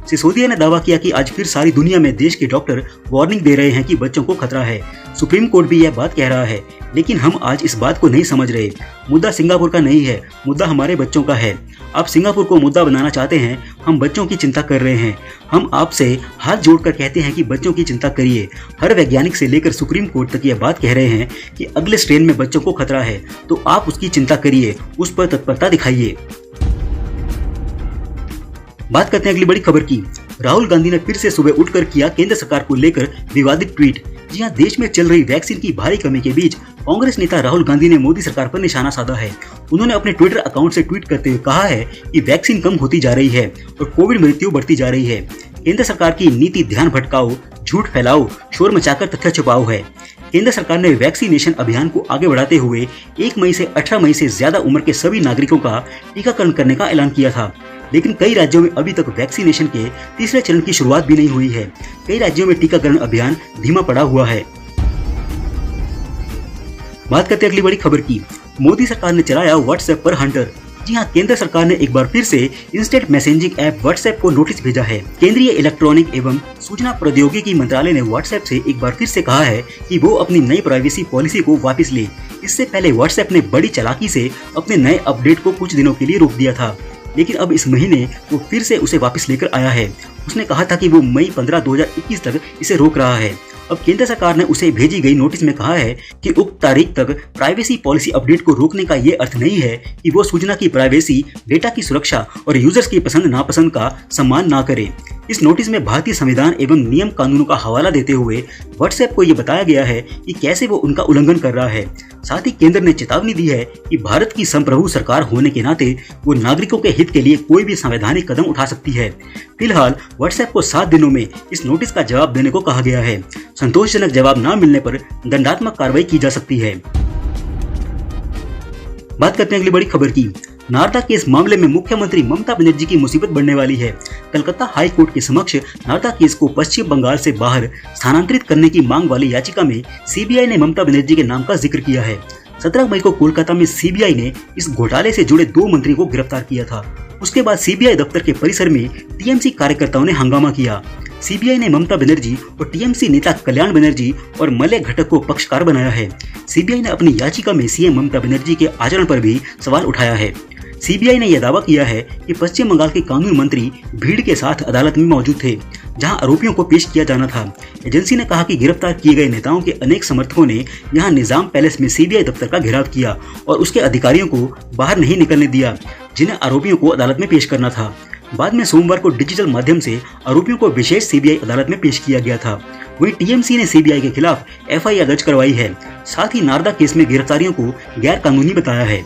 सिसोदिया ने दावा किया कि आज फिर सारी दुनिया में देश के डॉक्टर वार्निंग दे रहे हैं कि बच्चों को खतरा है। सुप्रीम कोर्ट भी यह बात कह रहा है, लेकिन हम आज इस बात को नहीं समझ रहे। मुद्दा सिंगापुर का नहीं है, मुद्दा हमारे बच्चों का है। आप सिंगापुर को मुद्दा बनाना चाहते हैं, हम बच्चों की चिंता कर रहे हैं। हम आपसे हाथ जोड़कर कहते हैं कि बच्चों की चिंता करिए। हर वैज्ञानिक से लेकर सुप्रीम कोर्ट तक यह बात कह रहे हैं कि अगले स्ट्रेन में बच्चों को खतरा है, तो आप उसकी चिंता करिए, उस पर तत्परता दिखाइए। बात करते हैं अगली बड़ी खबर की। राहुल गांधी ने फिर से सुबह उठकर किया केंद्र सरकार को लेकर विवादित ट्वीट। जी हां, देश में चल रही वैक्सीन की भारी कमी के बीच कांग्रेस नेता राहुल गांधी ने मोदी सरकार पर निशाना साधा है। उन्होंने अपने ट्विटर अकाउंट से ट्वीट करते हुए कहा है कि वैक्सीन कम होती जा रही है और कोविड मृत्यु बढ़ती जा रही है। केंद्र सरकार की नीति ध्यान भटकाओ, झूठ फैलाओ, शोर मचाकर तथ्य छुपाओ है। केंद्र सरकार ने वैक्सीनेशन अभियान को आगे बढ़ाते हुए 1 मई से 18 मई से ज्यादा उम्र के सभी नागरिकों का टीकाकरण करने का ऐलान किया था, लेकिन कई राज्यों में अभी तक वैक्सीनेशन के तीसरे चरण की शुरुआत भी नहीं हुई है। कई राज्यों में टीकाकरण अभियान धीमा पड़ा हुआ है। बात करते हैं अगली बड़ी खबर की। मोदी सरकार ने चलाया व्हाट्सएप पर हंटर। जी हां, केंद्र सरकार ने एक बार फिर से इंस्टेंट मैसेजिंग ऐप व्हाट्सएप को नोटिस भेजा है। केंद्रीय इलेक्ट्रॉनिक एवं सूचना प्रौद्योगिकी मंत्रालय ने व्हाट्सएप से एक बार फिर से कहा है कि वो अपनी नई प्राइवेसी पॉलिसी को वापस ले। इससे पहले व्हाट्सएप ने बड़ी चालाकी से अपने नए अपडेट को कुछ दिनों के लिए रोक दिया था, लेकिन अब इस महीने वो फिर से उसे वापस लेकर आया है। उसने कहा था कि वो मई 15, 2021 तक इसे रोक रहा है। अब केंद्र सरकार ने उसे भेजी गई नोटिस में कहा है कि उक्त तारीख तक प्राइवेसी पॉलिसी अपडेट को रोकने का ये अर्थ नहीं है कि वो सूचना की प्राइवेसी, डेटा की सुरक्षा और यूजर्स की पसंद नापसंद का सम्मान ना करे। इस नोटिस में भारतीय संविधान एवं नियम कानूनों का हवाला देते हुए व्हाट्सएप को ये बताया गया है कि कैसे वो उनका उल्लंघन कर रहा है। साथ ही केंद्र ने चेतावनी दी है कि भारत की संप्रभु सरकार होने के नाते वो नागरिकों के हित के लिए कोई भी संवैधानिक कदम उठा सकती है। फिलहाल व्हाट्सएप को 7 दिनों में इस नोटिस का जवाब देने को कहा गया है। संतोषजनक जवाब न मिलने पर दंडात्मक कार्रवाई की जा सकती है। बात करते हैं अगली बड़ी खबर की। नारदा केस मामले में मुख्यमंत्री ममता बनर्जी की मुसीबत बढ़ने वाली है। कलकत्ता हाई कोर्ट के समक्ष नारदा केस को पश्चिम बंगाल से बाहर स्थानांतरित करने की मांग वाली याचिका में सीबीआई ने ममता बनर्जी के नाम का जिक्र किया है। 17 मई को कोलकाता में सीबीआई ने इस घोटाले से जुड़े 2 मंत्रियों को गिरफ्तार किया था। उसके बाद सीबीआई दफ्तर के परिसर में टीएमसी कार्यकर्ताओं ने हंगामा किया। सीबीआई ने ममता बनर्जी और टीएमसी नेता कल्याण बनर्जी और मलय घटक को पक्षकार बनाया है। सीबीआई ने अपनी याचिका में सीएम ममता बनर्जी के आचरण पर भी सवाल उठाया है। सीबीआई ने यह दावा किया है कि पश्चिम बंगाल के कानून मंत्री भीड़ के साथ अदालत में मौजूद थे, जहां आरोपियों को पेश किया जाना था। एजेंसी ने कहा कि गिरफ्तार किए गए नेताओं के अनेक समर्थकों ने यहां निजाम पैलेस में सीबीआई दफ्तर का घेराव किया और उसके अधिकारियों को बाहर नहीं निकलने दिया, जिन्हें आरोपियों को अदालत में पेश करना था। बाद में सोमवार को डिजिटल माध्यम से आरोपियों को विशेष सीबीआई अदालत में पेश किया गया था। वहीं टीएमसी ने सीबीआई के खिलाफ एफआईआर दर्ज करवाई है। साथ ही नारदा केस में गिरफ्तारियों को गैर कानूनी बताया है।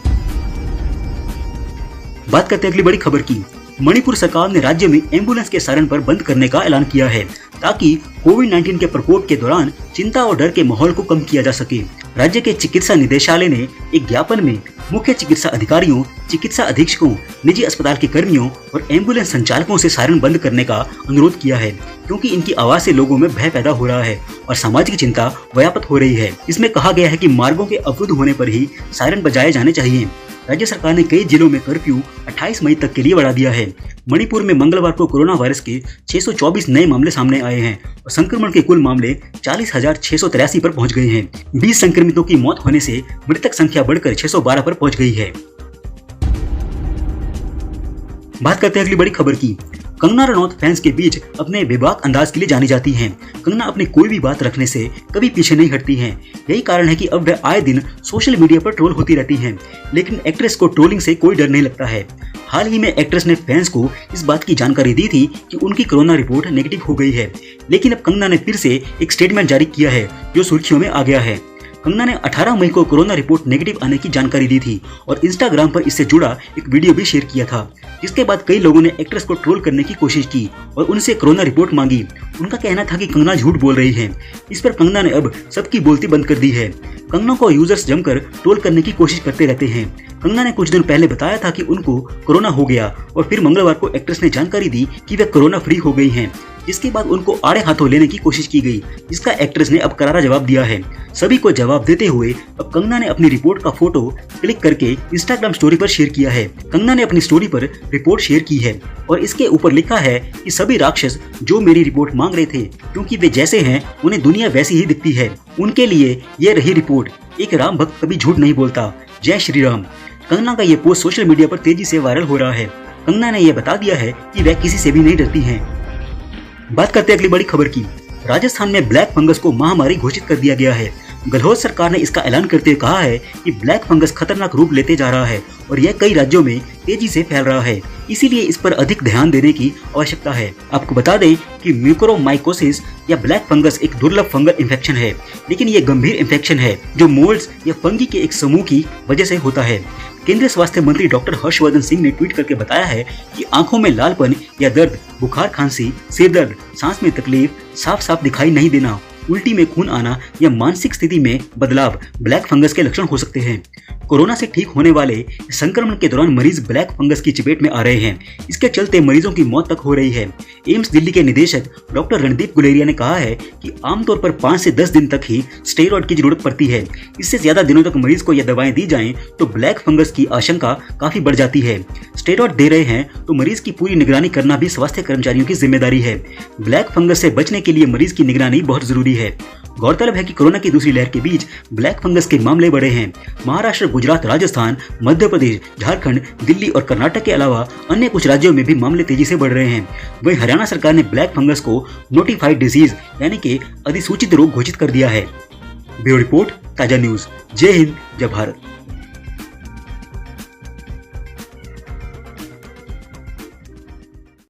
बात करते हैं अगली बड़ी खबर की। मणिपुर सरकार ने राज्य में एम्बुलेंस के सायरन पर बंद करने का ऐलान किया है ताकि कोविड-19 के प्रकोप के दौरान चिंता और डर के माहौल को कम किया जा सके। राज्य के चिकित्सा निदेशालय ने एक ज्ञापन में मुख्य चिकित्सा अधिकारियों, चिकित्सा अधीक्षकों, निजी अस्पताल के कर्मियों और एम्बुलेंस संचालकों से सायरन बंद करने का अनुरोध किया है, क्योंकि इनकी आवाज से लोगों में भय पैदा हो रहा है और सामाजिक चिंता व्याप्त हो रही है। इसमें कहा गया है कि मार्गों के अवरुद्ध होने पर ही सायरन बजाए जाने चाहिए। राज्य सरकार ने कई जिलों में कर्फ्यू 28 मई तक के लिए बढ़ा दिया है। मणिपुर में मंगलवार को कोरोना वायरस के 624 नए मामले सामने आए हैं और संक्रमण के कुल मामले 40,683 पर पहुंच गए हैं। 20 संक्रमितों की मौत होने से मृतक संख्या बढ़कर 612 पर पहुंच गई है। बात करते हैं अगली बड़ी खबर की। कंगना रनौत फैंस के बीच अपने बेबाक अंदाज के लिए जानी जाती हैं। कंगना अपनी कोई भी बात रखने से कभी पीछे नहीं हटती हैं। यही कारण है कि अब वह आए दिन सोशल मीडिया पर ट्रोल होती रहती हैं। लेकिन एक्ट्रेस को ट्रोलिंग से कोई डर नहीं लगता है। हाल ही में एक्ट्रेस ने फैंस को इस बात की जानकारी दी थी कि उनकी कोरोना रिपोर्ट नेगेटिव हो गई है। लेकिन अब कंगना ने फिर से एक स्टेटमेंट जारी किया है जो सुर्खियों में आ गया है। कंगना ने 18 मई को कोरोना रिपोर्ट नेगेटिव आने की जानकारी दी थी और इंस्टाग्राम पर इससे जुड़ा एक वीडियो भी शेयर किया था, जिसके बाद कई लोगों ने एक्ट्रेस को ट्रोल करने की कोशिश की और उनसे कोरोना रिपोर्ट मांगी। उनका कहना था कि कंगना झूठ बोल रही है। इस पर कंगना ने अब सबकी बोलती बंद कर दी है। कंगना को यूजर्स जमकर ट्रोल करने की कोशिश करते रहते हैं। कंगना ने कुछ दिन पहले बताया था कि उनको कोरोना हो गया और फिर मंगलवार को एक्ट्रेस ने जानकारी दी कि वे कोरोना फ्री हो गई हैं, जिसके बाद उनको आड़े हाथों लेने की कोशिश की गई, जिसका एक्ट्रेस ने अब करारा जवाब दिया है। सभी को जवाब देते हुए अब कंगना ने अपनी रिपोर्ट का फोटो क्लिक करके इंस्टाग्राम स्टोरी पर शेयर किया है। कंगना ने अपनी स्टोरी पर रिपोर्ट शेयर की है और इसके ऊपर लिखा है कि सभी राक्षस जो मेरी रिपोर्ट मांग रहे थे, क्योंकि वे जैसे हैं उन्हें दुनिया वैसी ही दिखती है, उनके लिए ये रही रिपोर्ट। एक राम भक्त कभी झूठ नहीं बोलता। जय श्री राम। कंगना का ये पोस्ट सोशल मीडिया पर तेजी से वायरल हो रहा है। कंगना ने यह बता दिया है कि वह किसी से भी नहीं डरती हैं। बात करते हैं अगली बड़ी खबर की। राजस्थान में ब्लैक फंगस को महामारी घोषित कर दिया गया है। गहलोत सरकार ने इसका ऐलान करते हुए कहा है कि ब्लैक फंगस खतरनाक रूप लेते जा रहा है और यह कई राज्यों में तेजी से फैल रहा है, इसीलिए इस पर अधिक ध्यान देने की आवश्यकता है। आपको बता दें कि म्यूकोरमाइकोसिस या ब्लैक फंगस एक दुर्लभ फंगल इन्फेक्शन है, लेकिन यह गंभीर इन्फेक्शन है जो मोल्ड्स या फंगी के एक समूह की वजह से होता है। केंद्रीय स्वास्थ्य मंत्री डॉक्टर हर्षवर्धन सिंह ने ट्वीट करके बताया है कि आंखों में लालपन या दर्द, बुखार, खांसी, सिर दर्द, सांस में तकलीफ, साफ साफ दिखाई नहीं देना, उल्टी में खून आना या मानसिक स्थिति में बदलाव ब्लैक फंगस के लक्षण हो सकते हैं। कोरोना से ठीक होने वाले संक्रमण के दौरान मरीज ब्लैक फंगस की चपेट में आ रहे हैं। इसके चलते मरीजों की मौत तक हो रही है। एम्स दिल्ली के निदेशक डॉक्टर रणदीप गुलेरिया ने कहा है कि आमतौर पर 5 से 10 दिन तक ही स्टेरॉइड की जरूरत पड़ती है। इससे ज्यादा दिनों तक मरीज को यह दवाएं दी जाएं तो ब्लैक फंगस की आशंका काफी बढ़ जाती है। स्टेरॉइड दे रहे हैं तो मरीज की पूरी निगरानी करना भी स्वास्थ्य कर्मचारियों की जिम्मेदारी है। ब्लैक फंगस से बचने के लिए मरीज की निगरानी बहुत जरूरी है। गौरतलब है कि कोरोना की दूसरी लहर के बीच ब्लैक फंगस के मामले बढ़े हैं। महाराष्ट्र, गुजरात, राजस्थान, मध्य प्रदेश, झारखंड, दिल्ली और कर्नाटक के अलावा अन्य कुछ राज्यों में भी मामले तेजी से बढ़ रहे हैं। वहीं हरियाणा सरकार ने ब्लैक फंगस को नोटिफाइड डिजीज यानी कि अधिसूचित रोग घोषित कर दिया है। ब्यूरो रिपोर्ट, ताजा न्यूज। जय हिंद, जय भारत।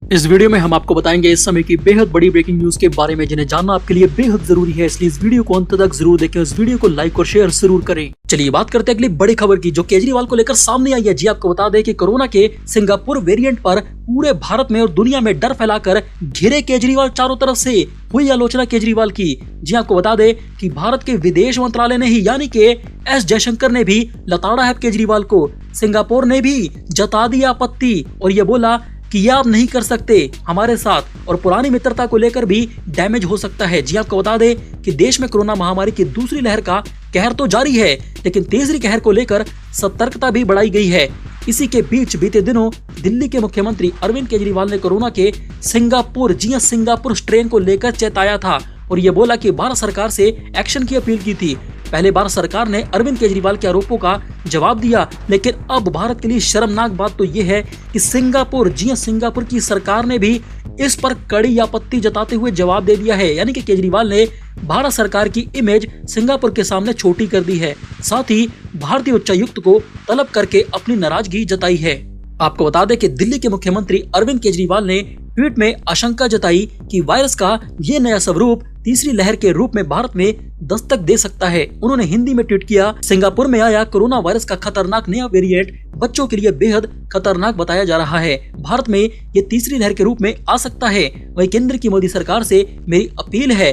इस वीडियो में हम आपको बताएंगे इस समय की बेहद बड़ी ब्रेकिंग न्यूज के बारे में, जिन्हें जानना आपके लिए बेहद जरूरी है, इसलिए इस वीडियो को अंत तक जरूर देखें। इस वीडियो को लाइक और शेयर जरूर करें। चलिए बात करते हैं अगली बड़ी खबर की, जो केजरीवाल को लेकर सामने आई है। जी आपको बता दें कि कोरोना के सिंगापुर वेरिएंट पर पूरे भारत में और दुनिया में डर फैलाकर घिरे केजरीवाल चारों तरफ से हुई आलोचना केजरीवाल की। जी आपको बता दें कि भारत के विदेश मंत्रालय ने ही यानी कि एस जयशंकर ने भी लताड़ा है केजरीवाल को। सिंगापुर ने भी जता दी आपत्ति और ये बोला कि ये आप नहीं कर सकते हमारे साथ, और पुरानी मित्रता को लेकर भी डैमेज हो सकता है। जी आपको बता दें कि देश में कोरोना महामारी की दूसरी लहर का कहर तो जारी है, लेकिन तीसरी कहर को लेकर सतर्कता भी बढ़ाई गई है। इसी के बीच बीते दिनों दिल्ली के मुख्यमंत्री अरविंद केजरीवाल ने कोरोना के सिंगापुर स्ट्रेन को लेकर चेताया था और ये बोला कि भारत सरकार से एक्शन की अपील की थी। पहले भारत सरकार ने अरविंद केजरीवाल के आरोपों का जवाब दिया, लेकिन अब भारत के लिए शर्मनाक बात तो ये है कि सिंगापुर की सरकार ने भी इस पर कड़ी आपत्ति जताते हुए जवाब दे दिया है। यानी कि केजरीवाल ने भारत सरकार की इमेज सिंगापुर के सामने छोटी कर दी है। साथ ही भारतीय उच्चायुक्त को तलब करके अपनी नाराजगी जताई है। आपको बता दें कि दिल्ली के मुख्यमंत्री अरविंद केजरीवाल ने ट्वीट में आशंका जताई कि वायरस का ये नया स्वरूप तीसरी लहर के रूप में भारत में दस्तक दे सकता है। उन्होंने हिंदी में ट्वीट किया, सिंगापुर में आया कोरोना वायरस का खतरनाक नया वेरिएंट बच्चों के लिए बेहद खतरनाक बताया जा रहा है। भारत में ये तीसरी लहर के रूप में आ सकता है। वहीं केंद्र की मोदी सरकार से मेरी अपील है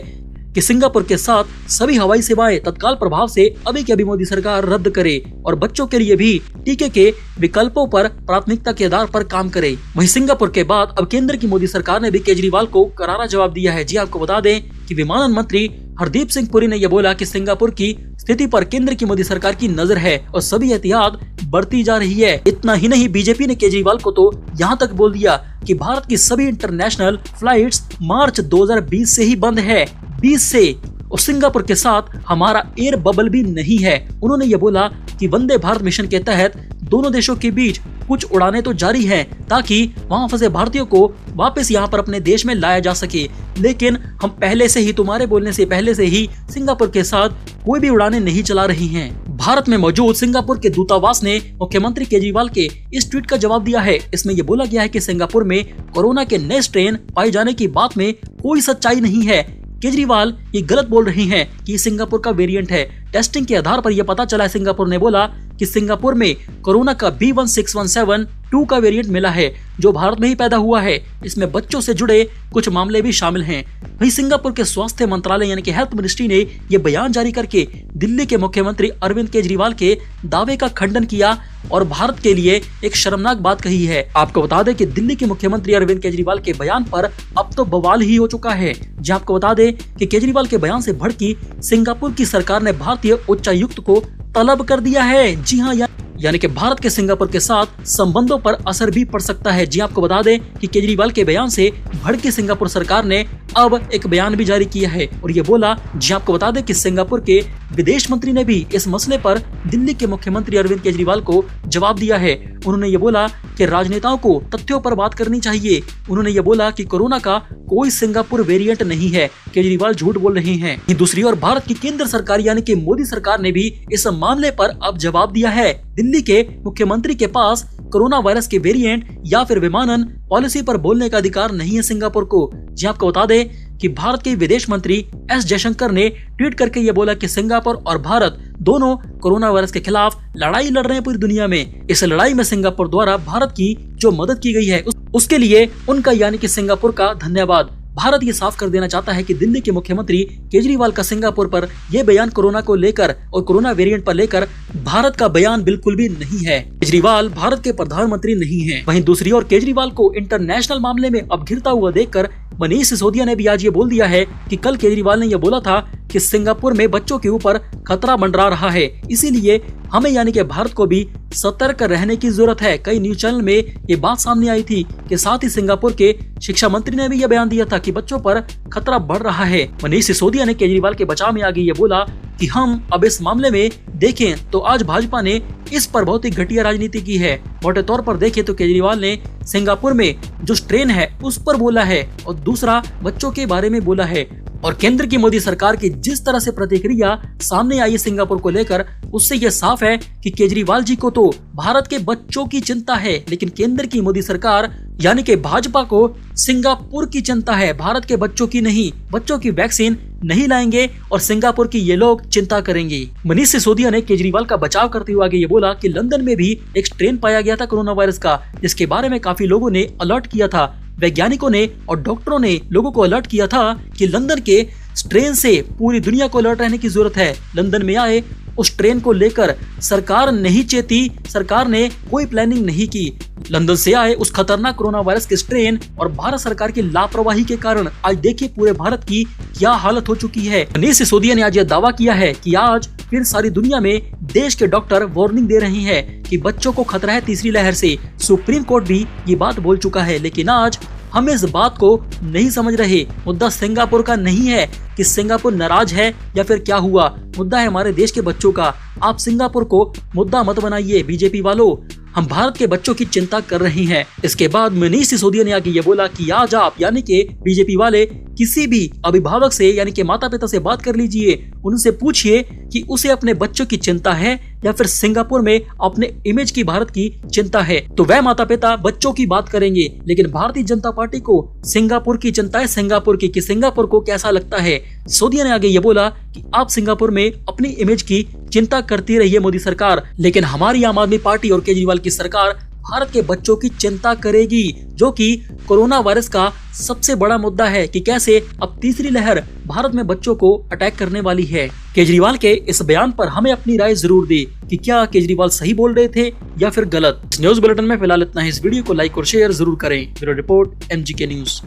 कि सिंगापुर के साथ सभी हवाई सेवाएं तत्काल प्रभाव से अभी के अभी मोदी सरकार रद्द करे और बच्चों के लिए भी टीके के विकल्पों पर प्राथमिकता के आधार पर काम करे। वहीं सिंगापुर के बाद अब केंद्र की मोदी सरकार ने भी केजरीवाल को करारा जवाब दिया है। जी आपको बता दें कि विमानन मंत्री हरदीप सिंह पुरी ने यह बोला कि सिंगापुर की स्थिति पर केंद्र की मोदी सरकार की नजर है और सभी एहतियात बढ़ती जा रही है। इतना ही नहीं, बीजेपी ने केजरीवाल को तो यहाँ तक बोल दिया कि भारत की सभी इंटरनेशनल फ्लाइट्स मार्च 2020 से ही बंद है, 20 से, और सिंगापुर के साथ हमारा एयर बबल भी नहीं है। उन्होंने ये बोला कि वंदे भारत मिशन के तहत दोनों देशों के बीच कुछ उड़ानें तो जारी हैं ताकि वहां फंसे भारतीयों को वापस यहां पर अपने देश में लाया जा सके, लेकिन हम पहले से ही, तुम्हारे बोलने से पहले से ही सिंगापुर के साथ कोई भी उड़ानें नहीं चला रही हैं। भारत में मौजूद सिंगापुर के दूतावास ने मुख्यमंत्री केजरीवाल के इस ट्वीट का जवाब दिया है। इसमें यह बोला गया है कि सिंगापुर में कोरोना के नए स्ट्रेन पाए जाने की बात में कोई सच्चाई नहीं है। केजरीवाल ये गलत बोल रही हैं कि सिंगापुर का वेरिएंट है। टेस्टिंग के आधार पर यह पता चला है, सिंगापुर ने बोला कि सिंगापुर में कोरोना का B16172 का वेरिएंट मिला है जो भारत में ही पैदा हुआ है। इसमें बच्चों से जुड़े कुछ मामले भी शामिल हैं। वहीं सिंगापुर के स्वास्थ्य मंत्रालय यानी कि हेल्थ मिनिस्ट्री ने यह बयान जारी करके दिल्ली के मुख्यमंत्री अरविंद केजरीवाल के दावे का खंडन किया और भारत के लिए एक शर्मनाक बात कही है। आपको बता दें कि दिल्ली के मुख्यमंत्री अरविंद केजरीवाल के बयान पर अब तो बवाल ही हो चुका है। जी आपको बता दें कि केजरीवाल के बयान से भड़की सिंगापुर की सरकार ने भारतीय उच्चायुक्त को तलब कर दिया है। जी हाँ, यानी कि भारत के सिंगापुर के साथ संबंधों पर असर भी पड़ सकता है। जी आपको बता दें कि केजरीवाल के बयान से भड़की सिंगापुर सरकार ने अब एक बयान भी जारी किया है और ये बोला, जी आपको बता दें कि सिंगापुर के विदेश मंत्री ने भी इस मसले पर दिल्ली के मुख्यमंत्री अरविंद केजरीवाल को जवाब दिया है। उन्होंने ये बोला कि राजनेताओं को तथ्यों पर बात करनी चाहिए। उन्होंने ये बोला कि कोरोना का कोई सिंगापुर वेरिएंट नहीं है, केजरीवाल झूठ बोल रहे हैं। दूसरी ओर भारत की केंद्र सरकार यानी कि मोदी सरकार ने भी इस मामले पर अब जवाब दिया है। दिल्ली के मुख्यमंत्री के पास कोरोना वायरस के वेरिएंट या फिर विमानन पॉलिसी पर बोलने का अधिकार नहीं है सिंगापुर को। जी आपको बता दें कि भारत के विदेश मंत्री एस जयशंकर ने ट्वीट करके ये बोला कि सिंगापुर और भारत दोनों कोरोना वायरस के खिलाफ लड़ाई लड़ रहे हैं पूरी दुनिया में। इस लड़ाई में सिंगापुर द्वारा भारत की जो मदद की गई है उसके लिए उनका यानी कि सिंगापुर का धन्यवाद। भारत ये साफ कर देना चाहता है कि दिल्ली के मुख्यमंत्री केजरीवाल का सिंगापुर पर यह बयान कोरोना को लेकर और कोरोना वेरिएंट पर लेकर भारत का बयान बिल्कुल भी नहीं है। केजरीवाल भारत के प्रधानमंत्री नहीं हैं। वहीं दूसरी ओर केजरीवाल को इंटरनेशनल मामले में अब घिरता हुआ देखकर मनीष सिसोदिया ने भी आज ये बोल दिया है कि कल केजरीवाल ने यह बोला था कि सिंगापुर में बच्चों के ऊपर खतरा मंडरा रहा है, इसीलिए हमें यानी कि भारत को भी सतर्क रहने की जरूरत है। कई न्यूज चैनल में ये बात सामने आई थी कि साथ ही सिंगापुर के शिक्षा मंत्री ने भी यह बयान दिया था कि बच्चों पर खतरा बढ़ रहा है। मनीष सिसोदिया ने केजरीवाल के बचाव में आगे ये बोला कि हम अब इस मामले में देखें तो आज भाजपा ने इस पर बहुत ही घटिया राजनीति की है। मोटे तौर पर देखें तो केजरीवाल ने सिंगापुर में जो स्ट्रेन है उस पर बोला है और दूसरा बच्चों के बारे में बोला है। और केंद्र की मोदी सरकार की जिस तरह से प्रतिक्रिया सामने आई है सिंगापुर को लेकर, उससे यह साफ है कि केजरीवाल जी को तो भारत के बच्चों की चिंता है, लेकिन केंद्र की मोदी सरकार यानी कि भाजपा को सिंगापुर की चिंता है, भारत के बच्चों की नहीं। बच्चों की वैक्सीन नहीं लाएंगे और सिंगापुर की ये लोग चिंता करेंगे। मनीष सिसोदिया ने केजरीवाल का बचाव करते हुए आगे ये बोला कि लंदन में भी एक स्ट्रेन पाया गया था कोरोना वायरस का, जिसके बारे में काफी लोगों ने अलर्ट किया था। वैज्ञानिकों ने और डॉक्टरों ने लोगों को अलर्ट किया था कि लंदन के स्ट्रेन से पूरी दुनिया को अलर्ट रहने की जरूरत है। लंदन में आए उस ट्रेन को लेकर सरकार नहीं चेती, सरकार ने कोई प्लानिंग नहीं की। लंदन से आए उस खतरनाक कोरोना वायरस के स्ट्रेन और भारत सरकार की लापरवाही के कारण आज देखिए पूरे भारत की क्या हालत हो चुकी है। मनीष सिसोदिया ने आज यह दावा किया है कि आज फिर सारी दुनिया में देश के डॉक्टर वार्निंग दे रहे हैं कि बच्चों को खतरा है तीसरी लहर से। सुप्रीम कोर्ट भी ये बात बोल चुका है, लेकिन आज हम इस बात को नहीं समझ रहे। मुद्दा सिंगापुर का नहीं है कि सिंगापुर नाराज है या फिर क्या हुआ, मुद्दा है हमारे देश के बच्चों का। आप सिंगापुर को मुद्दा मत बनाइए बीजेपी वालों। हम भारत के बच्चों की चिंता कर रही हैं। इसके बाद मनीष सिसोदिया ने आगे ये बोला कि आज आप यानी कि बीजेपी वाले किसी भी अभिभावक से यानी कि माता पिता से बात कर लीजिए, उनसे पूछिए कि उसे अपने बच्चों की चिंता है या फिर सिंगापुर में अपने इमेज की भारत की चिंता है, तो वह माता पिता बच्चों की बात करेंगे। लेकिन भारतीय जनता पार्टी को सिंगापुर की चिंता है, सिंगापुर की कि सिंगापुर को कैसा लगता है। सिसोदिया ने आगे ये बोला कि आप सिंगापुर में अपनी इमेज की चिंता करती रही है मोदी सरकार, लेकिन हमारी आम आदमी पार्टी और केजरीवाल की सरकार भारत के बच्चों की चिंता करेगी, जो कि कोरोना वायरस का सबसे बड़ा मुद्दा है कि कैसे अब तीसरी लहर भारत में बच्चों को अटैक करने वाली है। केजरीवाल के इस बयान पर हमें अपनी राय जरूर दे कि क्या केजरीवाल सही बोल रहे थे या फिर गलत। इस न्यूज बुलेटिन में फिलहाल इतना ही। इस वीडियो को लाइक और शेयर जरूर करें। Bureau report MGK news.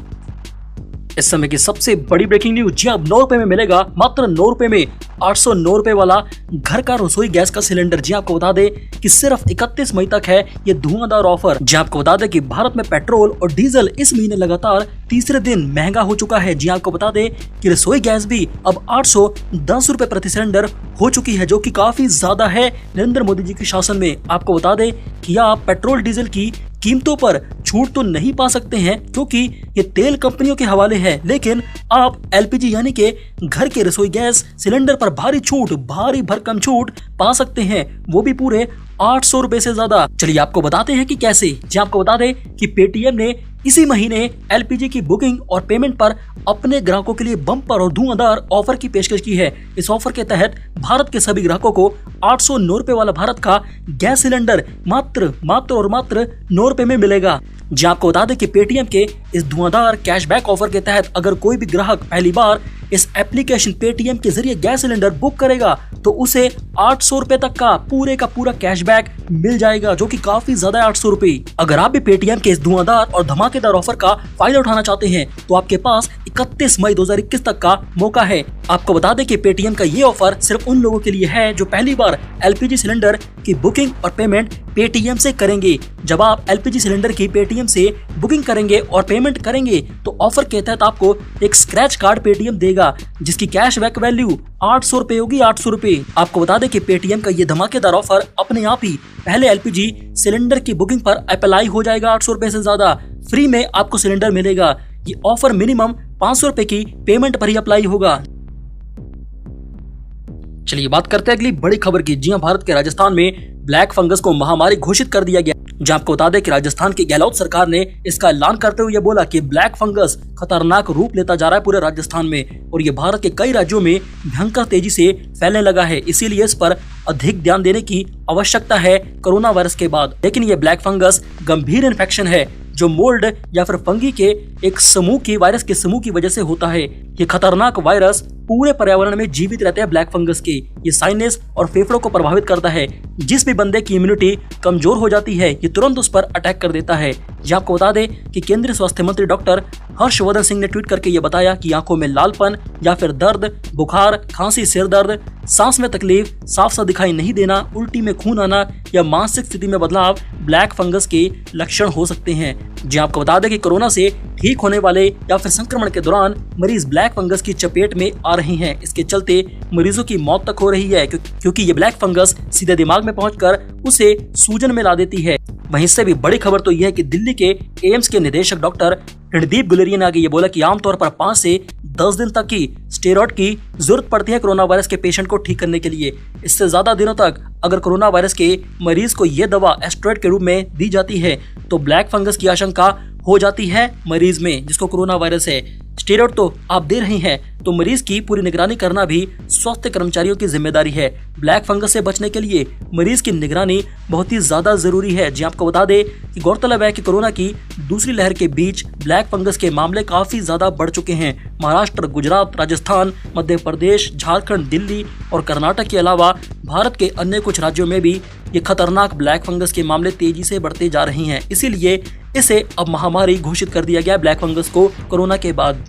इस समय की सबसे बड़ी ब्रेकिंग न्यूज। जी अब 9 रुपए में मिलेगा, मात्र 9 रुपए में 809 रुपए वाला घर का रसोई गैस का सिलेंडर। जी आपको बता दें कि सिर्फ 31 मई तक है ये धुआंधार ऑफर। जी आपको बता दें कि भारत में पेट्रोल और डीजल इस महीने लगातार तीसरे दिन महंगा हो चुका है। जी आपको बता दें कि रसोई गैस भी अब 810 रुपए प्रति सिलेंडर हो चुकी है, जो कि काफी ज्यादा है नरेंद्र मोदी जी के शासन में। आपको बता दें कि आप पेट्रोल डीजल की कीमतों पर छूट तो नहीं पा सकते हैं क्योंकि ये तेल कंपनियों के हवाले है, लेकिन आप LPG यानी कि घर के रसोई गैस सिलेंडर पर भारी छूट, भारी भरकम छूट पा सकते हैं, वो भी पूरे 800 रुपए से ज्यादा। चलिए आपको बताते हैं कि कैसे। जी आपको बता दें कि पेटीएम ने इसी महीने LPG की बुकिंग और पेमेंट पर अपने ग्राहकों के लिए बम्पर और धुआंधार ऑफर की पेशकश की है। इस ऑफर के तहत भारत के सभी ग्राहकों को 809 रुपए वाला भारत का गैस सिलेंडर मात्र 9 रुपए में मिलेगा। जी आपको बता दें कि पेटीएम के इस धुआंधार कैशबैक ऑफर के तहत अगर कोई भी ग्राहक पहली बार इस एप्लीकेशन पेटीएम के जरिए गैस सिलेंडर बुक करेगा तो उसे 800 रुपए तक का पूरा कैशबैक मिल जाएगा, जो कि काफी ज्यादा है 800 रुपए। अगर आप भी पेटीएम के इस धुआंधार और धमाकेदार ऑफर का फायदा उठाना चाहते हैं तो आपके पास 31 मई 2021 तक का मौका है। आपको बता दें कि पेटीएम का ये ऑफर सिर्फ उन लोगों के लिए है जो पहली बार LPG सिलेंडर की बुकिंग और पेमेंट पेटीएम से करेंगे। जब आप LPG सिलेंडर की पेटीएम से बुकिंग करेंगे और पेमेंट करेंगे तो ऑफर के तहत आपको एक स्क्रैच कार्ड पेटीएम देगा, जिसकी कैशबैक वैल्यू 800 रुपए होगी, 800 रुपए। आपको बता दें कि पेटीएम का ये धमाकेदार ऑफर अपने आप ही पहले LPG सिलेंडर की बुकिंग पर अप्लाई हो जाएगा। 800 रुपए से ज्यादा फ्री में आपको सिलेंडर मिलेगा। ये ऑफर मिनिमम 500 रुपए की पेमेंट पर ही अप्लाई होगा। चलिए बात करते हैं अगली बड़ी खबर की। जी भारत के राजस्थान में ब्लैक फंगस को महामारी घोषित कर दिया गया। जहां आपको बता दें कि राजस्थान की गहलोत सरकार ने इसका ऐलान करते हुए बोला कि ब्लैक फंगस खतरनाक रूप लेता जा रहा है पूरे राजस्थान में, और ये भारत के कई राज्यों में भयंकर तेजी से फैलने लगा है। इसीलिए इस पर अधिक ध्यान देने की आवश्यकता है कोरोना वायरस के बाद। लेकिन ये ब्लैक फंगस गंभीर इन्फेक्शन है जो मोल्ड या फिर फंगी के एक समूह की वायरस के समूह की वजह से होता है। ये खतरनाक वायरस पूरे पर्यावरण में जीवित रहते हैं ब्लैक फंगस के। ये साइनस और फेफड़ों को प्रभावित करता है। जिस भी बंदे की इम्यूनिटी कमजोर हो जाती है ये तुरंत उस पर अटैक कर देता है। जी आपको बता दें कि केंद्रीय स्वास्थ्य मंत्री डॉक्टर हर्षवर्धन सिंह ने ट्वीट करके ये बताया कि आंखों में लालपन या फिर दर्द, बुखार, खांसी, सिर दर्द, सांस में तकलीफ, साफ सा दिखाई नहीं देना, उल्टी में खून आना या मानसिक स्थिति में बदलाव ब्लैक फंगस के लक्षण हो सकते हैं। जी आपको बता दें कि कोरोना से ठीक होने वाले या फिर संक्रमण के दौरान मरीज ब्लैक फंगस की चपेट में आ रहे हैं। इसके चलते मरीजों की मौत तक हो रही है क्योंकि ये ब्लैक फंगस सीधे दिमाग में पहुंचकर उसे सूजन में ला देती है। वहीं इससे भी बड़ी खबर तो यह है कि दिल्ली के एम्स के निदेशक डॉक्टर रणदीप गुलेरिया ने आगे ये बोला कि आमतौर पर 5 से 10 दिन तक की स्टेरॉइड की जरूरत पड़ती है कोरोना वायरस के पेशेंट को ठीक करने के लिए। इससे ज्यादा दिनों तक अगर कोरोना वायरस के मरीज को यह दवा एस्टेरॉइड के रूप में दी जाती है तो ब्लैक फंगस की आशंका हो जाती है मरीज में जिसको कोरोना वायरस है। स्टेरॉइड तो आप दे रहे हैं तो मरीज की पूरी निगरानी करना भी स्वास्थ्य कर्मचारियों की जिम्मेदारी है। ब्लैक फंगस से बचने के लिए मरीज की निगरानी बहुत ही ज्यादा जरूरी है। जी आपको बता दें कि गौरतलब है कि कोरोना की दूसरी लहर के बीच ब्लैक फंगस के मामले काफी ज्यादा बढ़ चुके हैं। महाराष्ट्र, गुजरात, राजस्थान, मध्य प्रदेश, झारखंड, दिल्ली और कर्नाटक के अलावा भारत के अन्य कुछ राज्यों में भी ये खतरनाक ब्लैक फंगस के मामले तेजी से बढ़ते जा रहे हैं। इसीलिए इसे अब महामारी घोषित कर दिया गया ब्लैक फंगस को कोरोना के बाद।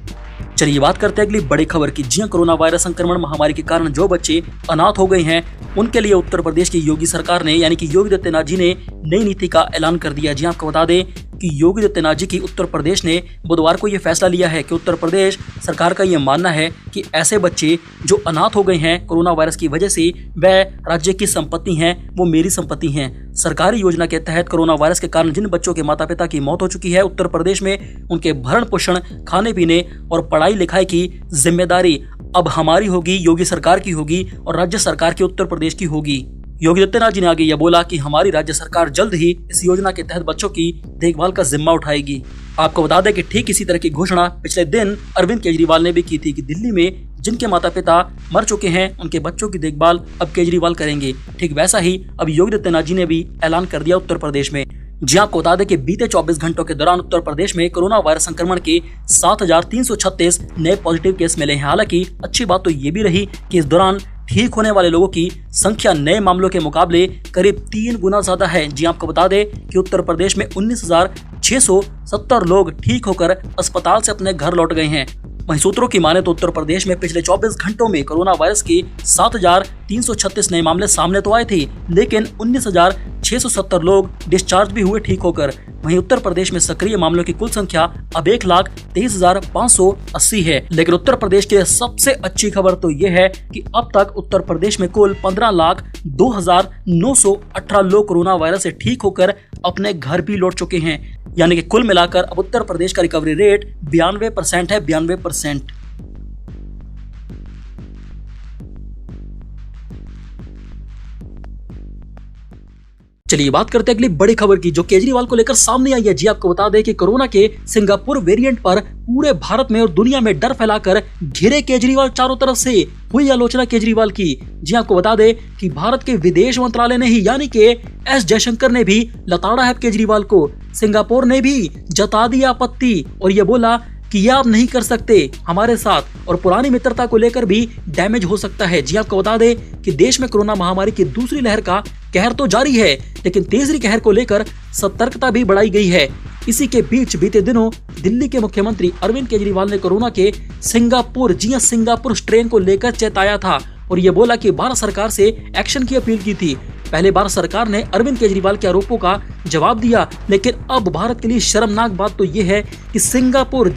चलिए बात करते हैं अगली बड़ी खबर की। जी कोरोना वायरस संक्रमण महामारी के कारण जो बच्चे अनाथ हो गए हैं उनके लिए उत्तर प्रदेश की योगी सरकार ने यानी कि योगी आदित्यनाथ जी ने नई नीति का ऐलान कर दिया। जी आपको बता दें क्योंकि योगी आदित्यनाथ जी की उत्तर प्रदेश ने बुधवार को ये फैसला लिया है कि उत्तर प्रदेश सरकार का ये मानना है कि ऐसे बच्चे जो अनाथ हो गए हैं कोरोना वायरस की वजह से, वह राज्य की संपत्ति हैं, वो मेरी संपत्ति हैं। सरकारी योजना के तहत कोरोना वायरस के कारण जिन बच्चों के माता पिता की मौत हो चुकी है उत्तर प्रदेश में, उनके भरण पोषण, खाने पीने और पढ़ाई लिखाई की जिम्मेदारी अब हमारी होगी, योगी सरकार की होगी और राज्य सरकार की उत्तर प्रदेश की होगी। योगी आदित्यनाथ जी ने आगे यह बोला कि हमारी राज्य सरकार जल्द ही इस योजना के तहत बच्चों की देखभाल का जिम्मा उठाएगी। आपको बता दें कि ठीक इसी तरह की घोषणा पिछले दिन अरविंद केजरीवाल ने भी की थी कि दिल्ली में जिनके माता पिता मर चुके हैं उनके बच्चों की देखभाल अब केजरीवाल करेंगे। ठीक वैसा ही अब योगी आदित्यनाथ जी ने भी ऐलान कर दिया उत्तर प्रदेश में। जी आपको बता दें कि बीते 24 घंटों के दौरान उत्तर प्रदेश में कोरोना वायरस संक्रमण के 7,336 नए पॉजिटिव केस मिले हैं। हालांकि अच्छी बात तो ये भी रही कि इस दौरान ठीक होने वाले लोगों की संख्या नए मामलों के मुकाबले करीब 3 गुना ज्यादा है। जी आपको बता दें कि उत्तर प्रदेश में 19,670 लोग ठीक होकर अस्पताल से अपने घर लौट गए हैं। वहीं सूत्रों की माने तो उत्तर प्रदेश में पिछले 24 घंटों में कोरोना वायरस के 7,336 नए मामले सामने तो आए थे, लेकिन 19,670 लोग डिस्चार्ज भी हुए ठीक होकर। वहीं उत्तर प्रदेश में सक्रिय मामलों की कुल संख्या अब 1,23,580 है। लेकिन उत्तर प्रदेश की सबसे अच्छी खबर तो ये है कि अब तक उत्तर प्रदेश में कुल 15,02,918 लोग कोरोना वायरस से ठीक होकर अपने घर भी लौट चुके हैं। यानी कि कुल मिलाकर अब उत्तर प्रदेश का रिकवरी रेट 92% है, 92%। चलिए बात करते हैं अगली बड़ी खबर की जो केजरीवाल को लेकर सामने आई है। जी आपको बता दें कि कोरोना के सिंगापुर वेरिएंट पर पूरे भारत में और दुनिया में डर फैलाकर घिरे केजरीवाल चारों तरफ से हुई आलोचना केजरीवाल की। जी आपको बता दें कि भारत के विदेश मंत्रालय ने ही यानी कि एस जयशंकर ने भी लताड़ा है केजरीवाल को। सिंगापुर ने भी जता दी आपत्ति और ये बोला कि ये आप नहीं कर सकते हमारे साथ, और पुरानी मित्रता को लेकर भी डैमेज हो सकता है। जी आपको बता दें कि देश में कोरोना महामारी की दूसरी लहर का कहर तो जारी है, लेकिन तीसरी कहर को लेकर सतर्कता भी बढ़ाई गई है। इसी के बीच बीते दिनों दिल्ली के मुख्यमंत्री अरविंद केजरीवाल ने कोरोना के सिंगापुर स्ट्रेन को लेकर चेताया था और ये बोला कि भारत सरकार से एक्शन की अपील की थी। पहले भारत सरकार ने अरविंद केजरीवाल के आरोपों का जवाब दिया, लेकिन अब भारत के लिए शर्मनाक बात तो ये है कि सिंगापुर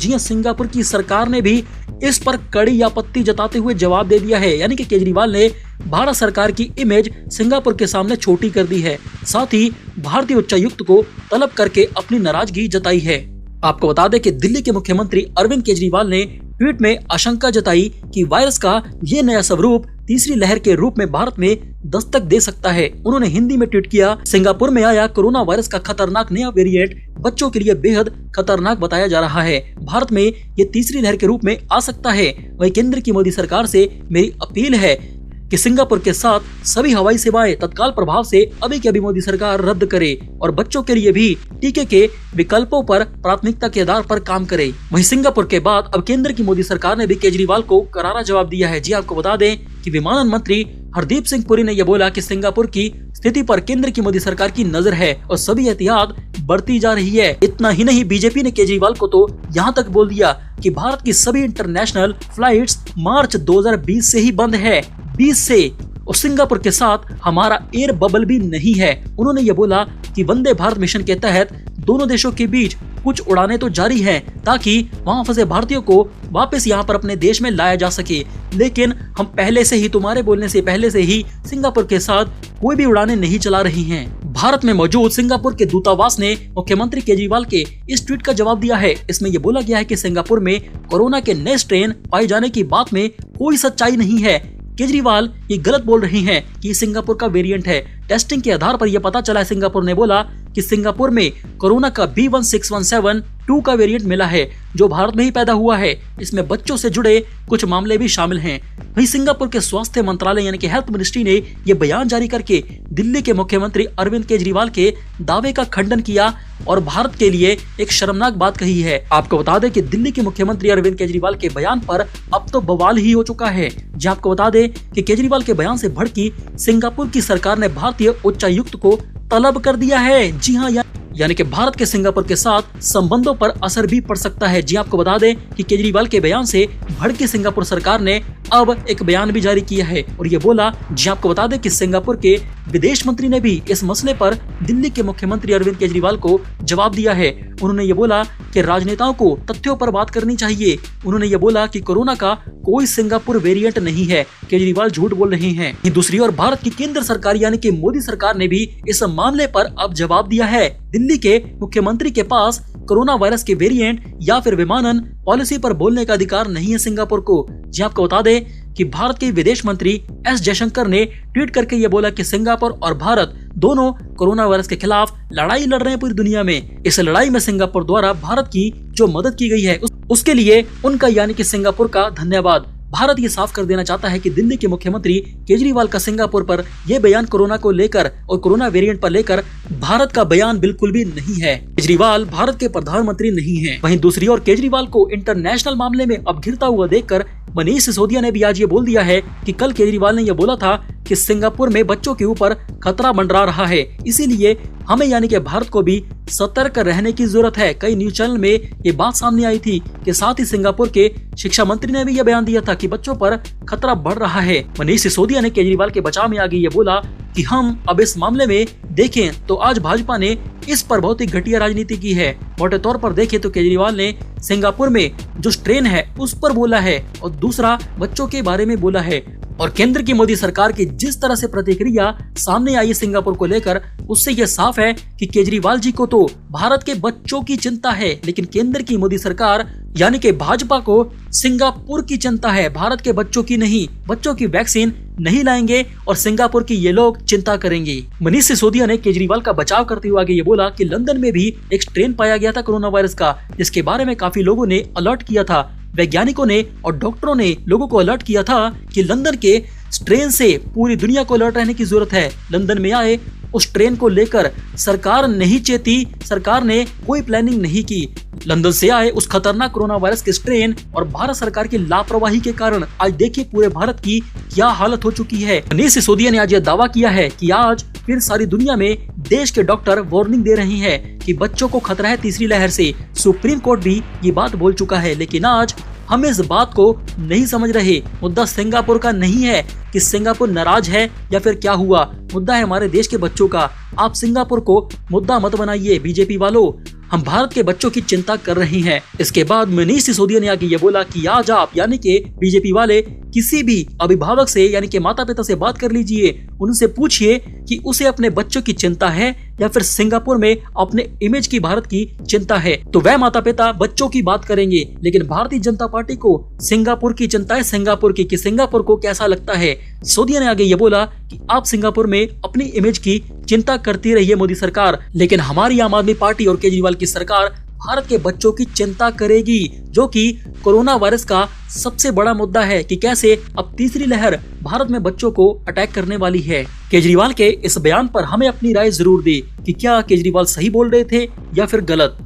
की सरकार ने भी इस पर कड़ी आपत्ति जताते हुए जवाब दे दिया है। यानी कि केजरीवाल ने भारत सरकार की इमेज सिंगापुर के सामने छोटी कर दी है। साथ ही भारतीय उच्चायुक्त को तलब करके अपनी नाराजगी जताई है। आपको बता दें कि दिल्ली के मुख्यमंत्री अरविंद केजरीवाल ने ट्वीट में आशंका जताई कि वायरस का ये नया स्वरूप तीसरी लहर के रूप में भारत में दस्तक दे सकता है। उन्होंने हिंदी में ट्वीट किया, सिंगापुर में आया कोरोना वायरस का खतरनाक नया वेरिएंट बच्चों के लिए बेहद खतरनाक बताया जा रहा है। भारत में ये तीसरी लहर के रूप में आ सकता है। वहीं केंद्र की मोदी सरकार से मेरी अपील है कि सिंगापुर के साथ सभी हवाई सेवाएं तत्काल प्रभाव से अभी की अभी मोदी सरकार रद्द करे और बच्चों के लिए भी टीके के विकल्पों पर प्राथमिकता के आधार पर काम करे। वहीं सिंगापुर के बाद अब केंद्र की मोदी सरकार ने भी केजरीवाल को करारा जवाब दिया है। जी आपको बता दें कि विमानन मंत्री हरदीप सिंह पुरी ने यह बोला कि सिंगापुर की स्थिति पर केंद्र की मोदी सरकार की नजर है और सभी एहतियात बढ़ती जा रही है। इतना ही नहीं, बीजेपी ने केजरीवाल को तो यहाँ तक बोल दिया कि भारत की सभी इंटरनेशनल फ्लाइट्स मार्च 2020 से ही बंद है, 20 से, और सिंगापुर के साथ हमारा एयर बबल भी नहीं है। उन्होंने ये बोला कि वंदे भारत मिशन के तहत दोनों देशों के बीच कुछ उड़ानें तो जारी हैं ताकि वहां फंसे भारतीयों को वापस यहां पर अपने देश में लाया जा सके, लेकिन हम पहले से ही, तुम्हारे बोलने से पहले से ही सिंगापुर के साथ कोई भी उड़ानें नहीं चला रही हैं। भारत में मौजूद सिंगापुर के दूतावास ने मुख्यमंत्री केजरीवाल के इस ट्वीट का जवाब दिया है। इसमें यह बोला गया है कि सिंगापुर में कोरोना के नए स्ट्रेन पाए जाने की बात में कोई सच्चाई नहीं है। केजरीवाल ये गलत बोल रहे हैं कि सिंगापुर का वेरिएंट है। टेस्टिंग के आधार पर यह पता चला है, सिंगापुर ने बोला कि सिंगापुर में कोरोना का B16172 का वेरिएंट मिला है जो भारत में ही पैदा हुआ है। इसमें बच्चों से जुड़े कुछ मामले भी शामिल हैं। वहीं सिंगापुर के स्वास्थ्य मंत्रालय यानी कि हेल्थ मिनिस्ट्री ने यह बयान जारी करके दिल्ली के मुख्यमंत्री अरविंद केजरीवाल के दावे का खंडन किया और भारत के लिए एक शर्मनाक बात कही है। आपको बता दें कि दिल्ली के मुख्यमंत्री अरविंद केजरीवाल के बयान पर अब तो बवाल ही हो चुका है। जी आपको बता दें कि केजरीवाल के बयान से भड़की सिंगापुर की सरकार ने भारतीय उच्चायुक्त को तलब कर दिया है। जी हाँ, यानी कि भारत के सिंगापुर के साथ संबंधों पर असर भी पड़ सकता है। जी आपको बता दें कि केजरीवाल के बयान से भड़की सिंगापुर सरकार ने अब एक बयान भी जारी किया है और ये बोला, जी आपको बता दें कि सिंगापुर के विदेश मंत्री ने भी इस मसले पर दिल्ली के मुख्यमंत्री अरविंद केजरीवाल को जवाब दिया है। उन्होंने ये बोला कि राजनेताओं को तथ्यों पर बात करनी चाहिए। उन्होंने ये बोला कि कोरोना का कोई सिंगापुर वेरिएंट नहीं है, केजरीवाल झूठ बोल रहे हैं। दूसरी ओर भारत की केंद्र सरकार यानी कि मोदी सरकार ने भी इस मामले पर अब जवाब दिया है। दिल्ली के मुख्यमंत्री के पास कोरोना वायरस के वेरिएंट या फिर विमानन पॉलिसी पर बोलने का अधिकार नहीं है सिंगापुर को। जी आपको बता दें कि भारत के विदेश मंत्री एस जयशंकर ने ट्वीट करके ये बोला कि सिंगापुर और भारत दोनों कोरोना वायरस के खिलाफ लड़ाई लड़ रहे हैं पूरी दुनिया में। इस लड़ाई में सिंगापुर द्वारा भारत की जो मदद की गई है उसके लिए उनका यानी कि सिंगापुर का धन्यवाद। भारत ये साफ कर देना चाहता है कि दिल्ली के मुख्यमंत्री केजरीवाल का सिंगापुर पर यह बयान कोरोना को लेकर और कोरोना वेरिएंट पर लेकर भारत का बयान बिल्कुल भी नहीं है। केजरीवाल भारत के प्रधानमंत्री नहीं हैं। वहीं दूसरी ओर केजरीवाल को इंटरनेशनल मामले में अब घिरता हुआ देखकर मनीष सिसोदिया ने भी आज ये बोल दिया है कि कल केजरीवाल ने यह बोला था कि सिंगापुर में बच्चों के ऊपर खतरा मंडरा रहा है, इसीलिए हमें यानी कि भारत को भी सतर्क रहने की जरूरत है। कई न्यूज चैनल में ये बात सामने आई थी कि साथ ही सिंगापुर के शिक्षा मंत्री ने भी यह बयान दिया था कि बच्चों पर खतरा बढ़ रहा है। मनीष सिसोदिया ने केजरीवाल के बचाव में आगे ये बोला कि हम अब इस मामले में देखें तो आज भाजपा ने इस पर बहुत ही घटिया राजनीति की है। मोटे तौर पर देखें तो केजरीवाल ने सिंगापुर में जो स्ट्रेन है उस पर बोला है और दूसरा बच्चों के बारे में बोला है। और केंद्र की मोदी सरकार की जिस तरह से प्रतिक्रिया सामने आई है सिंगापुर को लेकर, उससे यह साफ है कि केजरीवाल जी को तो भारत के बच्चों की चिंता है, लेकिन केंद्र की मोदी सरकार यानी कि भाजपा को सिंगापुर की चिंता है, भारत के बच्चों की नहीं। बच्चों की वैक्सीन नहीं लाएंगे और सिंगापुर की ये लोग चिंता करेंगे। मनीष सिसोदिया ने केजरीवाल का बचाव करते हुए आगे ये बोला कि लंदन में भी एक स्ट्रेन पाया गया था कोरोना वायरस का, जिसके बारे में काफी लोगों ने अलर्ट किया था। वैज्ञानिकों ने और डॉक्टरों ने लोगों को अलर्ट किया था कि लंदन के स्ट्रेन से पूरी दुनिया को अलर्ट रहने की जरूरत है। लंदन में आए उस ट्रेन को लेकर सरकार नहीं चेती, सरकार ने कोई प्लानिंग नहीं की। लंदन से आए उस खतरनाक कोरोना वायरस के स्ट्रेन और भारत सरकार की लापरवाही के कारण आज देखिए पूरे भारत की क्या हालत हो चुकी है। मनीष सिसोदिया ने आज यह दावा किया है कि आज फिर सारी दुनिया में देश के डॉक्टर वार्निंग दे रहे हैं कि बच्चों को खतरा है तीसरी लहर से। सुप्रीम कोर्ट भी ये बात बोल चुका है, लेकिन आज हम इस बात को नहीं समझ रहे। मुद्दा सिंगापुर का नहीं है कि सिंगापुर नाराज है या फिर क्या हुआ, मुद्दा है हमारे देश के बच्चों का। आप सिंगापुर को मुद्दा मत बनाइए बीजेपी वालों, हम भारत के बच्चों की चिंता कर रहे हैं। इसके बाद मनीष सिसोदिया ने आगे ये बोला कि आज आप यानी कि बीजेपी वाले किसी भी अभिभावक से यानी कि माता पिता से बात कर लीजिए, उनसे पूछिए कि उसे अपने बच्चों की चिंता है या फिर सिंगापुर में अपने इमेज की भारत की चिंता है, तो वह माता पिता बच्चों की बात करेंगे। लेकिन भारतीय जनता पार्टी को सिंगापुर की चिंता है, सिंगापुर की कि सिंगापुर को कैसा लगता है। सिसोदिया ने आगे ये बोला कि आप सिंगापुर में अपनी इमेज की चिंता करती रही है मोदी सरकार, लेकिन हमारी आम आदमी पार्टी और केजरीवाल की सरकार भारत के बच्चों की चिंता करेगी, जो कि कोरोना वायरस का सबसे बड़ा मुद्दा है कि कैसे अब तीसरी लहर भारत में बच्चों को अटैक करने वाली है। केजरीवाल के इस बयान पर हमें अपनी राय जरूर दी कि क्या केजरीवाल सही बोल रहे थे या फिर गलत।